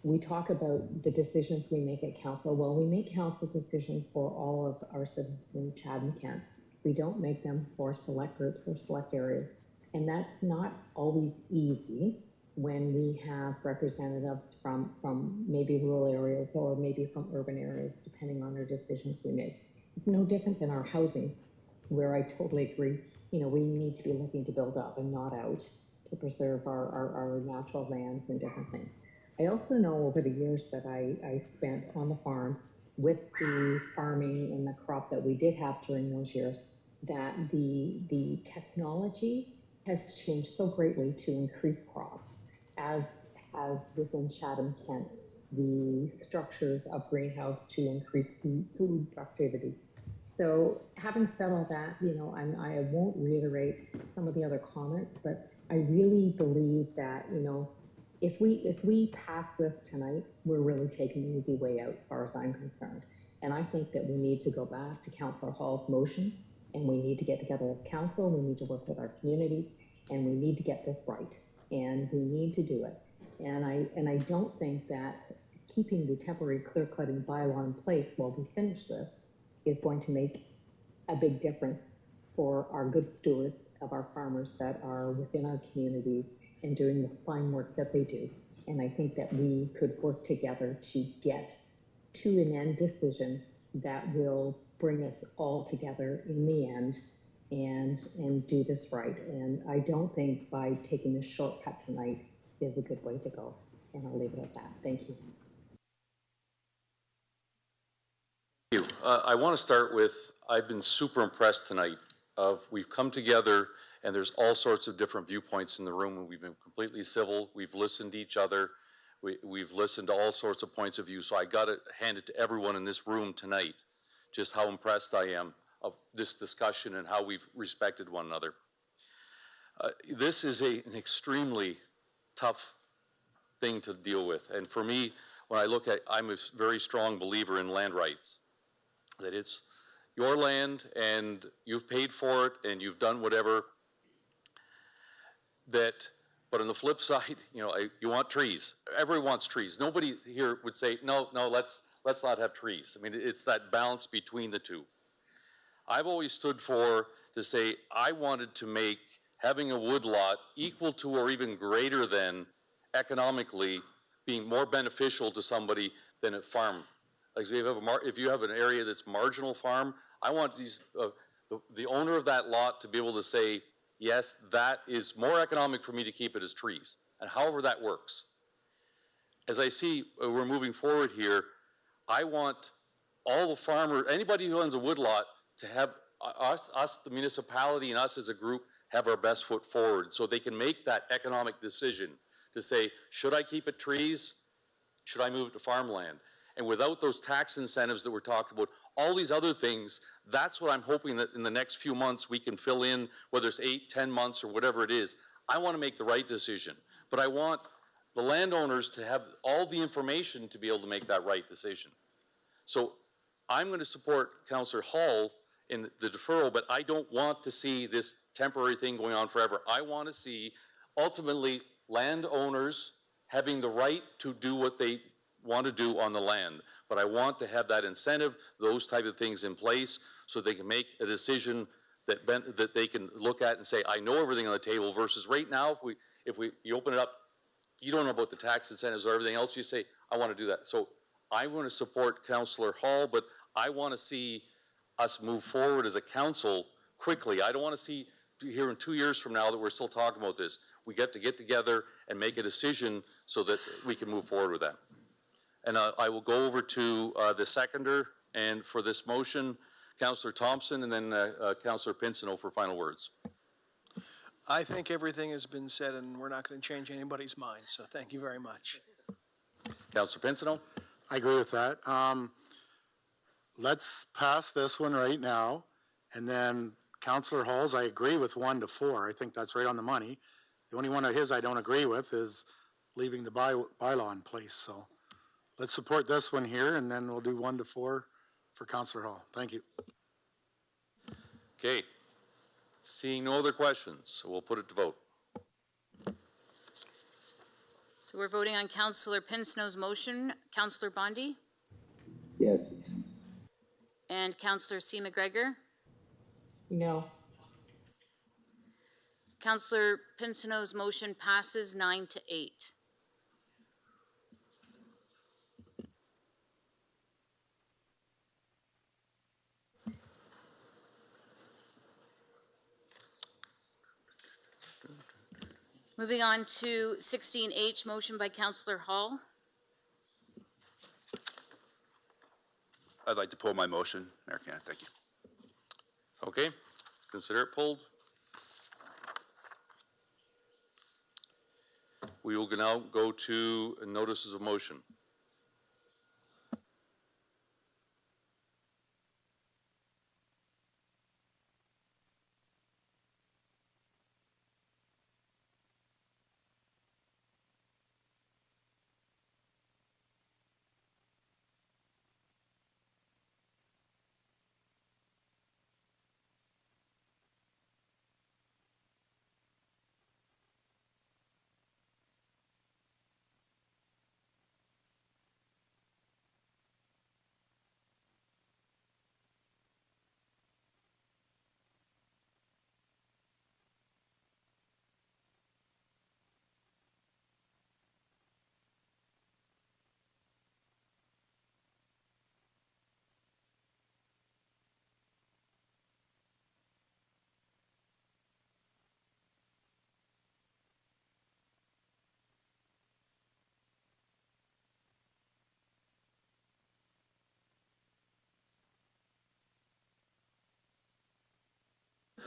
we talk about the decisions we make at council. Well, we make council decisions for all of our citizens in Chatham-Kent. We don't make them for select groups or select areas. And that's not always easy when we have representatives from maybe rural areas or maybe from urban areas, depending on the decisions we make. It's no different than our housing, where I totally agree. We need to be looking to build up and not out, to preserve our natural lands and different things. I also know over the years that I spent on the farm with the farming and the crop that we did have during those years, that the technology has changed so greatly to increase crops, as within Chatham-Kent, the structures of greenhouse to increase food productivity. So having said all that, I won't reiterate some of the other comments, but I really believe that, if we pass this tonight, we're really taking the easy way out as far as I'm concerned. And I think that we need to go back to Councillor Hall's motion, and we need to get together as council, we need to work with our communities, and we need to get this right, and we need to do it. And I don't think that keeping the temporary clear-cutting bylaw in place while we finish this is going to make a big difference for our good stewards of our farmers that are within our communities and doing the fine work that they do. And I think that we could work together to get to an end decision that will bring us all together in the end and do this right. And I don't think by taking this shortcut tonight is a good way to go. And I'll leave it at that. Thank you. Thank you. I want to start with, I've been super impressed tonight we've come together and there's all sorts of different viewpoints in the room, and we've been completely civil. We've listened to each other. We've listened to all sorts of points of view. So I got to hand it to everyone in this room tonight, just how impressed I am of this discussion and how we've respected one another. This is an extremely tough thing to deal with. And for me, when I look at, I'm a very strong believer in land rights, that it's your land and you've paid for it and you've done whatever. But on the flip side, you want trees. Everyone wants trees. Nobody here would say, no, let's not have trees. I mean, it's that balance between the two. I've always stood to say, I wanted to make having a woodlot equal to or even greater than economically being more beneficial to somebody than a farm. Like if you have an area that's marginal farm, I want the owner of that lot to be able to say, yes, that is more economic for me to keep it as trees, and however that works. As I see we're moving forward here, I want all the farmers, anybody who owns a woodlot, to have us, the municipality, and us as a group have our best foot forward so they can make that economic decision to say, should I keep it trees? Should I move it to farmland? And without those tax incentives that we're talking about, all these other things, that's what I'm hoping that in the next few months we can fill in, whether it's 8, 10 months or whatever it is. I want to make the right decision, but I want the landowners to have all the information to be able to make that right decision. So I'm going to support Councillor Hall in the deferral, but I don't want to see this temporary thing going on forever. I want to see ultimately landowners having the right to do what they want to do on the land. But I want to have that incentive, those type of things in place so they can make a decision that they can look at and say, I know everything on the table, versus right now, if you open it up, you don't know about the tax incentives or everything else, you say, I want to do that. So I want to support Councillor Hall, but I want to see us move forward as a council quickly. I don't want to see here in 2 years from now that we're still talking about this. We get to get together and make a decision so that we can move forward with that. And I will go over to the seconder, and for this motion, Councillor Thompson, and then Councillor Pinsino for final words. I think everything has been said, and we're not going to change anybody's mind, so thank you very much. Councillor Pinsino? I agree with that. Let's pass this one right now, and then Councillor Hall's, I agree with 1 to 4. I think that's right on the money. The only one of his I don't agree with is leaving the bylaw in place, so let's support this one here, and then we'll do 1 to 4 for Councillor Hall. Thank you. Okay. Seeing no other questions, we'll put it to vote. So we're voting on Councillor Pinsno's motion. Councillor Bondi? Yes. And Councillor C. McGregor? No. Councillor Pinsno's motion passes 9 to 8. Moving on to 16H, motion by Councillor Hall. I'd like to pull my motion, Mayor Kenneth, thank you. Okay, consider it pulled. We will now go to notices of motion.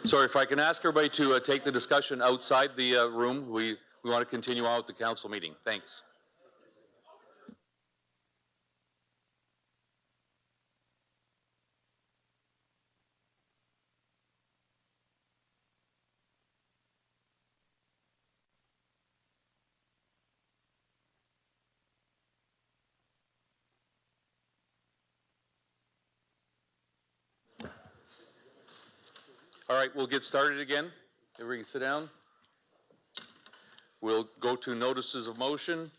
Sorry, if I can ask everybody to take the discussion outside the room. We want to continue on with the council meeting. Thanks. All right, we'll get started again. Everybody can sit down. We'll go to notices of motion.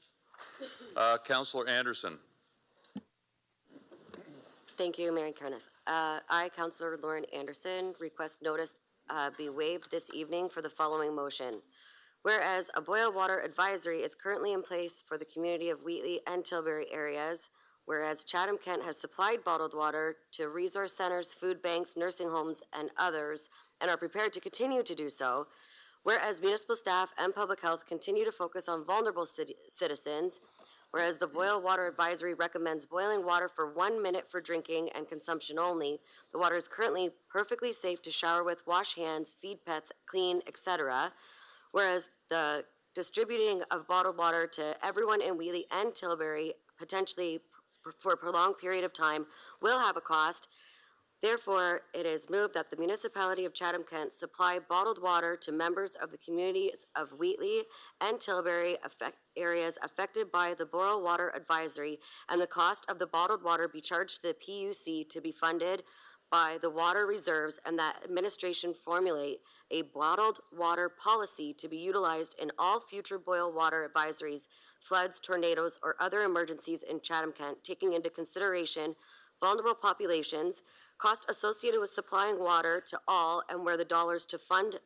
Councillor Anderson. Thank you, Mayor Carniff. I, Councillor Lauren Anderson, request notice be waived this evening for the following motion. Whereas a boil water advisory is currently in place for the community of Wheatley and Tilbury areas, whereas Chatham-Kent has supplied bottled water to resource centers, food banks, nursing homes, and others, and are prepared to continue to do so, whereas municipal staff and public health continue to focus on vulnerable citizens, whereas the Boil Water Advisory recommends boiling water for 1 minute for drinking and consumption only, the water is currently perfectly safe to shower with, wash hands, feed pets, clean, etc., whereas the distributing of bottled water to everyone in Wheatley and Tilbury, potentially for a prolonged period of time, will have a cost. Therefore, it is moved that the municipality of Chatham-Kent supply bottled water to members of the communities of Wheatley and Tilbury areas affected by the Boil Water Advisory, and the cost of the bottled water be charged to the PUC to be funded by the water reserves, and that administration formulate a bottled water policy to be utilized in all future boil water advisories, floods, tornadoes, or other emergencies in Chatham-Kent, taking into consideration vulnerable populations, costs associated with supplying water to all, and where the dollars to fund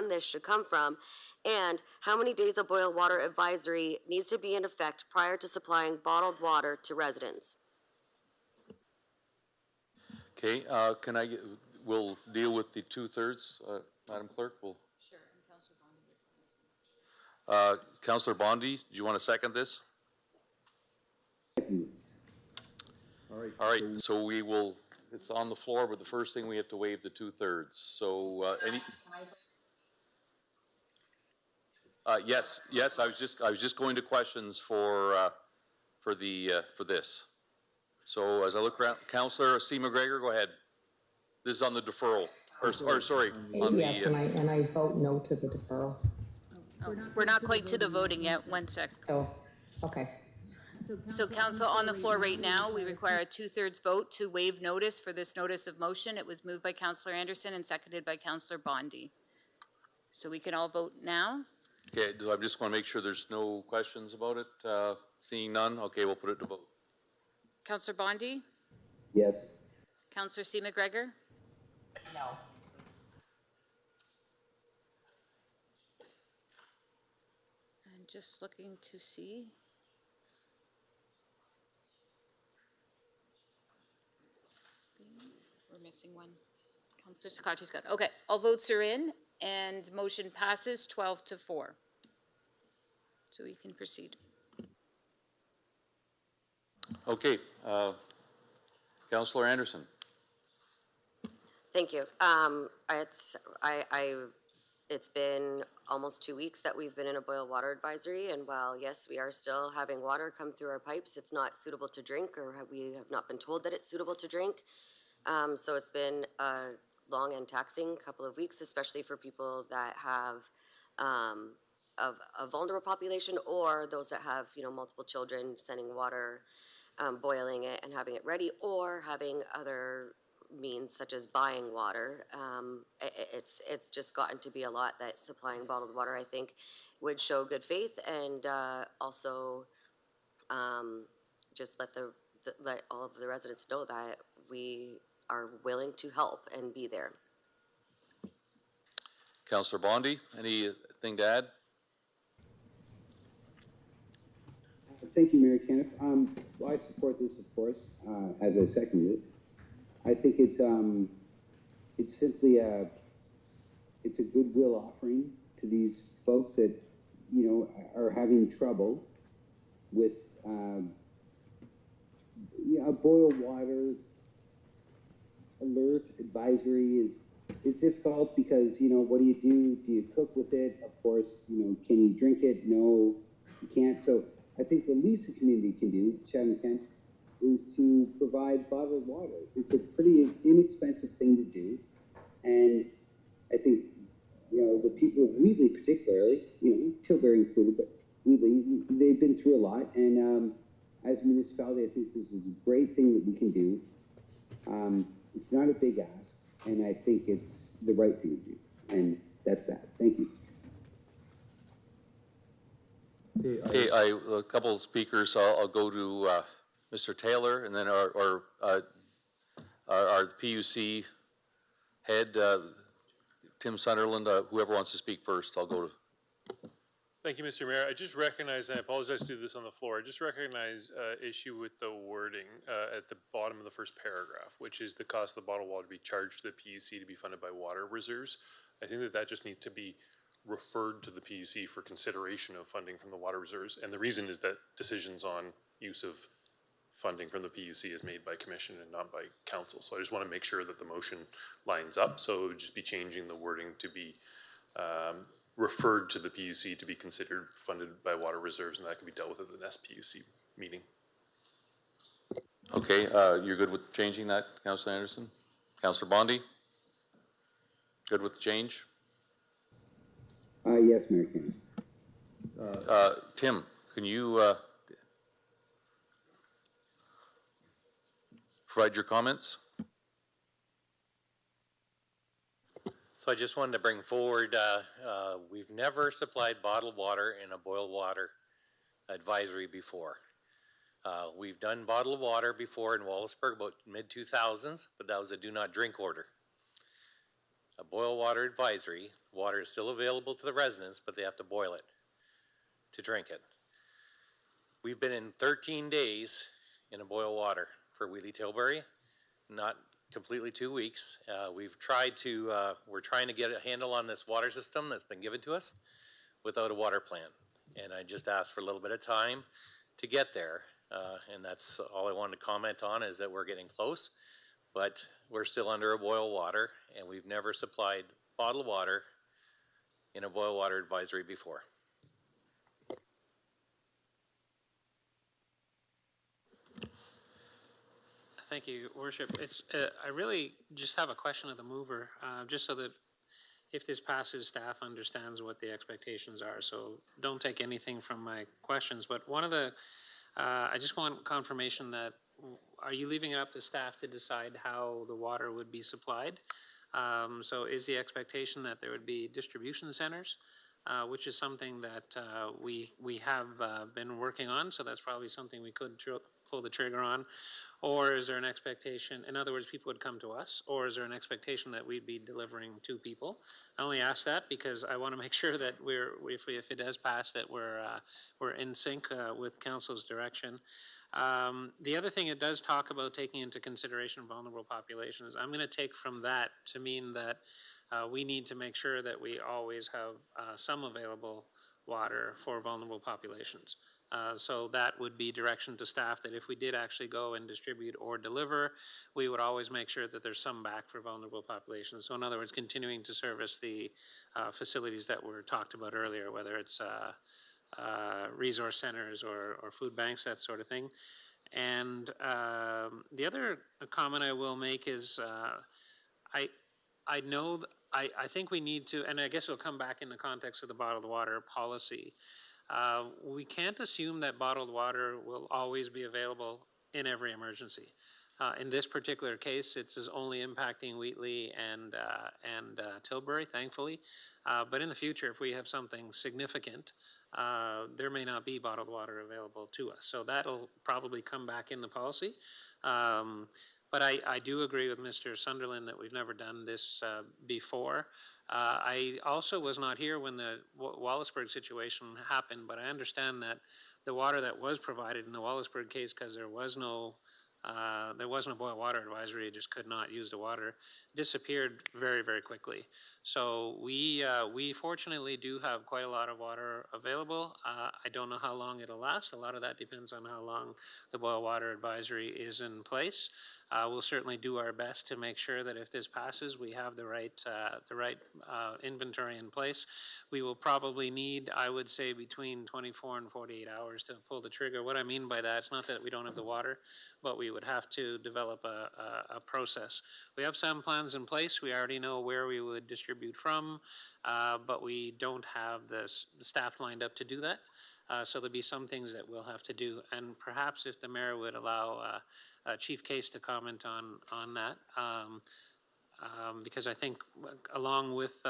this should come from, and how many days a boil water advisory needs to be in effect prior to supplying bottled water to residents. Okay, we'll deal with the 2/3, Madam Clerk. Sure, and Councillor Bondi. Councillor Bondi, do you want to second this? All right, so we will, it's on the floor, but the first thing we have to waive the 2/3. So yes, I was just going to questions for this. So as I look around, Councillor C. McGregor, go ahead. This is on the deferral, or sorry, on Yes, and I vote no to the deferral. Oh, we're not quite to the voting yet. 1 sec. Oh, okay. So council, on the floor right now, we require a 2/3 vote to waive notice for this notice of motion. It was moved by Councillor Anderson and seconded by Councillor Bondi. So we can all vote now? Okay, I just want to make sure there's no questions about it. Seeing none, okay, we'll put it to vote. Councillor Bondi? Yes. Councillor C. McGregor? No. I'm just looking to see. We're missing one. Councillor Sakachi's got, okay, all votes are in and motion passes 12-4. So we can proceed. Okay, Councillor Anderson. Thank you. It's been almost 2 weeks that we've been in a boil water advisory, and while yes, we are still having water come through our pipes, it's not suitable to drink, or we have not been told that it's suitable to drink. So it's been a long and taxing couple of weeks, especially for people that have a vulnerable population, or those that have, multiple children, sending water, boiling it and having it ready, or having other means such as buying water. It's just gotten to be a lot that supplying bottled water, I think, would show good faith, and also just let all of the residents know that we are willing to help and be there. Councillor Bondi, anything to add? Thank you, Mayor Kenneth. Well, I support this, of course, as I seconded it. I think it's simply it's a goodwill offering to these folks that, are having trouble with, a boil water alert advisory is is difficult because, what do? Do you cook with it? Of course, can you drink it? No, you can't. So I think the least the community can do, Chatham-Kent, is to provide bottled water. It's a pretty inexpensive thing to do. And I think, the people of Wheatley particularly, Tilbury included, but Wheatley, they've been through a lot. And as a municipality, I think this is a great thing that we can do. It's not a big ask, and I think it's the right thing to do. And that's that. Thank you. Okay, a couple of speakers. I'll go to Mr. Taylor, and then our PUC head, Tim Sunderland. Whoever wants to speak first, I'll go to. Thank you, Mr. Mayor. I just recognize, and I apologize to do this on the floor, I just recognize issue with the wording at the bottom of the first paragraph, which is the cost of the bottled water to be charged to the PUC to be funded by water reserves. I think that just needs to be referred to the PUC for consideration of funding from the water reserves. And the reason is that decisions on use of funding from the PUC is made by commission and not by council. So I just want to make sure that the motion lines up. So it would just be changing the wording to be referred to the PUC to be considered funded by water reserves, and that can be dealt with at an SPUC meeting. Okay, you're good with changing that, Councilor Anderson? Councilor Bondi? Good with the change? Yes, Mayor Kenneth. Tim, can you provide your comments? So I just wanted to bring forward, we've never supplied bottled water in a boil water advisory before. We've done bottled water before in Wallaceburg about mid-2000s, but that was a do not drink order. A boil water advisory, water is still available to the residents, but they have to boil it to drink it. We've been in 13 days in a boil water for Wheatley Tilbury, not completely 2 weeks. We're trying to get a handle on this water system that's been given to us without a water plan. And I just asked for a little bit of time to get there. And that's all I wanted to comment on, is that we're getting close, but we're still under a boil water, and we've never supplied bottled water in a boil water advisory before. Thank you, Worship. I really just have a question of the mover, just so that if this passes, staff understands what the expectations are. So don't take anything from my questions, but one of the, I just want confirmation that, are you leaving it up to staff to decide how the water would be supplied? So is the expectation that there would be distribution centers, which is something that we have been working on, so that's probably something we could pull the trigger on? Or is there an expectation, in other words, people would come to us, or is there an expectation that we'd be delivering to people? I only ask that because I want to make sure that if it does pass, that we're in sync with council's direction. The other thing it does talk about taking into consideration vulnerable populations. I'm going to take from that to mean that we need to make sure that we always have some available water for vulnerable populations. So that would be direction to staff that if we did actually go and distribute or deliver, we would always make sure that there's some back for vulnerable populations. So in other words, continuing to service the facilities that were talked about earlier, whether it's resource centers or food banks, that sort of thing. And the other comment I will make is I know I think we need to, and I guess it'll come back in the context of the bottled water policy. We can't assume that bottled water will always be available in every emergency. In this particular case, it's only impacting Wheatley and Tilbury, thankfully. But in the future, if we have something significant, there may not be bottled water available to us. So that'll probably come back in the policy. But I do agree with Mr. Sunderland that we've never done this before. I also was not here when the Wallaceburg situation happened, but I understand that the water that was provided in the Wallaceburg case, because there was no there wasn't a boil water advisory, it just could not use the water, disappeared very, very quickly. So we fortunately do have quite a lot of water available. I don't know how long it'll last. A lot of that depends on how long the boil water advisory is in place. We'll certainly do our best to make sure that if this passes, we have the right inventory in place. We will probably need, I would say, between 24 and 48 hours to pull the trigger. What I mean by that, it's not that we don't have the water, but we would have to develop a process. We have some plans in place. We already know where we would distribute from, but we don't have the staff lined up to do that. So there'll be some things that we'll have to do. And perhaps if the mayor would allow Chief Case to comment on that, because I think along with,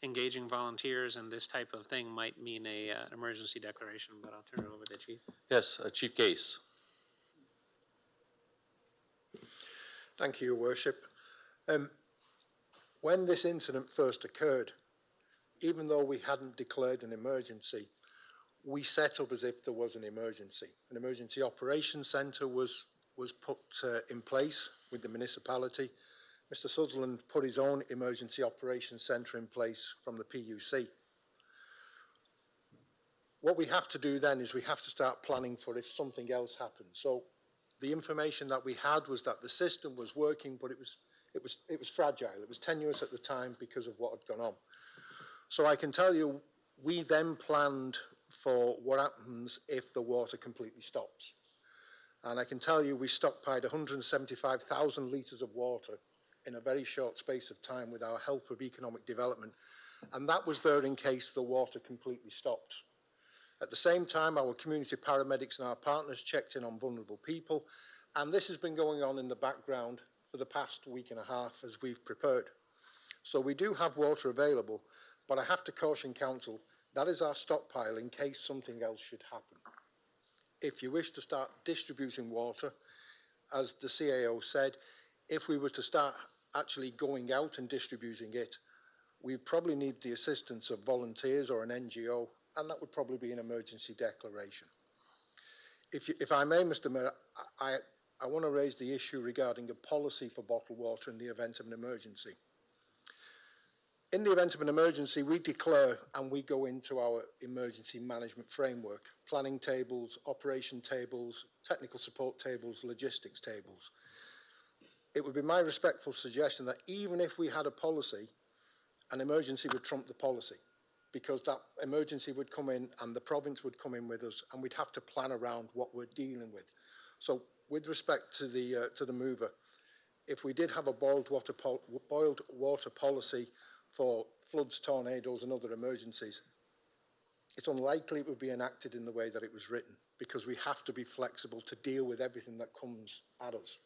engaging volunteers and this type of thing might mean an emergency declaration, but I'll turn it over to Chief. Yes, Chief Case. Thank you, Your Worship. When this incident first occurred, even though we hadn't declared an emergency, we set up as if there was an emergency. An emergency operations centre was put in place with the municipality. Mr. Sutherland put his own emergency operations centre in place from the PUC. What we have to do then is we have to start planning for if something else happens. So the information that we had was that the system was working, but it was fragile. It was tenuous at the time because of what had gone on. So I can tell you, we then planned for what happens if the water completely stops. And I can tell you, we stockpiled 175,000 litres of water in a very short space of time with our help of economic development. And that was there in case the water completely stopped. At the same time, our community paramedics and our partners checked in on vulnerable people. And this has been going on in the background for the past week and a half as we've prepared. So we do have water available, but I have to caution council, that is our stockpile in case something else should happen. If you wish to start distributing water, as the CAO said, if we were to start actually going out and distributing it, we probably need the assistance of volunteers or an NGO, and that would probably be an emergency declaration. If I may, Mr. Mayor, I want to raise the issue regarding a policy for bottled water in the event of an emergency. In the event of an emergency, we declare and we go into our emergency management framework, planning tables, operation tables, technical support tables, logistics tables. It would be my respectful suggestion that even if we had a policy, an emergency would trump the policy, because that emergency would come in and the province would come in with us and we'd have to plan around what we're dealing with. So with respect to the mover, if we did have a boiled water policy for floods, tornadoes and other emergencies, it's unlikely it would be enacted in the way that it was written, because we have to be flexible to deal with everything that comes at us.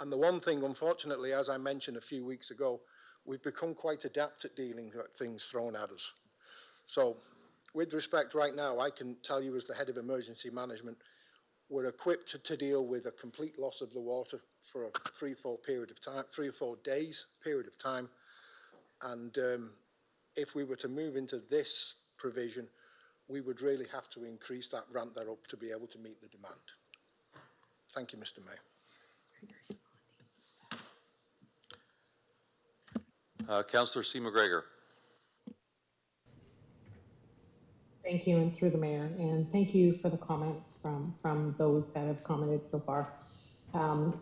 And the one thing, unfortunately, as I mentioned a few weeks ago, we've become quite adept at dealing with things thrown at us. So with respect right now, I can tell you as the head of emergency management, we're equipped to deal with a complete loss of the water for a 3 or 4 days period of time. And if we were to move into this provision, we would really have to increase that, ramp that up to be able to meet the demand. Thank you, Mr. Mayor. Councillor C. McGregor. Thank you, and through the mayor, and thank you for the comments from those that have commented so far. And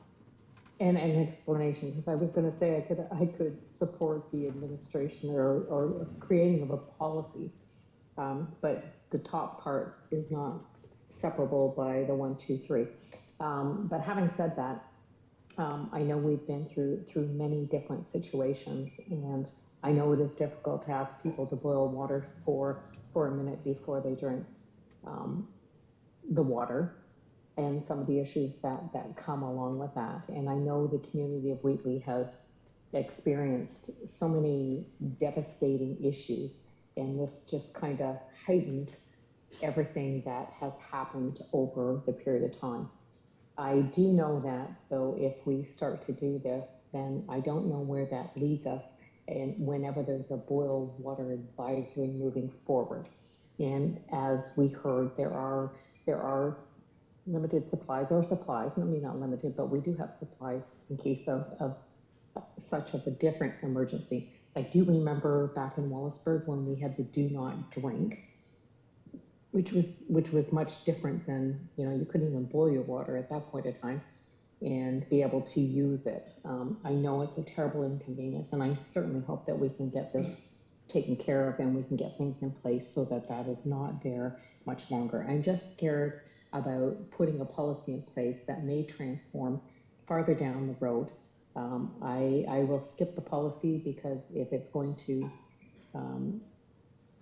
an explanation, because I was going to say I could support the administration or creating of a policy, but the top part is not separable by the 1, 2, 3. But having said that, I know we've been through many different situations, and I know it is difficult to ask people to boil water for a minute before they drink the water, and some of the issues that come along with that. And I know the community of Wheatley has experienced so many devastating issues, and this just kind of heightened everything that has happened over the period of time. I do know that, though, if we start to do this, then I don't know where that leads us, and whenever there's a boil water advisory moving forward. And as we heard, there are limited supplies, or supplies, I mean, not limited, but we do have supplies in case of such of a different emergency. I do remember back in Wallaceburg when we had the do not drink, which was much different than, you know, you couldn't even boil your water at that point in time and be able to use it. I know it's a terrible inconvenience, and I certainly hope that we can get this taken care of and we can get things in place so that that is not there much longer. I'm just scared about putting a policy in place that may transform farther down the road. I will skip the policy because if it's going to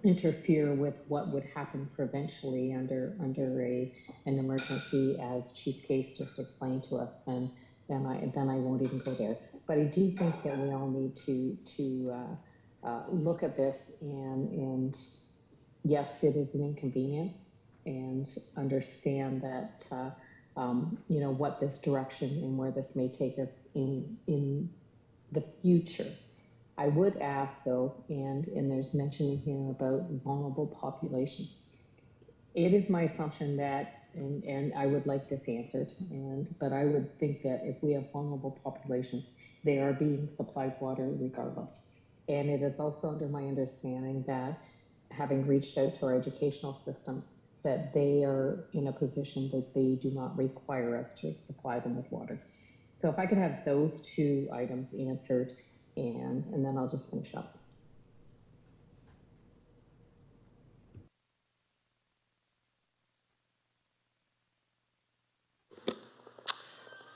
interfere with what would happen provincially under an emergency, as Chief Case just explained to us, then I won't even go there. But I do think that we all need to look at this and yes, it is an inconvenience, and understand that you know, what this direction and where this may take us in the future. I would ask though, and there's mention here about vulnerable populations. It is my assumption that, and I would like this answered, but I would think that if we have vulnerable populations, they are being supplied water regardless. And it is also under my understanding that, having reached out to our educational systems, that they are in a position that they do not require us to supply them with water. So if I could have those two items answered, and then I'll just finish up.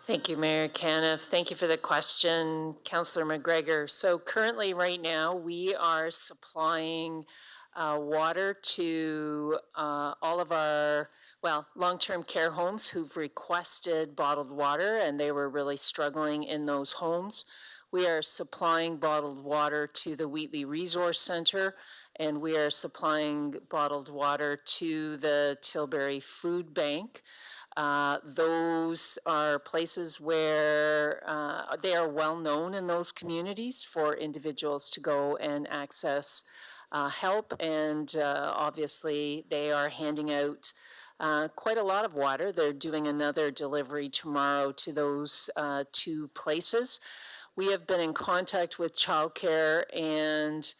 Thank you, Mayor Caniff. Thank you for the question, Councillor McGregor. So currently, right now, we are supplying water to all of our, well, long-term care homes who've requested bottled water, and they were really struggling in those homes. We are supplying bottled water to the Wheatley Resource Center, and we are supplying bottled water to the Tilbury Food Bank. Those are places where they are well known in those communities for individuals to go and access help, and obviously they are handing out quite a lot of water. They're doing another delivery tomorrow to those two places. We have been in contact with childcare and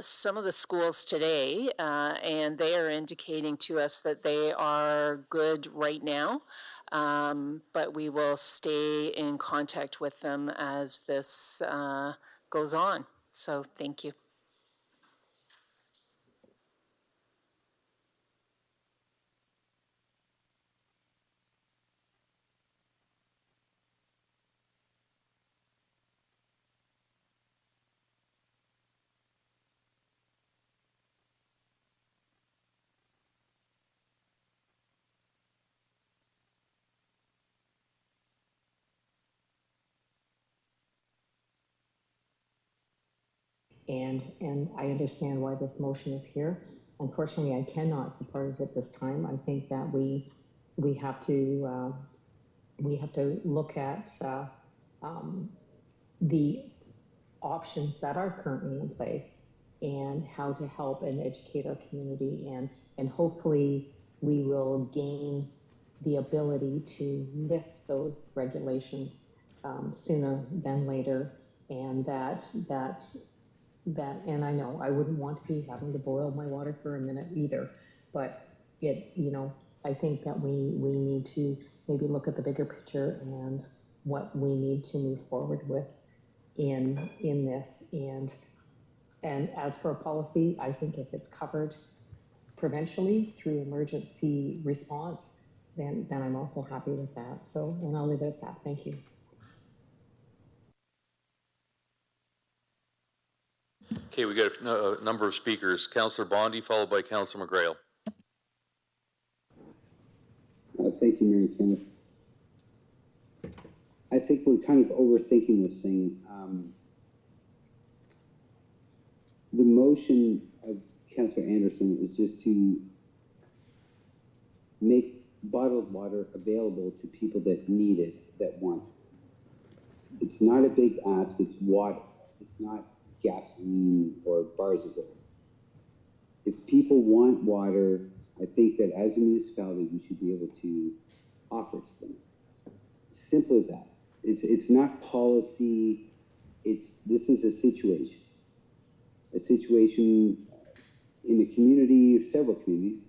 some of the schools today, and they are indicating to us that they are good right now, but we will stay in contact with them as this goes on. So thank you. And I understand why this motion is here. Unfortunately, I cannot support it at this time. I think that we have to look at the options that are currently in place and how to help and educate our community, and hopefully we will gain the ability to lift those regulations sooner than later, and that, and I know I wouldn't want to be having to boil my water for a minute either, but you know, I think that we need to maybe look at the bigger picture and what we need to move forward with in this. And as for a policy, I think if it's covered provincially through emergency response, then I'm also happy with that. So, and I'll leave it at that. Thank you. Okay, we got a number of speakers. Councillor Bondi, followed by Councillor McGrail. Thank you, Mayor Kenneth. I think we're kind of overthinking this thing. The motion of Councillor Anderson is just to make bottled water available to people that need it, that want it. It's not a big ask, it's water. It's not gasoline or Barzigal. If people want water, I think that as a municipality, we should be able to offer to them. Simple as that. It's not policy. This is a situation in a community, several communities,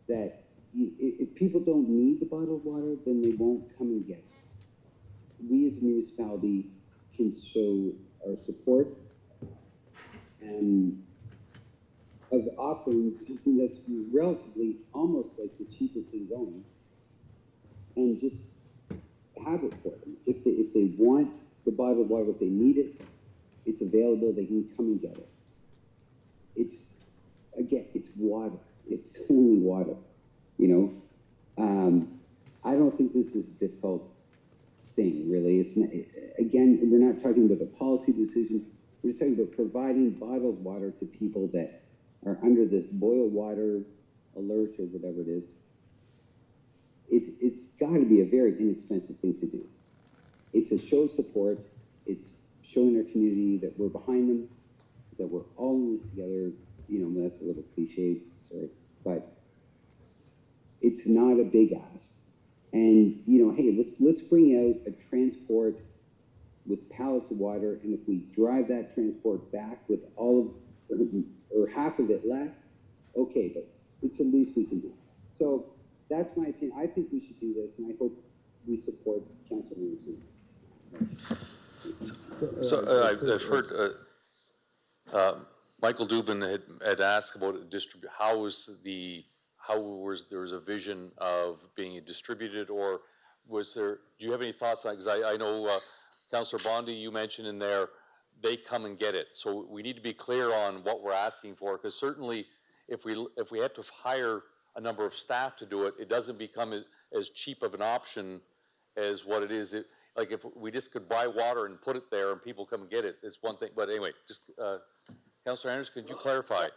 that if people don't need the bottled water, then they won't come and get it. We as a municipality can show our support and of offering something that's relatively almost like the cheapest thing going, and just have it for them. If they want the bottled water, if they need it, it's available, they can come and get it. It's water. It's only water, you know? I don't think this is a difficult thing, really. It's not, again, we're not talking about a policy decision. We're just talking about providing bottled water to people that are under this boil water alert or whatever it is. It's got to be a very inexpensive thing to do. It's a show of support. It's showing our community that we're behind them, that we're all in this together. You know, that's a little cliche, sorry, but it's not a big ask. And, you know, hey, let's bring out a transport with pallets of water, and if we drive that transport back with all of, or half of it left, okay, but it's the least we can do. So that's my opinion. I think we should do this, and I hope we support Councilor Anderson's. So I've heard Michael Dubin had asked about how was there was a vision of being distributed, or was there? Do you have any thoughts on it? Because I know Councilor Bondi, you mentioned in there they come and get it. So we need to be clear on what we're asking for, because certainly if we have to hire a number of staff to do it, it doesn't become as cheap of an option as what it is. Like if we just could buy water and put it there and people come and get it, it's one thing. But anyway, just Councilor Anderson, could you clarify?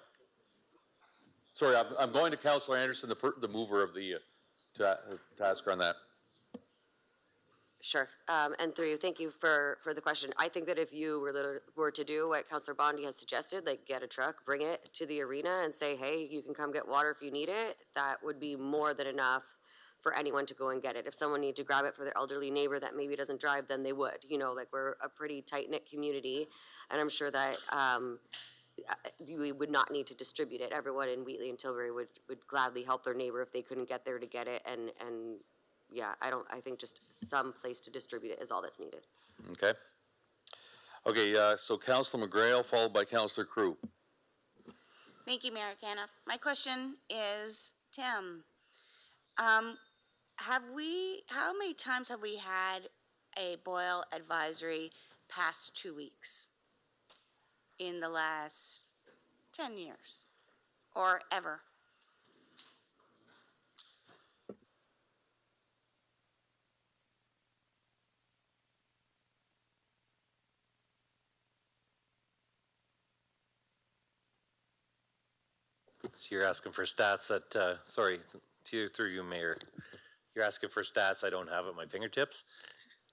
Sorry, I'm going to Councilor Anderson, the mover of the to ask her on that. Sure, and through you, thank you for the question. I think that if you were to do what Councilor Bondi has suggested, like get a truck, bring it to the arena and say, hey, you can come get water if you need it, that would be more than enough for anyone to go and get it. If someone needed to grab it for their elderly neighbor that maybe doesn't drive, then they would. You know, like we're a pretty tight-knit community, and I'm sure that we would not need to distribute it. Everyone in Wheatley and Tilbury would gladly help their neighbor if they couldn't get there to get it, and yeah, I think just some place to distribute it is all that's needed. Okay. Okay, so Councilor McGrail, followed by Councilor Crew. Thank you, Mayor Caniff. My question is, Tim, how many times have we had a boil advisory past 2 weeks in the last 10 years or ever? So you're asking for stats that, sorry, through you, Mayor. You're asking for stats I don't have at my fingertips.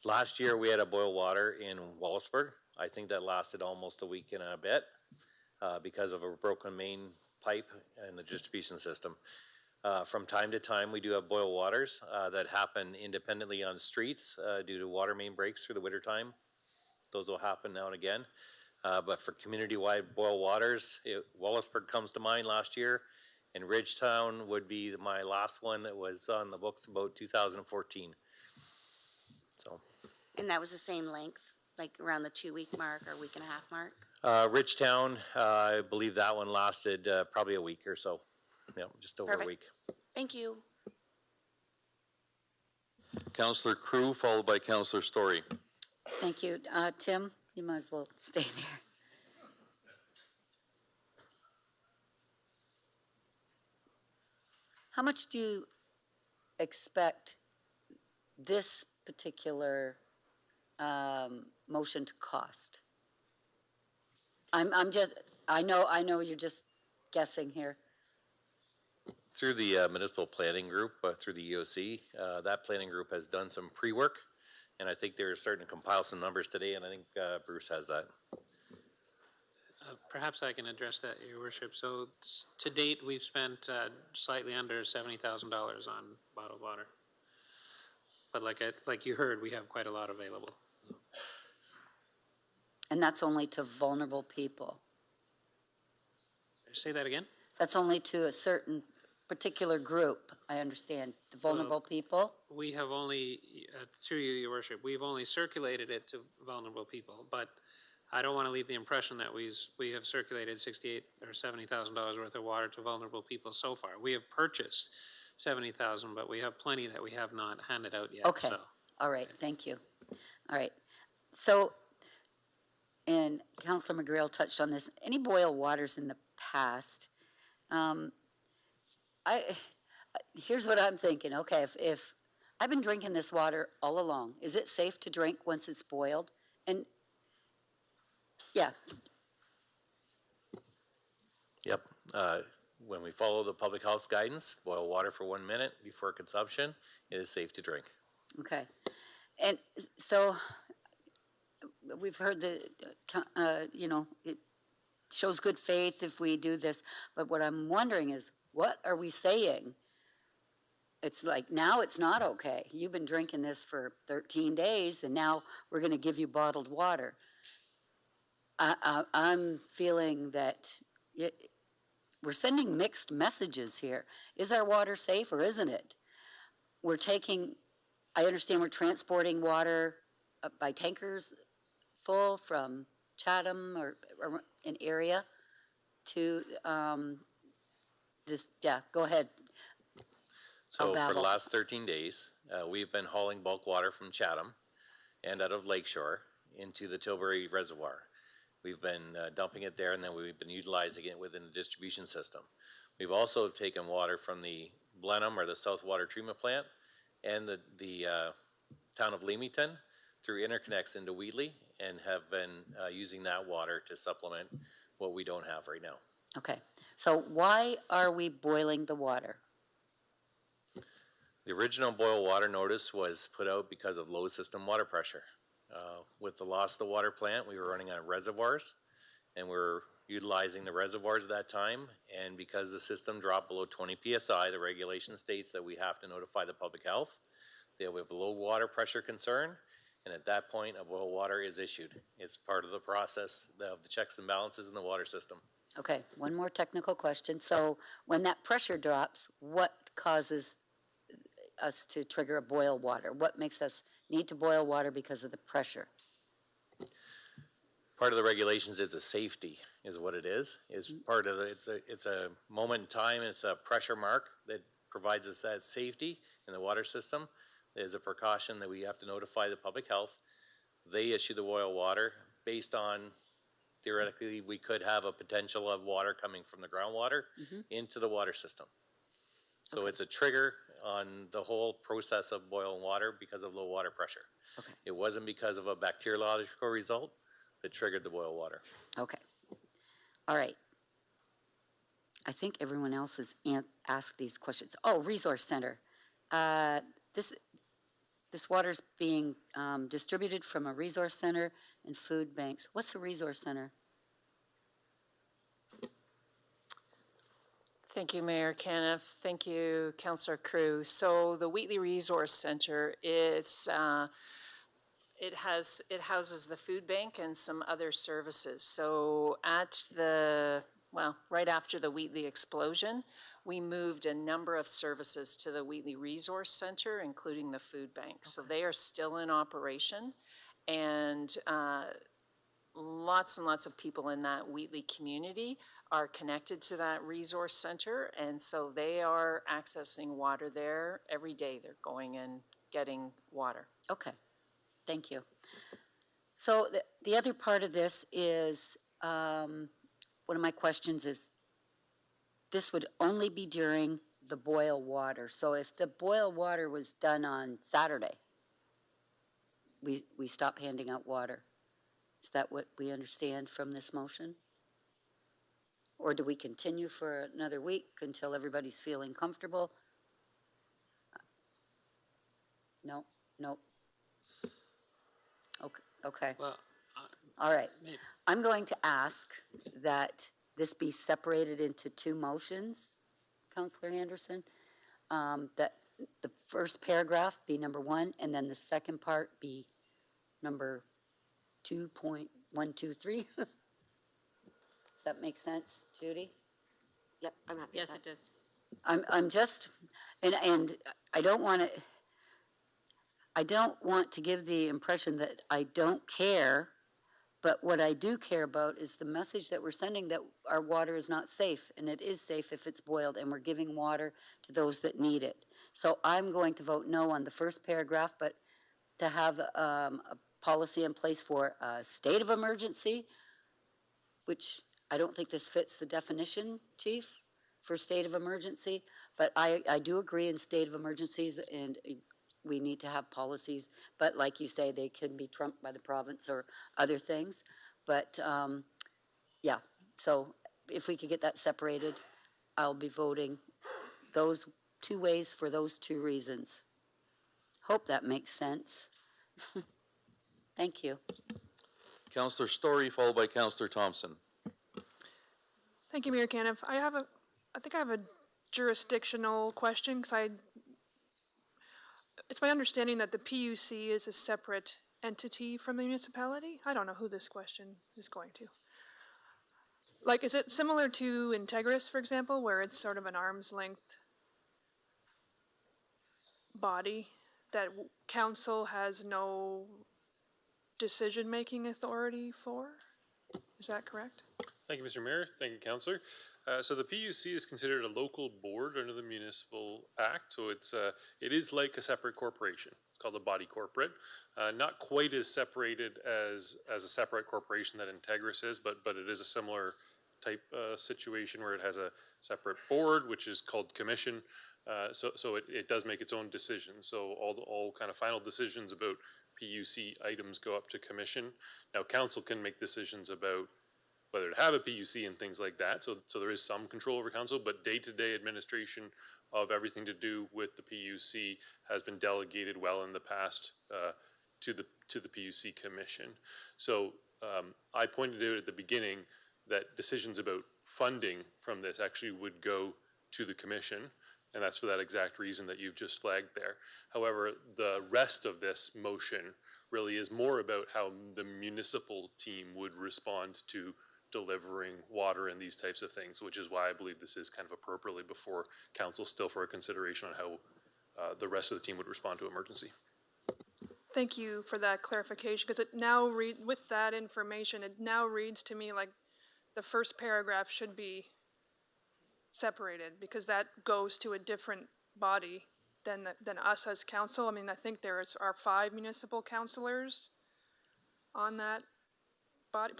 Last year, we had a boil water in Wallaceburg. I think that lasted almost a week and a bit because of a broken main pipe in the distribution system. From time to time, we do have boil waters that happen independently on streets due to water main breaks through the wintertime. Those will happen now and again. But for community-wide boil waters, Wallaceburg comes to mind last year, and Ridgetown would be my last one that was on the books about 2014. So. And that was the same length, like around the 2 week mark or week and a half mark? Ridgetown, I believe that one lasted probably a week or so. Yeah, just over a week. Thank you. Councilor Crew, followed by Councilor Story. Thank you. Tim, you might as well stay there. How much do you expect this particular motion to cost? I know you're just guessing here. Through the municipal planning group, through the EOC, that planning group has done some pre-work, and I think they're starting to compile some numbers today, and I think Bruce has that. Perhaps I can address that, Your Worship. So to date, we've spent slightly under $70,000 on bottled water. But like you heard, we have quite a lot available. And that's only to vulnerable people. Say that again? That's only to a certain particular group, I understand, the vulnerable people. We have only, through you, Your Worship, we've only circulated it to vulnerable people, but I don't want to leave the impression that we have circulated $68,000 or $70,000 worth of water to vulnerable people so far. We have purchased 70,000, but we have plenty that we have not handed out yet. Okay, So. all right, thank you. All right, so, and Councilor McGrail touched on this, any boil waters in the past, here's what I'm thinking, okay, if I've been drinking this water all along, is it safe to drink once it's boiled? And, yeah, Yep. When we follow the public health guidance, boil water for 1 minute before consumption, it is safe to drink. okay. And so, we've heard it shows good faith if we do this, but what I'm wondering is, what are we saying? It's like, now it's not okay. You've been drinking this for 13 days, and now we're gonna give you bottled water. I'm feeling that we're sending mixed messages here. Is our water safe or isn't it? I understand we're transporting water by tankers full from Chatham or an area to go ahead. So for the last 13 days, we've been hauling bulk water from Chatham and out of Lakeshore into the Tilbury Reservoir. We've been dumping it there, and then we've been utilizing it within the distribution system. We've also taken water from the Blenheim or the South Water Treatment Plant and the town of Leamington through interconnects into Wheatley, and have been using that water to supplement what we don't have right now. Okay, so why are we boiling the water? The original boil water notice was put out because of low system water pressure. With the loss of the water plant, we were running on reservoirs, and we're utilizing the reservoirs at that time, and because the system dropped below 20 PSI, the regulation states that we have to notify the public health. They have a low water pressure concern, and at that point, a boil water is issued. It's part of the process of the checks and balances in the water system. Okay, one more technical question. So when that pressure drops, what causes us to trigger a boil water? What makes us need to boil water because of the pressure? Part of the regulations is a safety, is what it is. It's part of it's a moment in time. It's a pressure mark that provides us that safety in the water system. There's a precaution that we have to notify the public health. They issue the boil water based on, theoretically, we could have a potential of water coming from the groundwater into the water system. So it's a trigger on the whole process of boiling water because of low water pressure. Okay. It wasn't because of a bacteriological result that triggered the boil water. Okay. All right. I think everyone else has asked these questions. Oh, resource center. This water's being distributed from a resource center and food banks. What's the resource center? Thank you, Mayor Caniff. Thank you, Councillor Crew. So the Wheatley Resource Center is it houses the food bank and some other services. So right after the Wheatley explosion, we moved a number of services to the Wheatley Resource Center, including the food bank. So they are still in operation, and lots and lots of people in that Wheatley community are connected to that resource center, and so they are accessing water there every day. They're going and getting water. Okay, thank you. So the other part of this is, one of my questions is, this would only be during the boil water. So if the boil water was done on Saturday, we stop handing out water. Is that what we understand from this motion? Or do we continue for another week until everybody's feeling comfortable? No. Okay. Well, All right. I'm going to ask that this be separated into two motions, Counselor Anderson. That the first paragraph be number 1, and then the second part be number 2.123. Does that make sense, Judy? Yep, I'm happy with Yes, that. it does. I'm just, and I don't want to give the impression that I don't care, but what I do care about is the message that we're sending that our water is not safe, and it is safe if it's boiled, and we're giving water to those that need it. So I'm going to vote no on the first paragraph, but to have a policy in place for a state of emergency, which I don't think this fits the definition, Chief, for state of emergency, but I do agree in state of emergencies, and we need to have policies, but like you say, they can be trumped by the province or other things. But yeah, so if we could get that separated, I'll be voting those two ways for those two reasons. Hope that makes sense. Thank you. Councillor Story, followed by Councillor Thompson. Thank you, Mayor Caniff. I think I have a jurisdictional question, because it's my understanding that the PUC is a separate entity from the municipality. I don't know who this question is going to. Like, is it similar to Integris, for example, where it's sort of an arm's length body that council has no decision-making authority for? Is that correct? Thank you, Mr. Mayor. Thank you, Councillor. So the PUC is considered a local board under the Municipal Act, so it is like a separate corporation. It's called a body corporate. Not quite as separated as a separate corporation that Integris is, but it is a similar type situation where it has a separate board, which is called commission. So it does make its own decisions. So all kind of final decisions about PUC items go up to commission. Now, council can make decisions about whether to have a PUC and things like that. So there is some control over council, but day-to-day administration of everything to do with the PUC has been delegated well in the past to the PUC commission. So I pointed out at the beginning that decisions about funding from this actually would go to the commission, and that's for that exact reason that you've just flagged there. However, the rest of this motion really is more about how the municipal team would respond to delivering water and these types of things, which is why I believe this is kind of appropriately before council still for a consideration on how the rest of the team would respond to emergency. Thank you for that clarification, because it now with that information, it now reads to me like the first paragraph should be separated, because that goes to a different body than us as council. I mean, I think there are 5 municipal councilors on that body.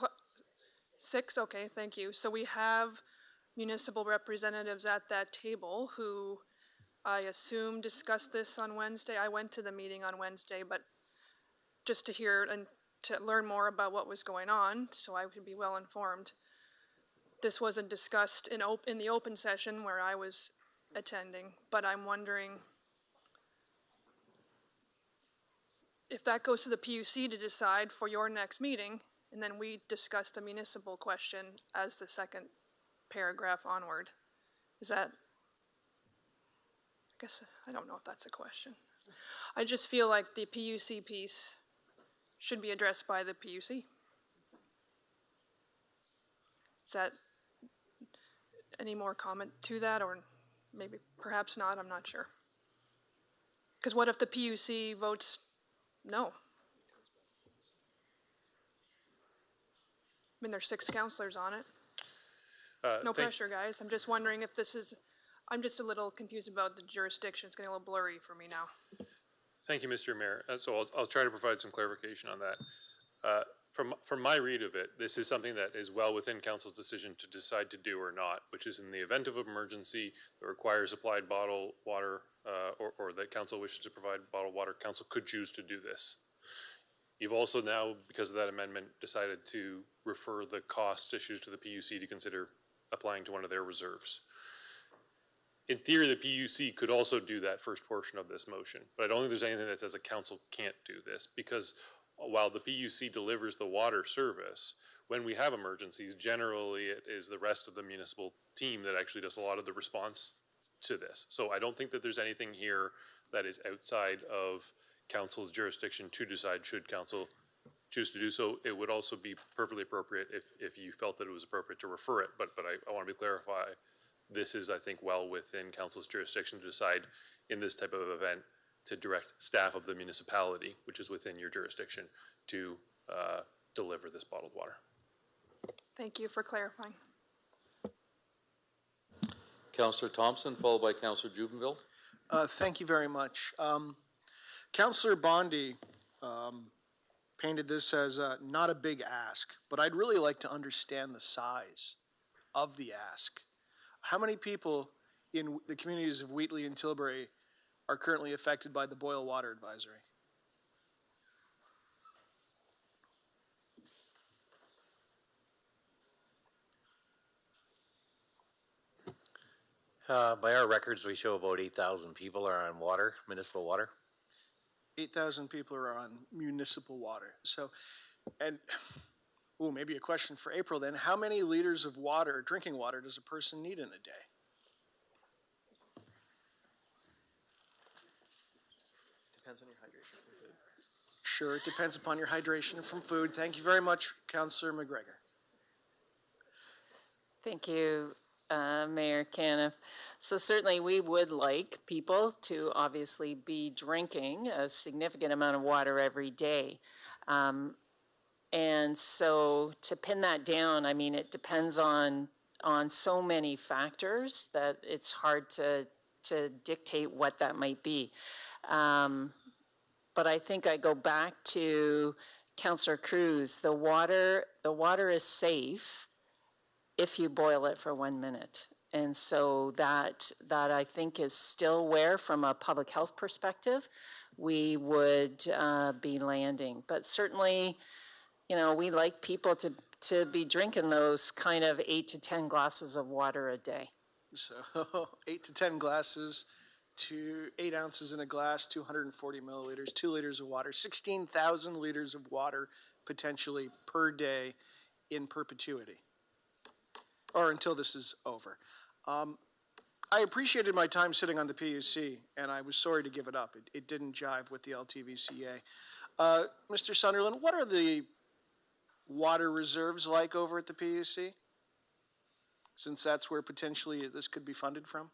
6, okay, thank you. So we have municipal representatives at that table who I assume discussed this on Wednesday. I went to the meeting on Wednesday, but just to hear and to learn more about what was going on, so I could be well informed. This wasn't discussed in the open session where I was attending, but I'm wondering if that goes to the PUC to decide for your next meeting, and then we discuss the municipal question as the second paragraph onward. Is that, I guess, I don't know if that's a question. I just feel like the PUC piece should be addressed by the PUC. Is that any more comment to that, or maybe perhaps not, I'm not sure. Because what if the PUC votes no? I mean, there's 6 councilors on it. No pressure, guys. I'm just wondering if this is, I'm just a little confused about the jurisdiction. It's getting a little blurry for me now. Thank you, Mr. Mayor. So I'll try to provide some clarification on that. From my read of it, this is something that is well within council's decision to decide to do or not, which is in the event of emergency that requires supplied bottled water or that council wishes to provide bottled water, council could choose to do this. You've also now, because of that amendment, decided to refer the cost issues to the PUC to consider applying to one of their reserves. In theory, the PUC could also do that first portion of this motion, but I don't think there's anything that says a council can't do this, because while the PUC delivers the water service, when we have emergencies, generally it is the rest of the municipal team that actually does a lot of the response to this. So I don't think that there's anything here that is outside of council's jurisdiction to decide should council choose to do so. It would also be perfectly appropriate if you felt that it was appropriate to refer it, but I want to clarify, this is, I think, well within council's jurisdiction to decide in this type of event to direct staff of the municipality, which is within your jurisdiction, to deliver this bottled water. Thank you for clarifying. Councillor Thompson, followed by Councillor Jubenville. Thank you very much. Councillor Bondi painted this as not a big ask, but I'd really like to understand the size of the ask. How many people in the communities of Wheatley and Tilbury are currently affected by the boil water advisory? By our records, we show about 8,000 people are on water, municipal water. 8,000 people are on municipal water. So, and, ooh, maybe a question for April then. How many liters of water, drinking water, does a person need in a day? Depends on your hydration from food. Sure, it depends upon your hydration from food. Thank you very much, Councillor McGregor. Thank you, Mayor Caniff. So certainly we would like people to obviously be drinking a significant amount of water every day. And so to pin that down, I mean, it depends on so many factors that it's hard to dictate what that might be. But I think I go back to Councillor Cruz. The water is safe if you boil it for 1 minute. And so that I think is still where, from a public health perspective, we would be landing. But certainly, you know, we like people to be drinking those kind of 8 to 10 glasses of water a day. So 8 to 10 glasses, 8 ounces in a glass, 240 milliliters, 2 liters of water, 16,000 liters of water potentially per day in perpetuity, or until this is over. I appreciated my time sitting on the PUC, and I was sorry to give it up. It didn't jive with the LTVCA. Mr. Sunderland, what are the water reserves like over at the PUC? Since that's where potentially this could be funded from?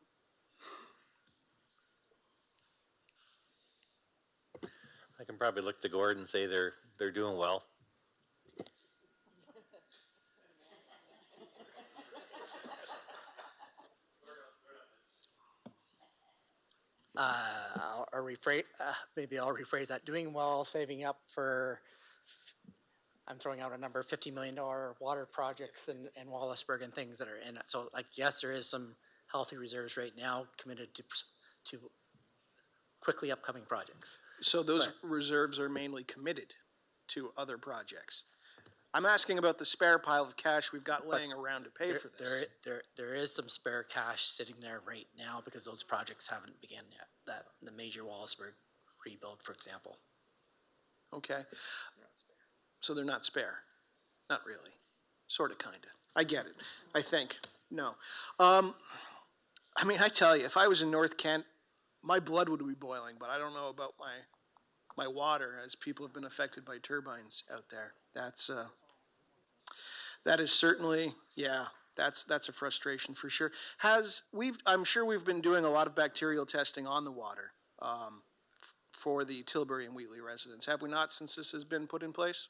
I can probably look to Gord and say they're doing well. Maybe I'll rephrase that. Doing well, saving up for, I'm throwing out a number, $50 million water projects in Wallaceburg and things that are in it. So, like, yes, there is some healthy reserves right now committed to quickly upcoming projects. So those reserves are mainly committed to other projects. I'm asking about the spare pile of cash we've got laying around to pay for this. There is some spare cash sitting there right now because those projects haven't begun yet. The major Wallaceburg rebuild, for example. Okay. So they're not spare? Not really. Sort of, kind of. I get it. I think. No. I mean, I tell you, if I was in North Kent, my blood would be boiling, but I don't know about my water, as people have been affected by turbines out there. That is certainly, yeah, that's a frustration for sure. I'm sure we've been doing a lot of bacterial testing on the water for the Tilbury and Wheatley residents. Have we not, since this has been put in place?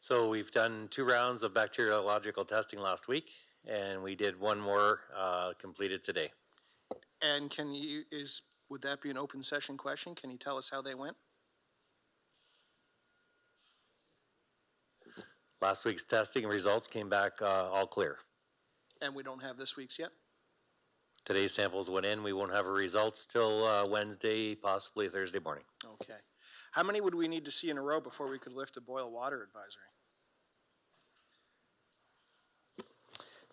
So we've done 2 rounds of bacteriological testing last week, and we did 1 more completed today. And would that be an open session question? Can you tell us how they went? Last week's testing results came back all clear. And we don't have this week's yet? Today's samples went in. We won't have results till Wednesday, possibly Thursday morning. Okay. How many would we need to see in a row before we could lift a boil water advisory?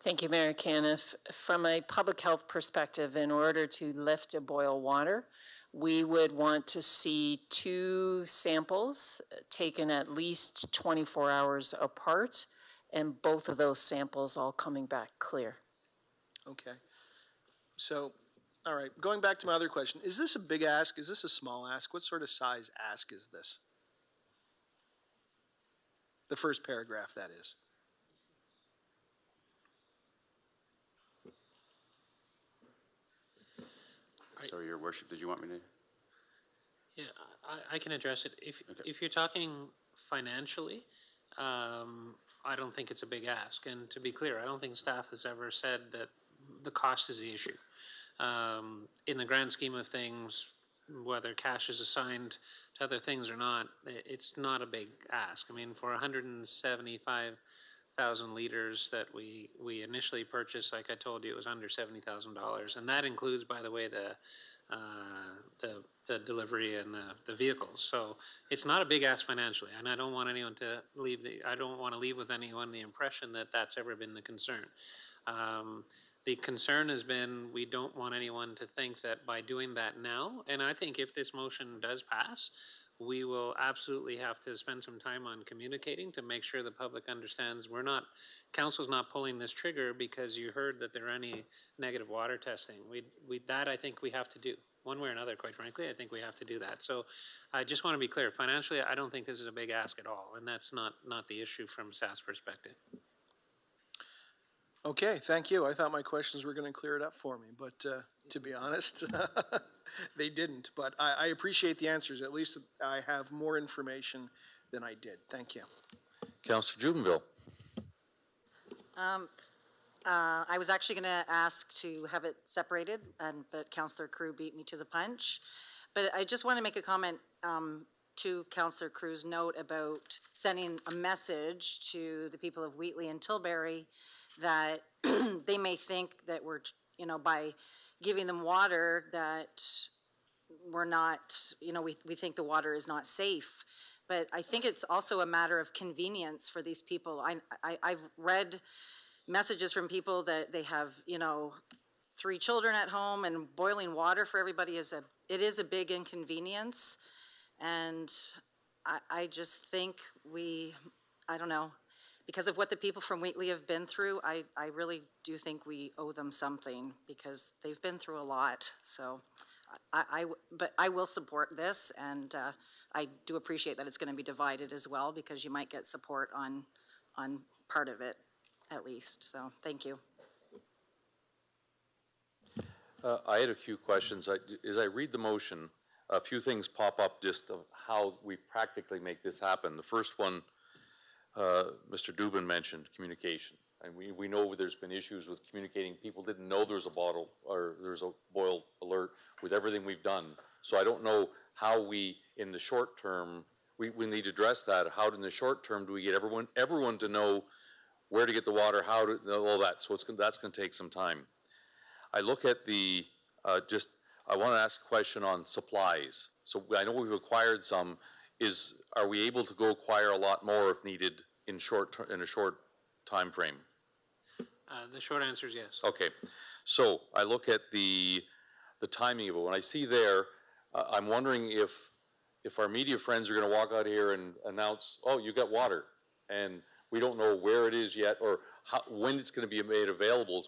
Thank you, Mayor Caniff. From a public health perspective, in order to lift a boil water, we would want to see 2 samples taken at least 24 hours apart, and both of those samples all coming back clear. Okay. So, all right, going back to my other question, is this a big ask? Is this a small ask? What sort of size ask is this? The first paragraph, that is. So, Your Worship, did you want me to? Yeah, I can address it. If you're talking financially, I don't think it's a big ask. And to be clear, I don't think staff has ever said that the cost is the issue. In the grand scheme of things, whether cash is assigned to other things or not, it's not a big ask. I mean, for 175,000 liters that we initially purchased, like I told you, it was under $70,000, and that includes, by the way, the delivery and the vehicles. So it's not a big ask financially, and I don't want anyone to leave with anyone the impression that that's ever been the concern. The concern has been we don't want anyone to think that by doing that now, and I think if this motion does pass, we will absolutely have to spend some time on communicating to make sure the public understands council's not pulling this trigger because you heard that there are any negative water testing. That I think we have to do. One way or another, quite frankly, I think we have to do that. So I just want to be clear, financially, I don't think this is a big ask at all, and that's not the issue from staff's perspective. Okay, thank you. I thought my questions were going to clear it up for me, but to be honest, they didn't. But I appreciate the answers. At least I have more information than I did. Thank you. Councillor Jubenville. I was actually going to ask to have it separated, but Councillor Crew beat me to the punch. But I just want to make a comment to Councillor Crew's note about sending a message to the people of Wheatley and Tilbury that they may think that we're, by giving them water that we're not, we think the water is not safe. But I think it's also a matter of convenience for these people. I've read messages from people that they have, 3 children at home, and boiling water for everybody is a big inconvenience. And I just think I don't know, because of what the people from Wheatley have been through, I really do think we owe them something because they've been through a lot. So but I will support this, and I do appreciate that it's going to be divided as well, because you might get support on part of it at least. So thank you. I had a few questions. As I read the motion, a few things pop up just of how we practically make this happen. The first one, Mr. Dubin mentioned communication. And we know there's been issues with communicating. People didn't know there was a bottle or there's a boil alert with everything we've done. So I don't know how we, in the short term, we need to address that. How in the short term do we get everyone to know where to get the water, how to, all that. So that's going to take some time. I look at the, I want to ask a question on supplies. So I know we've acquired some. Are we able to go acquire a lot more if needed in a short time frame? The short answer is yes. Okay, so I look at the timing of it. When I see there, I'm wondering if our media friends are going to walk out here and announce, oh, you got water, and we don't know where it is yet or when it's going to be made available.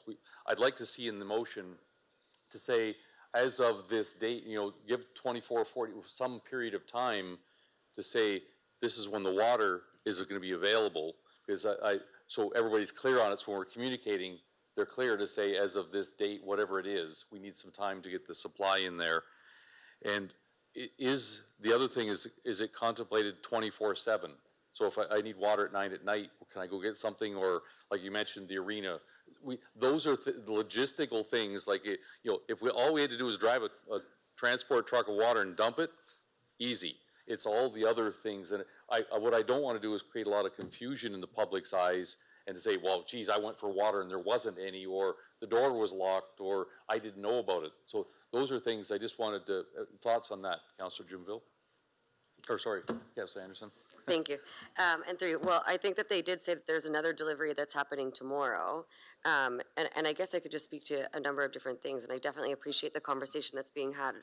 I'd like to see in the motion to say, as of this date, give 24, 40, some period of time to say this is when the water is going to be available, because so everybody's clear on it. So when we're communicating, they're clear to say as of this date, whatever it is, we need some time to get the supply in there. And the other thing is it contemplated 24/7? So if I need water at 9 at night, can I go get something? Or like you mentioned, the arena. Those are the logistical things. Like if all we had to do was drive a transport truck of water and dump it, easy. It's all the other things. And what I don't want to do is create a lot of confusion in the public's eyes and to say, well, geez, I went for water and there wasn't any, or the door was locked, or I didn't know about it. So those are things I just wanted to, thoughts on that, Councillor Jimville? Or sorry, Councillor Anderson. Thank you. And three, well, I think that they did say that there's another delivery that's happening tomorrow. And I guess I could just speak to a number of different things, and I definitely appreciate the conversation that's being had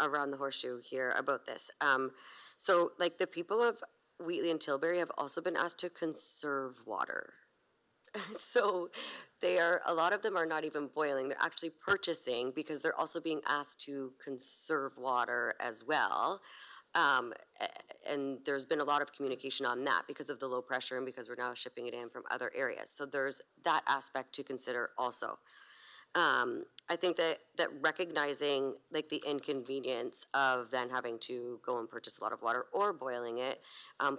around the horseshoe here about this. So like the people of Wheatley and Tilbury have also been asked to conserve water. So a lot of them are not even boiling, they're actually purchasing because they're also being asked to conserve water as well. And there's been a lot of communication on that because of the low pressure and because we're now shipping it in from other areas. So there's that aspect to consider also. I think that recognizing like the inconvenience of then having to go and purchase a lot of water or boiling it,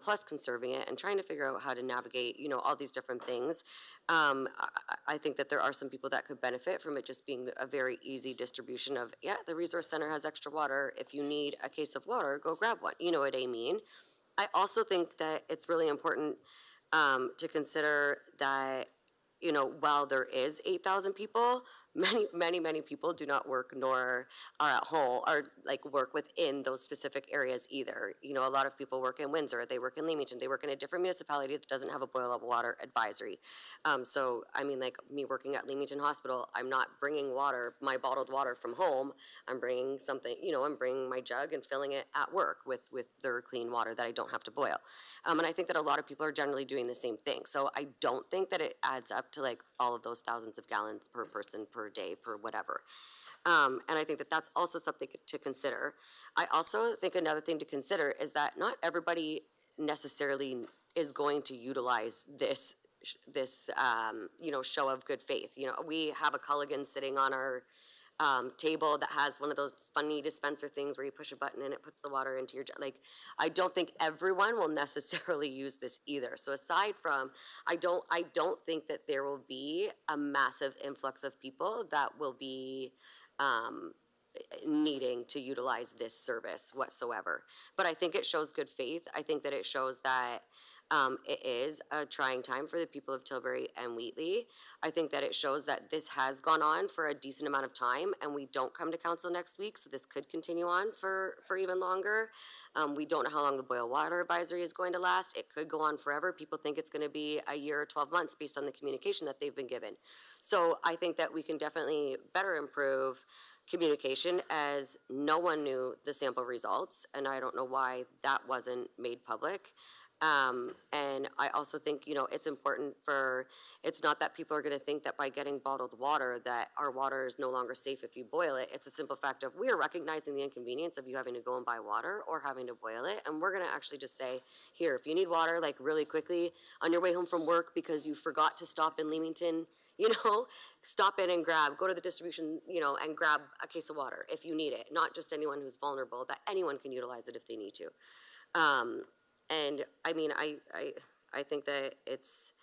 plus conserving it and trying to figure out how to navigate, all these different things. I think that there are some people that could benefit from it just being a very easy distribution of, yeah, the resource center has extra water. If you need a case of water, go grab one. You know what I mean? I also think that it's really important to consider that, while there is 8,000 people, many people do not work nor are at home or like work within those specific areas either. A lot of people work in Windsor, they work in Leamington, they work in a different municipality that doesn't have a boil of water advisory. So, I mean, like me working at Leamington Hospital, I'm not bringing water, my bottled water from home. I'm bringing something, I'm bringing my jug and filling it at work with their clean water that I don't have to boil. And I think that a lot of people are generally doing the same thing. So I don't think that it adds up to like all of those thousands of gallons per person per day per whatever. And I think that that's also something to consider. I also think another thing to consider is that not everybody necessarily is going to utilize this show of good faith. We have a Culligan sitting on our table that has one of those funny dispenser things where you push a button and it puts the water into your jug. Like, I don't think everyone will necessarily use this either. So aside from, I don't think that there will be a massive influx of people that will be needing to utilize this service whatsoever. But I think it shows good faith. I think that it shows that it is a trying time for the people of Tilbury and Wheatley. I think that it shows that this has gone on for a decent amount of time and we don't come to council next week, so this could continue on for even longer. We don't know how long the boil water advisory is going to last. It could go on forever. People think it's going to be a year or 12 months based on the communication that they've been given. So I think that we can definitely better improve communication, as no one knew the sample results, and I don't know why that wasn't made public. And I also think, it's important it's not that people are going to think that by getting bottled water that our water is no longer safe if you boil it. It's a simple fact of we are recognizing the inconvenience of you having to go and buy water or having to boil it. And we're going to actually just say, here, if you need water, like really quickly on your way home from work because you forgot to stop in Leamington, stop in and go to the distribution, and grab a case of water if you need it. Not just anyone who's vulnerable, that anyone can utilize it if they need to. And I mean, I think that it's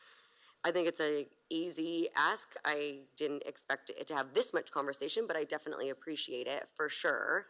a easy ask. I didn't expect it to have this much conversation, but I definitely appreciate it for sure.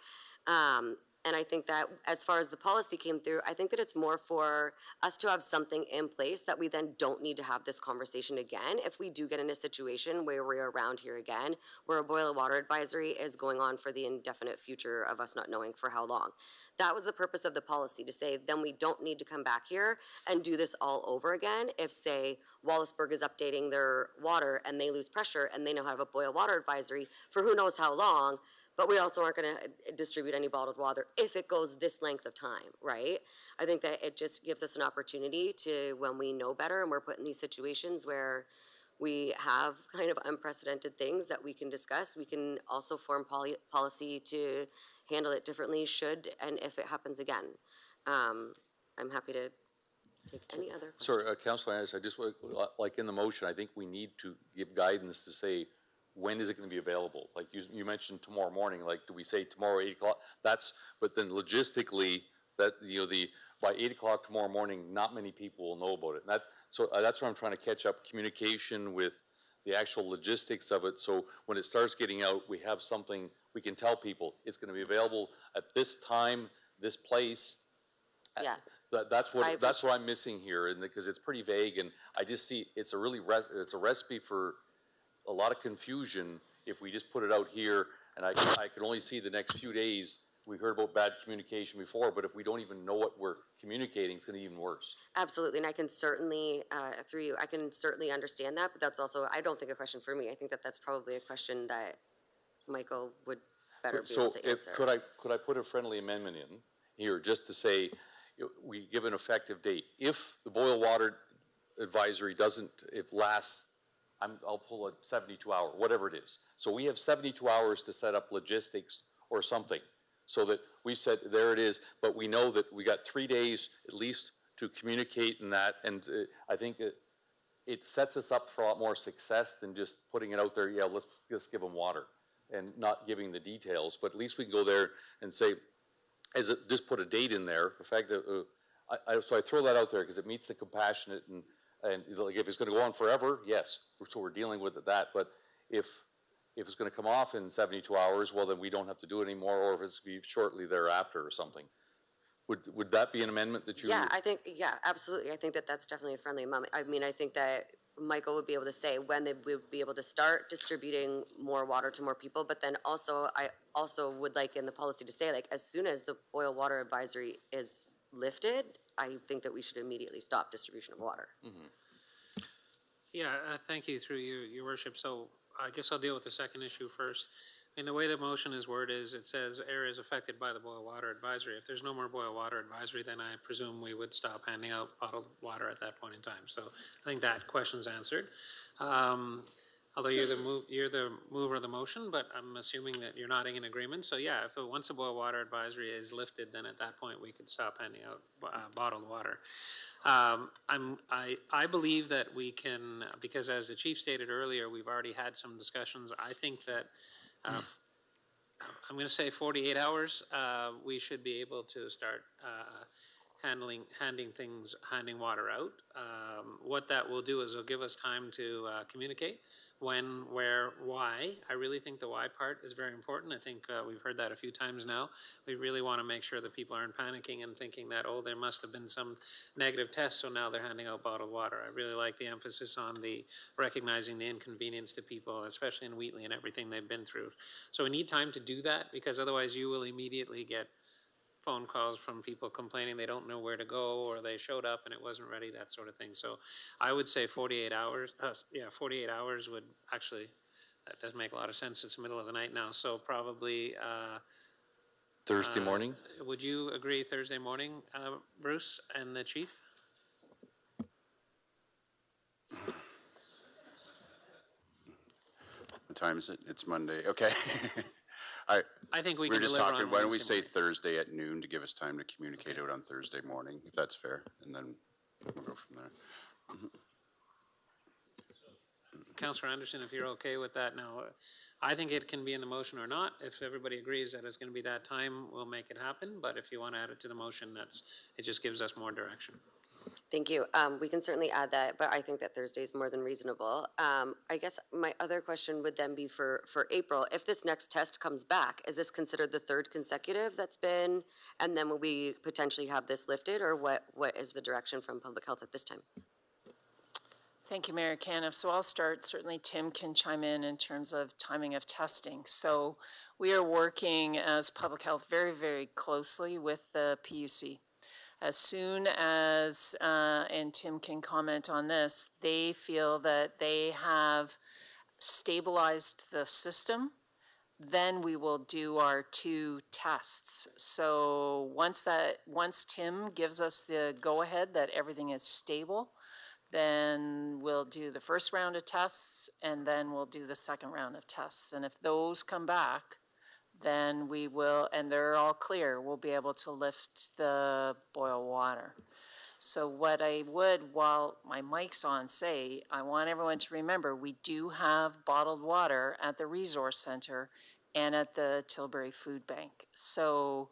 And I think that as far as the policy came through, I think that it's more for us to have something in place that we then don't need to have this conversation again if we do get in a situation where we're around here again, where a boil of water advisory is going on for the indefinite future of us not knowing for how long. That was the purpose of the policy, to say then we don't need to come back here and do this all over again if, say, Wallaceburg is updating their water and they lose pressure and they now have a boil water advisory for who knows how long, but we also aren't going to distribute any bottled water if it goes this length of time, right? I think that it just gives us an opportunity to, when we know better and we're put in these situations where we have kind of unprecedented things that we can discuss, we can also form policy to handle it differently should and if it happens again. I'm happy to take any other questions. Sorry, Councilor Anderson, I just, like in the motion, I think we need to give guidance to say, when is it going to be available? Like you mentioned tomorrow morning, like do we say tomorrow 8 o'clock? But then logistically, that, by 8 o'clock tomorrow morning, not many people will know about it. And that's where I'm trying to catch up communication with the actual logistics of it. So when it starts getting out, we have something we can tell people. It's going to be available at this time, this place. Yeah. That's what I'm missing here, and because it's pretty vague, and I just see it's a recipe for a lot of confusion if we just put it out here, and I can only see the next few days we heard about bad communication before, but if we don't even know what we're communicating, it's gonna be even worse. Absolutely, and I can certainly, through you, I can certainly understand that, but that's also, I don't think a question for me. I think that that's probably a question that Michael would better be able to answer. Could I put a friendly amendment in here, just to say, we give an effective date? If the boil water advisory doesn't, if lasts, I'll pull a 72-hour, whatever it is. So we have 72 hours to set up logistics or something, so that we said, there it is, but we know that we got 3 days at least to communicate in that, and I think it sets us up for a lot more success than just putting it out there, yeah, let's just give them water, and not giving the details, but at least we can go there and say, just put a date in there. In fact, so I throw that out there because it meets the compassionate, and like if it's going to go on forever, yes, so we're dealing with that. But if it's going to come off in 72 hours, well, then we don't have to do it anymore, or if it's going to be shortly thereafter or something. Would that be an amendment that you? Yeah, absolutely. I think that that's definitely a friendly amendment. I mean, I think that Michael would be able to say when they would be able to start distributing more water to more people, but then also, I also would like in the policy to say, like, as soon as the boil water advisory is lifted, I think that we should immediately stop distribution of water. Mm-hmm. Yeah, thank you through you, Your Worship. So I guess I'll deal with the second issue first. I mean, the way the motion is worded is it says areas affected by the boil water advisory. If there's no more boil water advisory, then I presume we would stop handing out bottled water at that point in time. So I think that question's answered. Although you're the mover of the motion, but I'm assuming that you're nodding in agreement. So yeah, once the boil water advisory is lifted, then at that point we could stop handing out bottled water. I believe that we can, because as the chief stated earlier, we've already had some discussions. I think that I'm going to say 48 hours, we should be able to start handing water out. What that will do is it'll give us time to communicate when, where, why. I really think the why part is very important. I think we've heard that a few times now. We really want to make sure that people aren't panicking and thinking that, oh, there must have been some negative test, so now they're handing out bottled water. I really like the emphasis on the recognizing the inconvenience to people, especially in Wheatley and everything they've been through. So we need time to do that, because otherwise you will immediately get phone calls from people complaining they don't know where to go, or they showed up and it wasn't ready, that sort of thing. So I would say 48 hours, 48 hours would actually, that does make a lot of sense. It's the middle of the night now, so probably Thursday morning? Would you agree Thursday morning, Bruce and the chief? What time is it? It's Monday, okay. I think we We're can just deliver talking, on why don't we Wednesday say morning. Thursday at noon to give us time to communicate out on Thursday morning, if that's fair, and then we'll go from there. Councillor Anderson, if you're okay with that now, I think it can be in the motion or not. If everybody agrees that it's going to be that time, we'll make it happen. But if you want to add it to the motion, it just gives us more direction. Thank you. We can certainly add that, but I think that Thursday is more than reasonable. I guess my other question would then be for April. If this next test comes back, is this considered the third consecutive that's been, and then will we potentially have this lifted, or what is the direction from public health at this time? Thank you, Mayor Caniff. So I'll start. Certainly Tim can chime in terms of timing of testing. So we are working as public health very, very closely with the PUC. As soon as, and Tim can comment on this, they feel that they have stabilized the system, then we will do our 2 tests. So once Tim gives us the go-ahead that everything is stable, then we'll do the first round of tests, and then we'll do the second round of tests. And if those come back, then we will, and they're all clear, we'll be able to lift the boil water. So what I would, while my mic's on, say, I want everyone to remember, we do have bottled water at the resource center and at the Tilbury Food Bank. So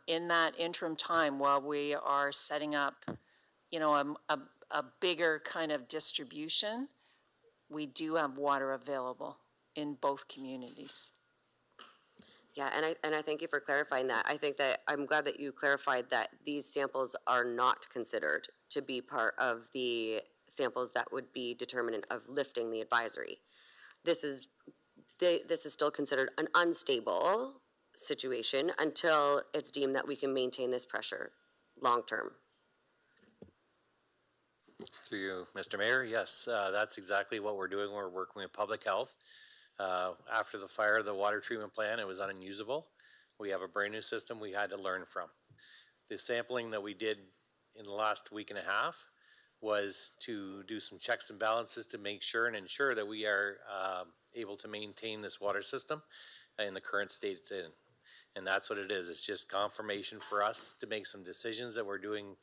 in that interim time, while we are setting up, a bigger kind of distribution, we do have water available in both communities. Yeah, and I thank you for clarifying that. I think that I'm glad that you clarified that these samples are not considered to be part of the samples that would be determinant of lifting the advisory. This is still considered an unstable situation until it's deemed that we can maintain this pressure long-term. Through you, Mr. Mayor, yes, that's exactly what we're doing. We're working with public health. After the fire of the water treatment plant, it was unusable. We have a brand new system we had to learn from. The sampling that we did in the last week and a half was to do some checks and balances to make sure and ensure that we are able to maintain this water system in the current state it's in. And that's what it is. It's just confirmation for us to make some decisions that we're doing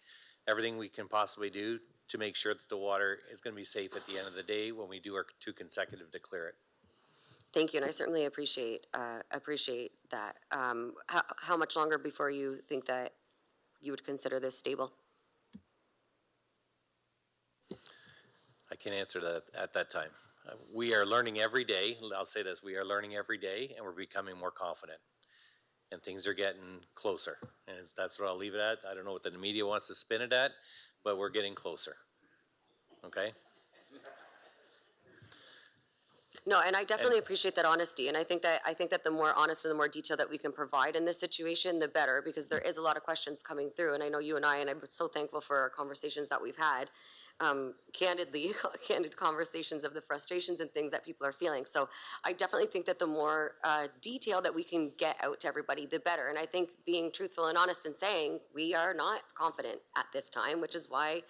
everything we can possibly do to make sure that the water is going to be safe at the end of the day when we do our 2 consecutive to clear it. Thank you, and I certainly appreciate that. How much longer before you think that you would consider this stable? I can answer that at that time. We are learning every day. I'll say this, we are learning every day and we're becoming more confident. And things are getting closer. And that's what I'll leave it at. I don't know what the media wants to spin it at, but we're getting closer. Okay? No, and I definitely appreciate that honesty, and I think that the more honest and the more detail that we can provide in this situation, the better, because there is a lot of questions coming through, and I know you and I'm so thankful for our conversations that we've had, candid conversations of the frustrations and things that people are feeling. So I definitely think that the more detail that we can get out to everybody, the better. And I think being truthful and honest and saying we are not confident at this time, which is why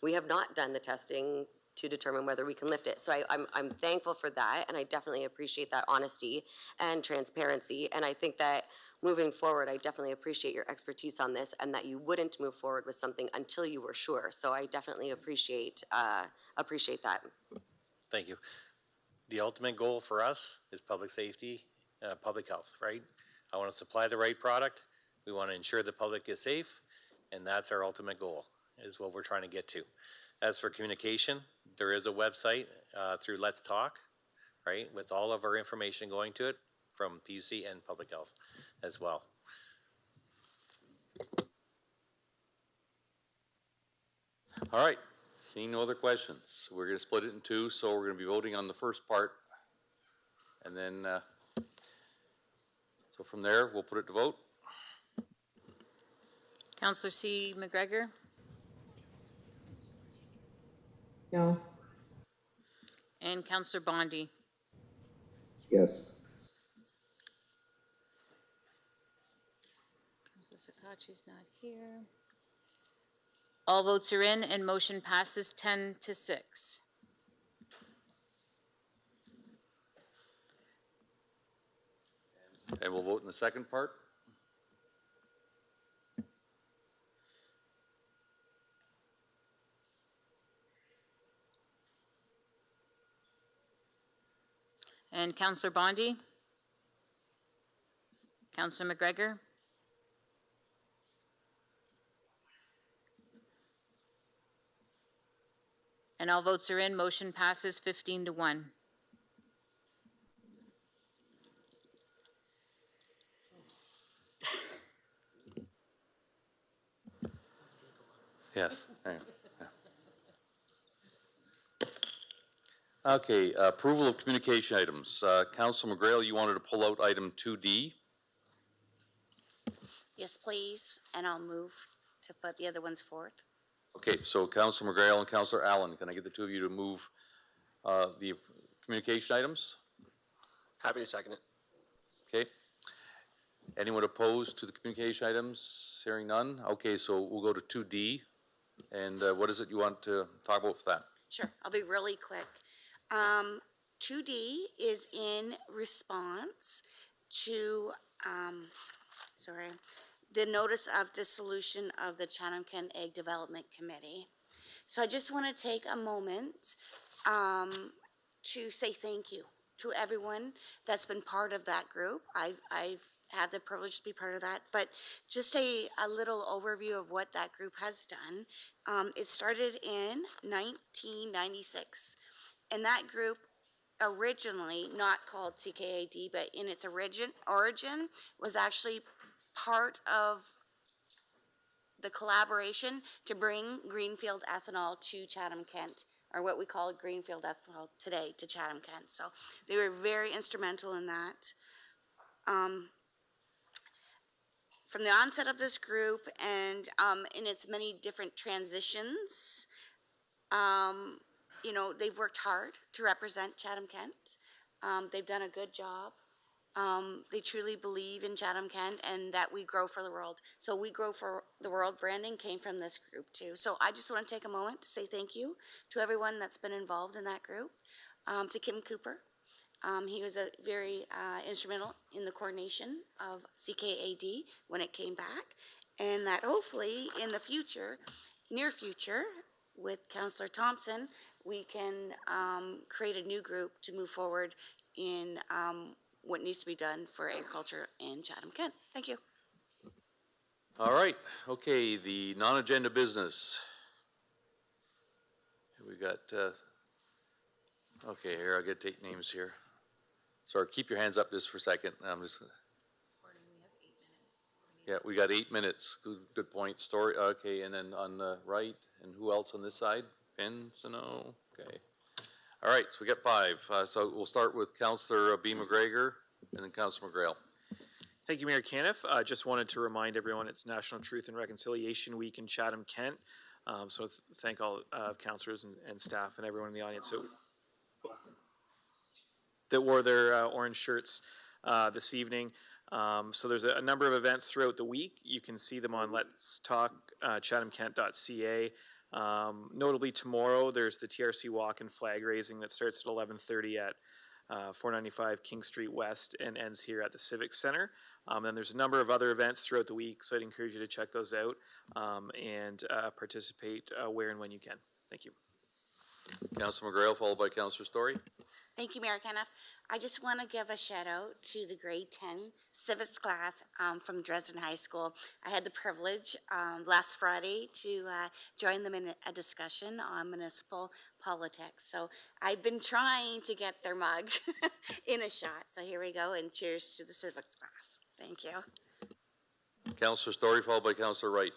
we have not done the testing to determine whether we can lift it. So I'm thankful for that, and I definitely appreciate that honesty and transparency. And I think that moving forward, I definitely appreciate your expertise on this, and that you wouldn't move forward with something until you were sure. So I definitely appreciate that. Thank you. The ultimate goal for us is public safety, public health, right? I want to supply the right product. We want to ensure the public is safe, and that's our ultimate goal, is what we're trying to get to. As for communication, there is a website through Let's Talk, right, with all of our information going to it from PUC and Public Health as well. All right, seeing no other questions, we're going to split it in 2, so we're going to be voting on the first part, and then, so from there, we'll put it to vote. Councillor C. McGregor? No. And Councillor Bondi? Yes. Councillor Sakachi's not here. All votes are in and motion passes 10-6. And we'll vote in the second part. And Councillor Bondi? Councillor McGregor? And all votes are in, motion passes 15-1. Yes. Hang on. Okay, approval of communication items. Councilor McGrail, you wanted to pull out item 2D? Yes, please, and I'll move to put the other ones forth. Okay, so Councilor McGrail and Councilor Allen, can I get the two of you to move the communication items? Happy to second it. Okay. Anyone opposed to the communication items? Hearing none? Okay, so we'll go to 2D. And what is it you want to talk about with that? Sure, I'll be really quick. 2D is in response to, the notice of the solution of the Chatham-Kent Egg Development Committee. So I just want to take a moment to say thank you to everyone that's been part of that group. I've had the privilege to be part of that, but just a little overview of what that group has done. It started in 1996, and that group, originally not called CKAD, but in its origin was actually part of the collaboration to bring Greenfield ethanol to Chatham-Kent, or what we call Greenfield ethanol today, to Chatham-Kent. So they were very instrumental in that. from the onset of this group and in its many different transitions, you know, they've worked hard to represent Chatham-Kent. They've done a good job. They truly believe in Chatham-Kent and that we grow for the world. So we grow for the world branding came from this group too. So I just want to take a moment to say thank you to everyone that's been involved in that group. To Kim Cooper. He was a very instrumental in the coordination of CKAD when it came back. And that hopefully in the future, near future, with Councillor Thompson, we can create a new group to move forward in what needs to be done for agriculture in Chatham-Kent. Thank you. All right, okay, the non-agenda business. We got, okay, here, I gotta take names here. Sorry, keep your hands up just for a second. I'm just. Yeah, we got 8 minutes. Good point. Story. Okay, and then on the right, and who else on this side? Pinsino. Okay. All right, so we got 5. So we'll start with Councillor B. McGregor, and then Councillor McGrail. Thank you, Mayor Caniff. Just wanted to remind everyone it's National Truth and Reconciliation Week in Chatham-Kent. So thank all councillors and staff and everyone in the audience that wore their orange shirts this evening. So there's a number of events throughout the week. You can see them on Let's Talk chathamkent.ca. Notably tomorrow, there's the TRC walk and flag raising that starts at 11:30 at 495 King Street West and ends here at the Civic Center. And there's a number of other events throughout the week, so I'd encourage you to check those out and participate where and when you can. Thank you. Councillor McGrail, followed by Councillor Story. Thank you, Mayor Caniff. I just want to give a shout out to the grade 10 civics class from Dresden High School. I had the privilege last Friday to join them in a discussion on municipal politics. So I've been trying to get their mug in a shot. So here we go, and cheers to the civics class. Thank you. Councillor Story, followed by Councillor Wright.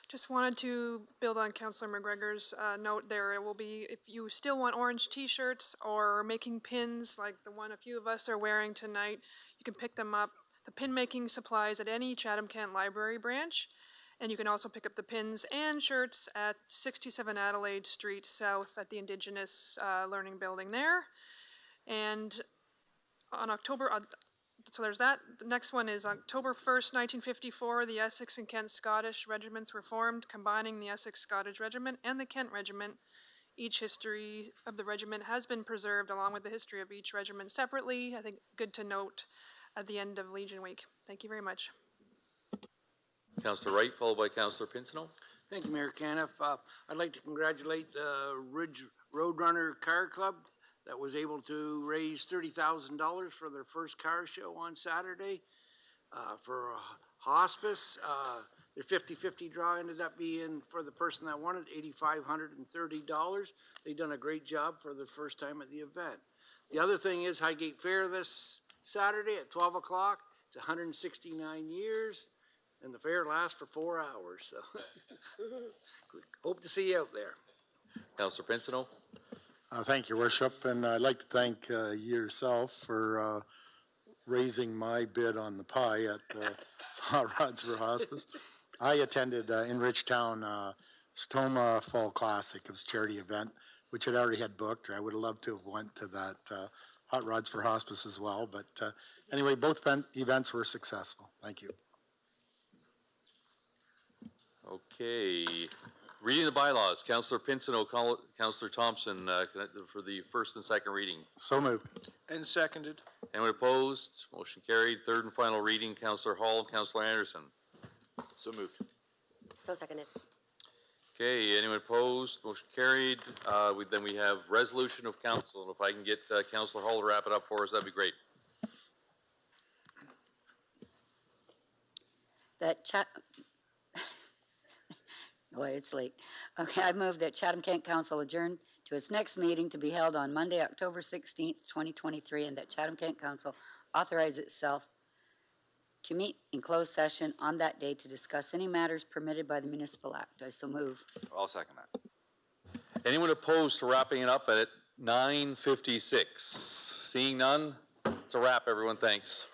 Just wanted to build on Councillor McGregor's note there. It will be, if you still want orange t-shirts or making pins like the one a few of us are wearing tonight, you can pick them up. The pin making supplies at any Chatham-Kent Library branch. And you can also pick up the pins and shirts at 67 Adelaide Street South at the Indigenous Learning Building there. And on October, so there's that. The next one is October 1st, 1954, the Essex and Kent Scottish regiments were formed, combining the Essex Scottish Regiment and the Kent Regiment. Each history of the regiment has been preserved along with the history of each regiment separately. I think good to note at the end of Legion Week. Thank you very much. Councillor Wright, followed by Councillor Pinsino. Thank you, Mayor Caniff. I'd like to congratulate the Ridge Roadrunner Car Club that was able to raise $30,000 for their first car show on Saturday. For hospice, their 50-50 draw ended up being, for the person that won it, $8,530. They've done a great job for their first time at the event. The other thing is Highgate Fair this Saturday at 12 o'clock. It's 169 years, and the fair lasts for 4 hours. So hope to see you out there. Councillor Pinsino. Thank you, Worship, and I'd like to thank yourself for raising my bid on the pie at Hot Rods for Hospice. I attended in Richtown Stoma Fall Classic. It was a charity event, which I'd already had booked, or I would have loved to have went to that Hot Rods for Hospice as well. But anyway, both events were successful. Thank you. Okay. Reading the bylaws, Councillor Pinsino, Councillor Thompson for the first and second reading. So moved. And seconded. Anyone opposed? Motion carried. Third and final reading, Councillor Hall and Councillor Anderson. So moved. So seconded. Okay, anyone opposed? Motion carried. Then we have resolution of council. And if I can get Councillor Hall to wrap it up for us, that'd be great. Boy, it's late. Okay, I move that Chatham-Kent Council adjourn to its next meeting to be held on Monday, October 16th, 2023, and that Chatham-Kent Council authorize itself to meet in closed session on that day to discuss any matters permitted by the Municipal Act. I so move. I'll second that. Anyone opposed to wrapping it up at 9:56? Seeing none, it's a wrap, everyone. Thanks.